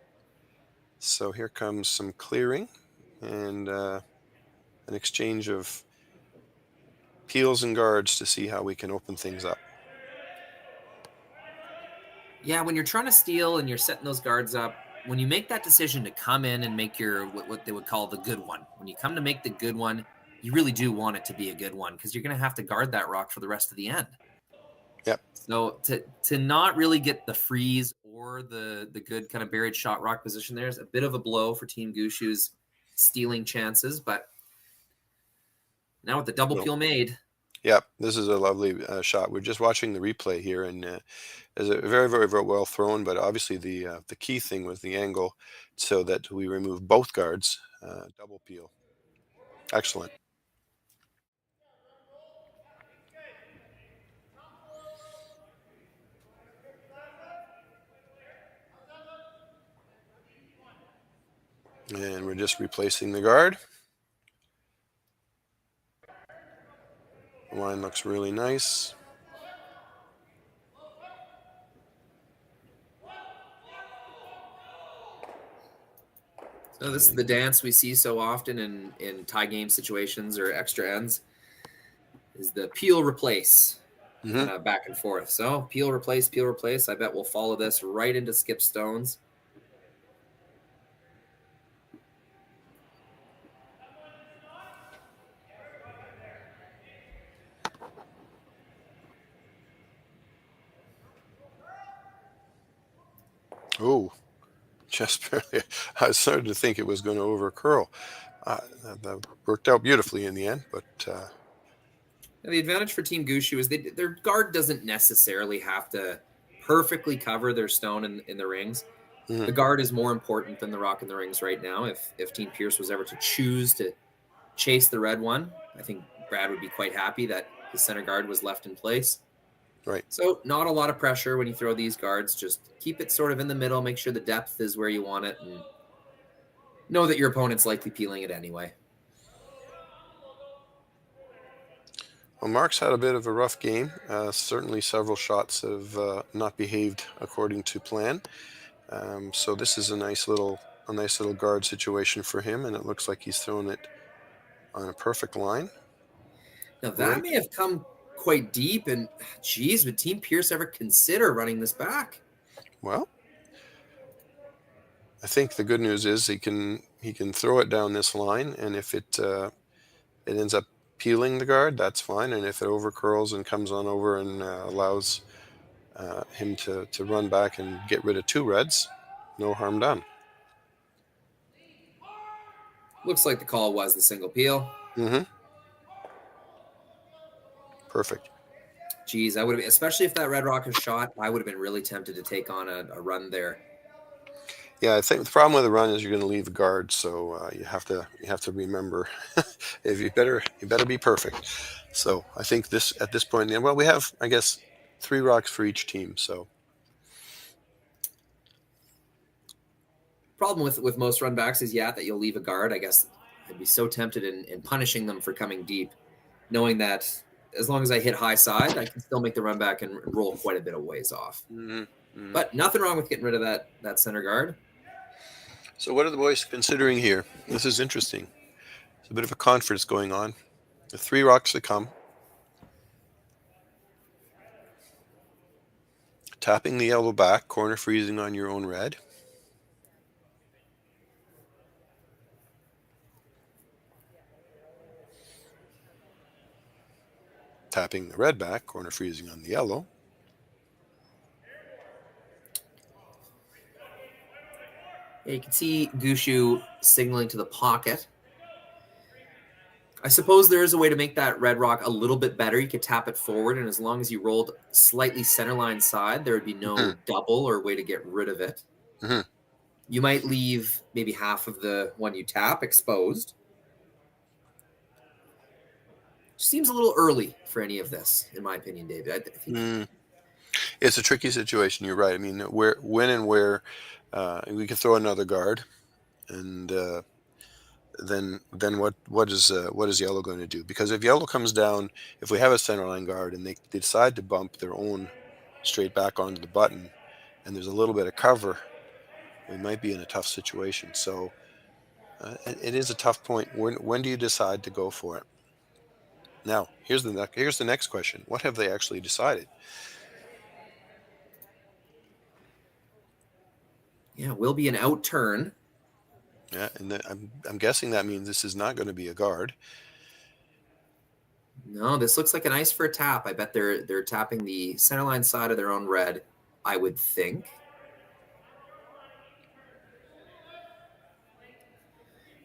So here comes some clearing and an exchange of peels and guards to see how we can open things up. Yeah, when you're trying to steal and you're setting those guards up, when you make that decision to come in and make your what they would call the good one, when you come to make the good one, you really do want it to be a good one because you're going to have to guard that rock for the rest of the end. Yep. So to not really get the freeze or the good kind of buried shot rock position there is a bit of a blow for Team Gushue's stealing chances, but now with the double peel made. Yep, this is a lovely shot. We're just watching the replay here, and it's a very, very, very well thrown. But obviously, the key thing was the angle, so that we remove both guards. Double peel, excellent. And we're just replacing the guard. The line looks really nice. So this is the dance we see so often in tie game situations or extra ends, is the peel replace, back and forth. So peel replace, peel replace. I bet we'll follow this right into Skip Stones. Oh, just barely. I started to think it was going to over curl. That worked out beautifully in the end, but the advantage for Team Gushue is their guard doesn't necessarily have to perfectly cover their stone in the rings. The guard is more important than the rock in the rings right now. If Team Pierce was ever to choose to chase the red one, I think Brad would be quite happy that his center guard was left in place. Right. So not a lot of pressure when you throw these guards. Just keep it sort of in the middle. Make sure the depth is where you want it, and know that your opponent's likely peeling it anyway. Well, Mark's had a bit of a rough game. Certainly, several shots have not behaved according to plan. So this is a nice little guard situation for him, and it looks like he's thrown it on a perfect line. Now that Great. may have come quite deep, and geez, would Team Pierce ever consider running this back? Well, I think the good news is he can throw it down this line, and if it ends up peeling the guard, that's fine. And if it over curls and comes on over and allows him to run back and get rid of two reds, no harm done. Looks like the call was the single peel. Mm-hmm. Perfect. Geez, I would have, especially if that red rock is shot, I would have been really tempted to take on a run there. Yeah, I think the problem with the run is you're going to leave a guard, so you have to remember if you better be perfect. So I think this at this point, well, we have, I guess, 3 rocks for each team. So Problem with most run backs is that you'll leave a guard. I guess I'd be so tempted in punishing them for coming deep, knowing that as long as I hit high side, I can still make the run back and roll quite a bit of ways off. Mm-hmm. But nothing wrong with getting rid of that center guard. So what are the boys considering here? This is interesting. It's a bit of a conference going on. The 3 rocks to come. Tapping the yellow back, corner freezing on your own red. Tapping the red back, corner freezing on the yellow. Yeah, you can see Gushue signaling to the pocket. I suppose there is a way to make that red rock a little bit better. You could tap it forward, and as long as you rolled slightly centerline side, there would be no double or way to get rid of it. Mm-hmm. You might leave maybe half of the one you tap exposed. Seems a little early for any of this, in my opinion, David. I think it's a tricky situation. You're right. I mean, when and where we could throw another guard, and then what is yellow going to do? Because if yellow comes down, if we have a centerline guard and they decide to bump their own straight back onto the button, and there's a little bit of cover, we might be in a tough situation. So it is a tough point. When do you decide to go for it? Now, here's the next question. What have they actually decided? Yeah, will be an out turn. Yeah, and I'm guessing that means this is not going to be a guard. No, this looks like an ice for a tap. I bet they're tapping the centerline side of their own red, I would think.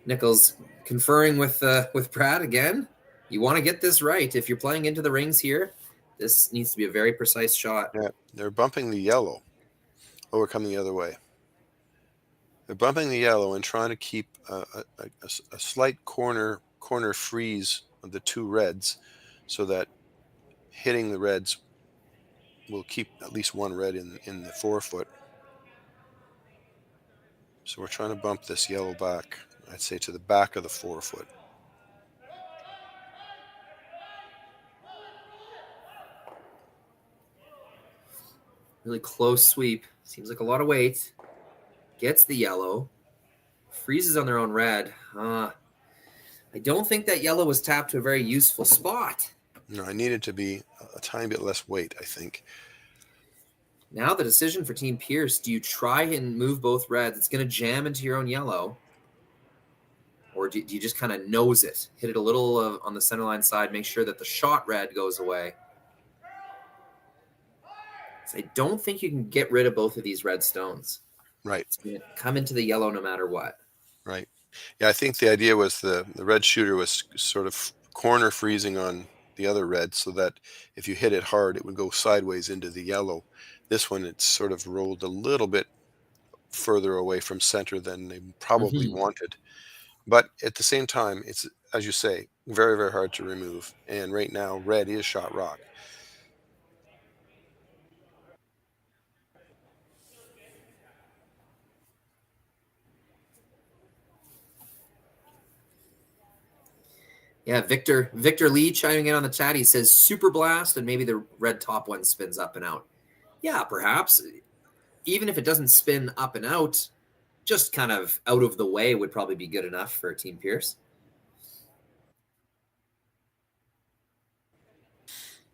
Nichols conferring with Brad again. You want to get this right. If you're playing into the rings here, this needs to be a very precise shot. Yeah, they're bumping the yellow. Oh, we're coming the other way. They're bumping the yellow and trying to keep a slight corner freeze of the 2 reds, so that hitting the reds will keep at least 1 red in the forefoot. So we're trying to bump this yellow back, I'd say, to the back of the forefoot. Really close sweep. Seems like a lot of weight. Gets the yellow. Freezes on their own red. I don't think that yellow was tapped to a very useful spot. No, I needed to be a tiny bit less weight, I think. Now the decision for Team Pierce, do you try and move both reds? It's going to jam into your own yellow. Or do you just kind of nose it? Hit it a little on the centerline side. Make sure that the shot red goes away. So I don't think you can get rid of both of these red stones. Right. It's going to come into the yellow no matter what. Right. Yeah, I think the idea was the red shooter was sort of corner freezing on the other red, so that if you hit it hard, it would go sideways into the yellow. This one, it's sort of rolled a little bit further away from center than they probably wanted. But at the same time, it's, as you say, very, very hard to remove. And right now, red is shot rock. Yeah, Victor Lee chiming in on the chat. He says super blast, and maybe the red top one spins up and out. Yeah, perhaps. Even if it doesn't spin up and out, just kind of out of the way would probably be good enough for Team Pierce.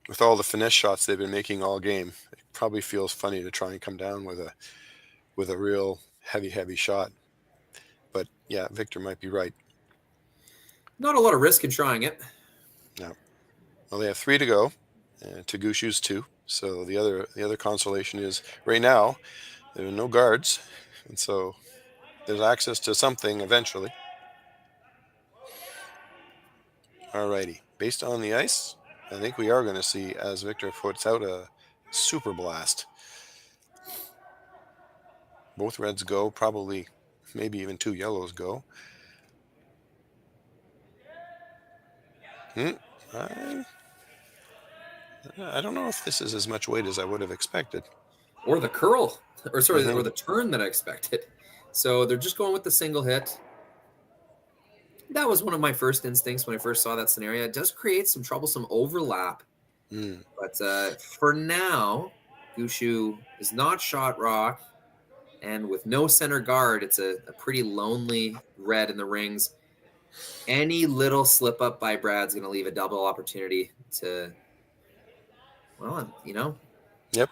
With all the finesse shots they've been making all game, it probably feels funny to try and come down with a real heavy shot. But yeah, Victor might be right. Not a lot of risk in trying it. No. Well, they have 3 to go, to Gushue's 2. So the other consolation is right now there are no guards, and so there's access to something eventually. Alrighty, based on the ice, I think we are going to see, as Victor puts out, a super blast. Both reds go, probably, maybe even 2 yellows go. I don't know if this is as much weight as I would have expected. Or the curl, or the turn that I expected. So they're just going with the single hit. That was one of my first instincts when I first saw that scenario. It does create some troublesome overlap. But for now, Gushue is not shot rock. And with no center guard, it's a pretty lonely red in the rings. Any little slip up by Brad's going to leave a double opportunity to, well, Yep.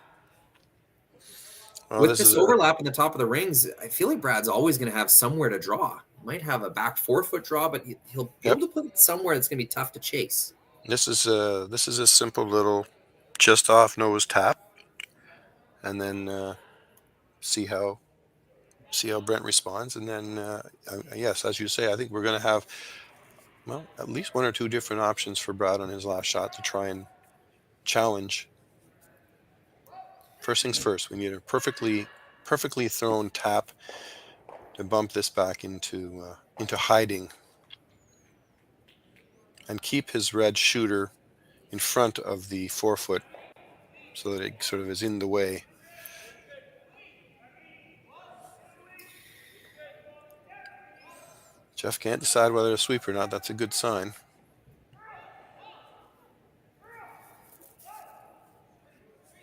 Well, with this overlap in the top of the rings, I feel like Brad's always going to have somewhere to draw. Might have a back 4-foot draw, but he'll be able to put it somewhere that's going to be tough to chase. This is a simple little just off nose tap, and then see how Brent responds, and then yes, as you say, I think we're going to have, well, at least 1 or 2 different options for Brad on his last shot to try and challenge. First things first, we need a perfectly thrown tap to bump this back into hiding and keep his red shooter in front of the 4-foot so that it sort of is in the way. Jeff can't decide whether to sweep or not. That's a good sign.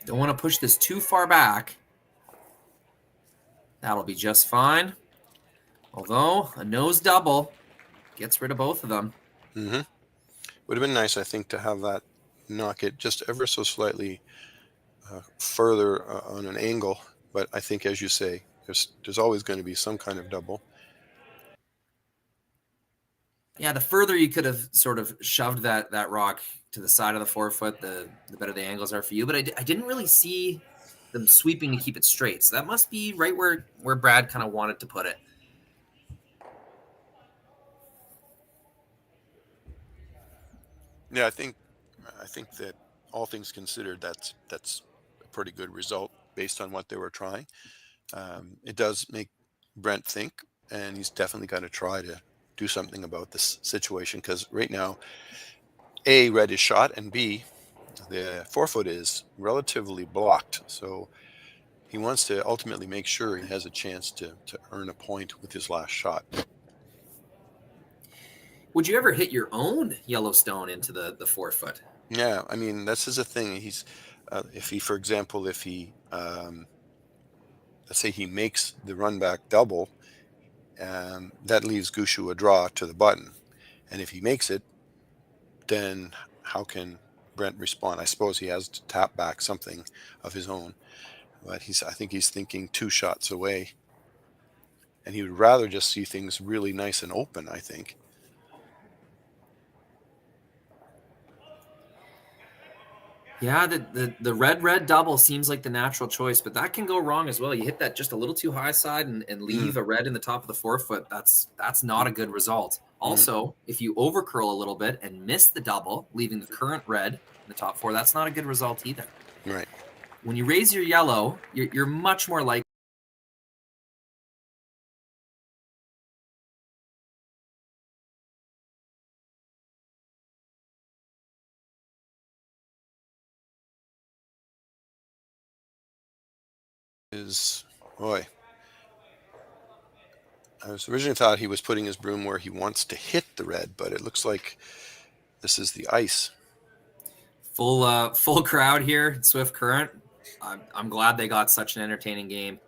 Don't want to push this too far back. That'll be just fine. Although a nose double gets rid of both of them. Would have been nice, I think, to have that knock it just ever so slightly further on an angle. But I think, as you say, there's always going to be some kind of double. Yeah, the further you could have sort of shoved that rock to the side of the 4-foot, the better the angles are for you. But I didn't really see them sweeping to keep it straight. So that must be right where Brad kind of wanted to put it. Yeah, I think that all things considered, that's a pretty good result based on what they were trying. It does make Brent think, and he's definitely got to try to do something about this situation, because right now, A, red is shot, and B, the 4-foot is relatively blocked. So he wants to ultimately make sure he has a chance to earn a point with his last shot. Would you ever hit your own Yellowstone into the 4-foot? Yeah, I mean, this is a thing. He's if he, for example, let's say he makes the run back double, that leaves Gushue a draw to the button. And if he makes it, then how can Brent respond? I suppose he has to tap back something of his own. But I think he's thinking 2 shots away. And he would rather just see things really nice and open, I think. Yeah, the red double seems like the natural choice, but that can go wrong as well. You hit that just a little too high side and leave a red in the top of the 4-foot. That's not a good result. Also, if you overcurl a little bit and miss the double, leaving the current red in the top 4, that's not a good result either. Right. When you raise your yellow, you're much more likely boy. I was originally thought he was putting his broom where he wants to hit the red, but it looks like This is the ice. Full crowd here, Swift Current. I'm glad they got such an entertaining game.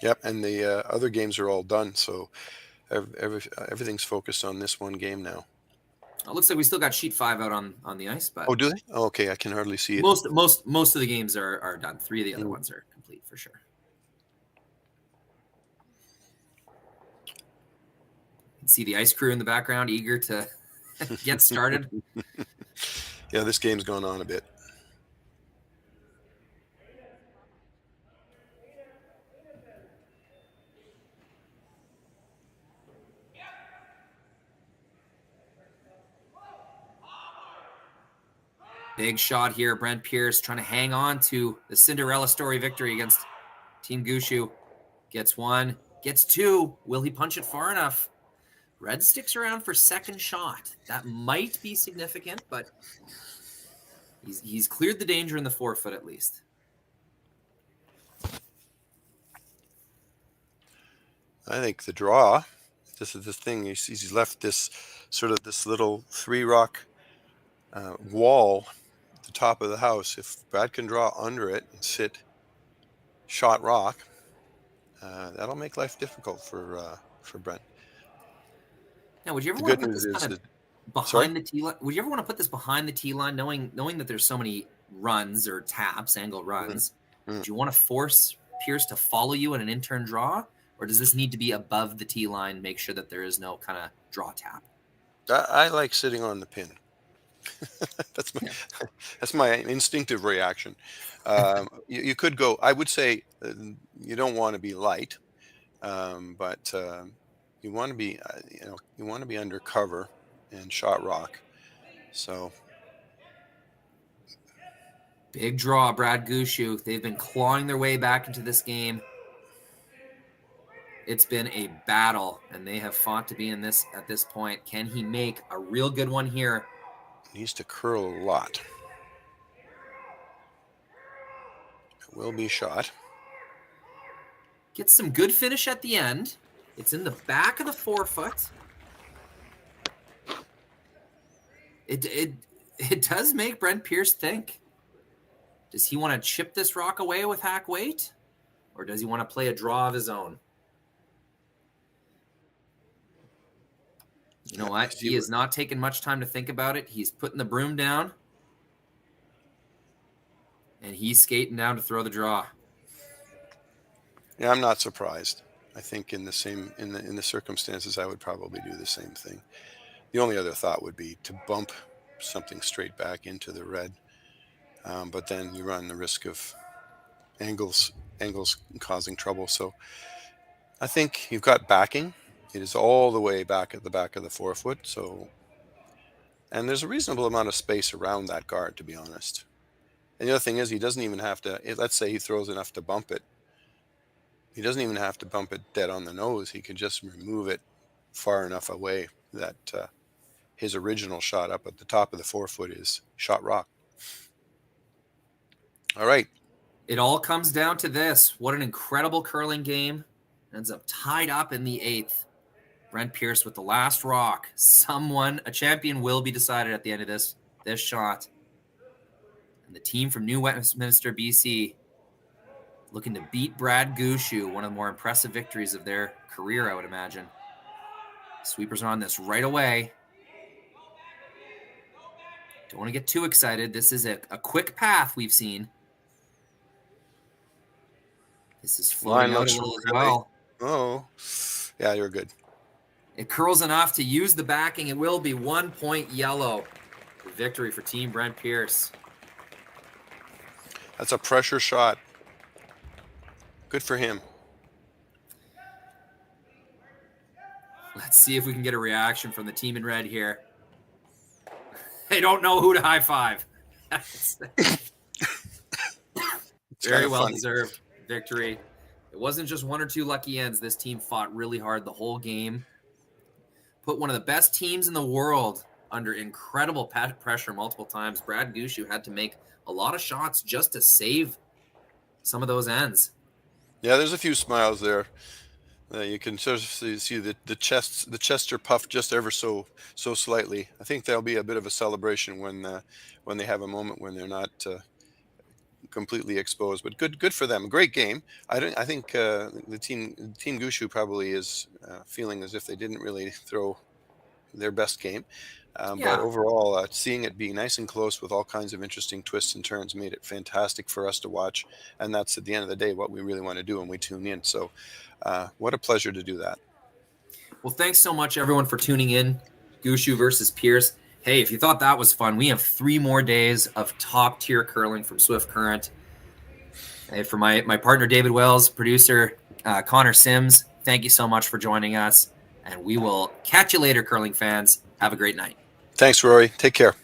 Yep, and the other games are all done, so everything's focused on this one game now. It looks like we still got sheet 5 out on the ice, but Oh, do they? Oh, okay, I can hardly see it. most of the games are done. 3 of the other ones are complete for sure. You can see the ice crew in the background, eager to get started. Yeah, this game's gone on a bit. Big shot here. Brent Pierce trying to hang on to the Cinderella story victory against Team Gushue. Gets 1, gets 2. Will he punch it far enough? Red sticks around for second shot. That might be significant, but he's cleared the danger in the 4-foot at least. I think the draw, this is the thing, he's left this sort of this little 3-rock wall at the top of the house. If Brad can draw under it and sit shot rock, that'll make life difficult for Brent. Now, would you ever want to put this kind of behind the tee line? Would you ever want to put this behind the tee line, knowing that there's so many runs or taps, angle runs? Mm-hmm. Do you want to force Pierce to follow you in an in-turn draw, or does this need to be above the tee line, make sure that there is no kind of draw tap? I like sitting on the pin. That's my instinctive reaction. You could go. I would say you don't want to be light, but you want to be you want to be under cover and shot rock. So big draw, Brad Gushue. They've been clawing their way back into this game. It's been a battle, and they have fought to be in this at this point. Can he make a real good one here? Needs to curl a lot. It will be shot. Gets some good finish at the end. It's in the back of the 4-foot. It does make Brent Pierce think. Does he want to chip this rock away with hack weight? Or does he want to play a draw of his own? You know what? He has not taken much time to think about it. He's putting the broom down. And he's skating down to throw the draw. Yeah, I'm not surprised. I think in the circumstances, I would probably do the same thing. The only other thought would be to bump something straight back into the red, but then you run the risk of angles causing trouble. So I think you've got backing. It is all the way back at the back of the 4-foot. So, and there's a reasonable amount of space around that guard, to be honest. And the other thing is, he doesn't even have to. Let's say he throws enough to bump it. He doesn't even have to bump it dead on the nose. He could just remove it far enough away that his original shot up at the top of the 4-foot is shot rock. All right. It all comes down to this. What an incredible curling game. Ends up tied up in the 8th. Brent Pierce with the last rock. A champion will be decided at the end of this shot. And the team from New Westminister, BC, looking to beat Brad Gushue, one of the more impressive victories of their career, I would imagine. Sweepers are on this right away. Don't want to get too excited. This is a quick path we've seen. This is floating out a little as well. Oh, yeah, you're good. It curls enough to use the backing. It will be 1 point yellow. The victory for Team Brent Pierce. That's a pressure shot. Good for him. Let's see if we can get a reaction from the team in red here. They don't know who to high five. Very well deserved victory. It wasn't just 1 or 2 lucky ends. This team fought really hard the whole game. Put one of the best teams in the world under incredible pressure multiple times. Brad Gushue had to make a lot of shots just to save some of those ends. Yeah, there's a few smiles there. You can sort of see the chests are puffed just ever so slightly. I think there'll be a bit of a celebration when they have a moment when they're not completely exposed. But good for them. Great game. I think the team Gushue probably is feeling as if they didn't really throw their best game. But Yeah. overall, seeing it be nice and close with all kinds of interesting twists and turns made it fantastic for us to watch. And that's at the end of the day what we really want to do when we tune in. So what a pleasure to do that. Well, thanks so much, everyone, for tuning in. Gushue versus Pierce. Hey, if you thought that was fun, we have 3 more days of top-tier curling from Swift Current. Hey, for my partner, David Wells, producer, Connor Sims, thank you so much for joining us. And we will catch you later, curling fans. Have a great night. Thanks, Rory. Take care.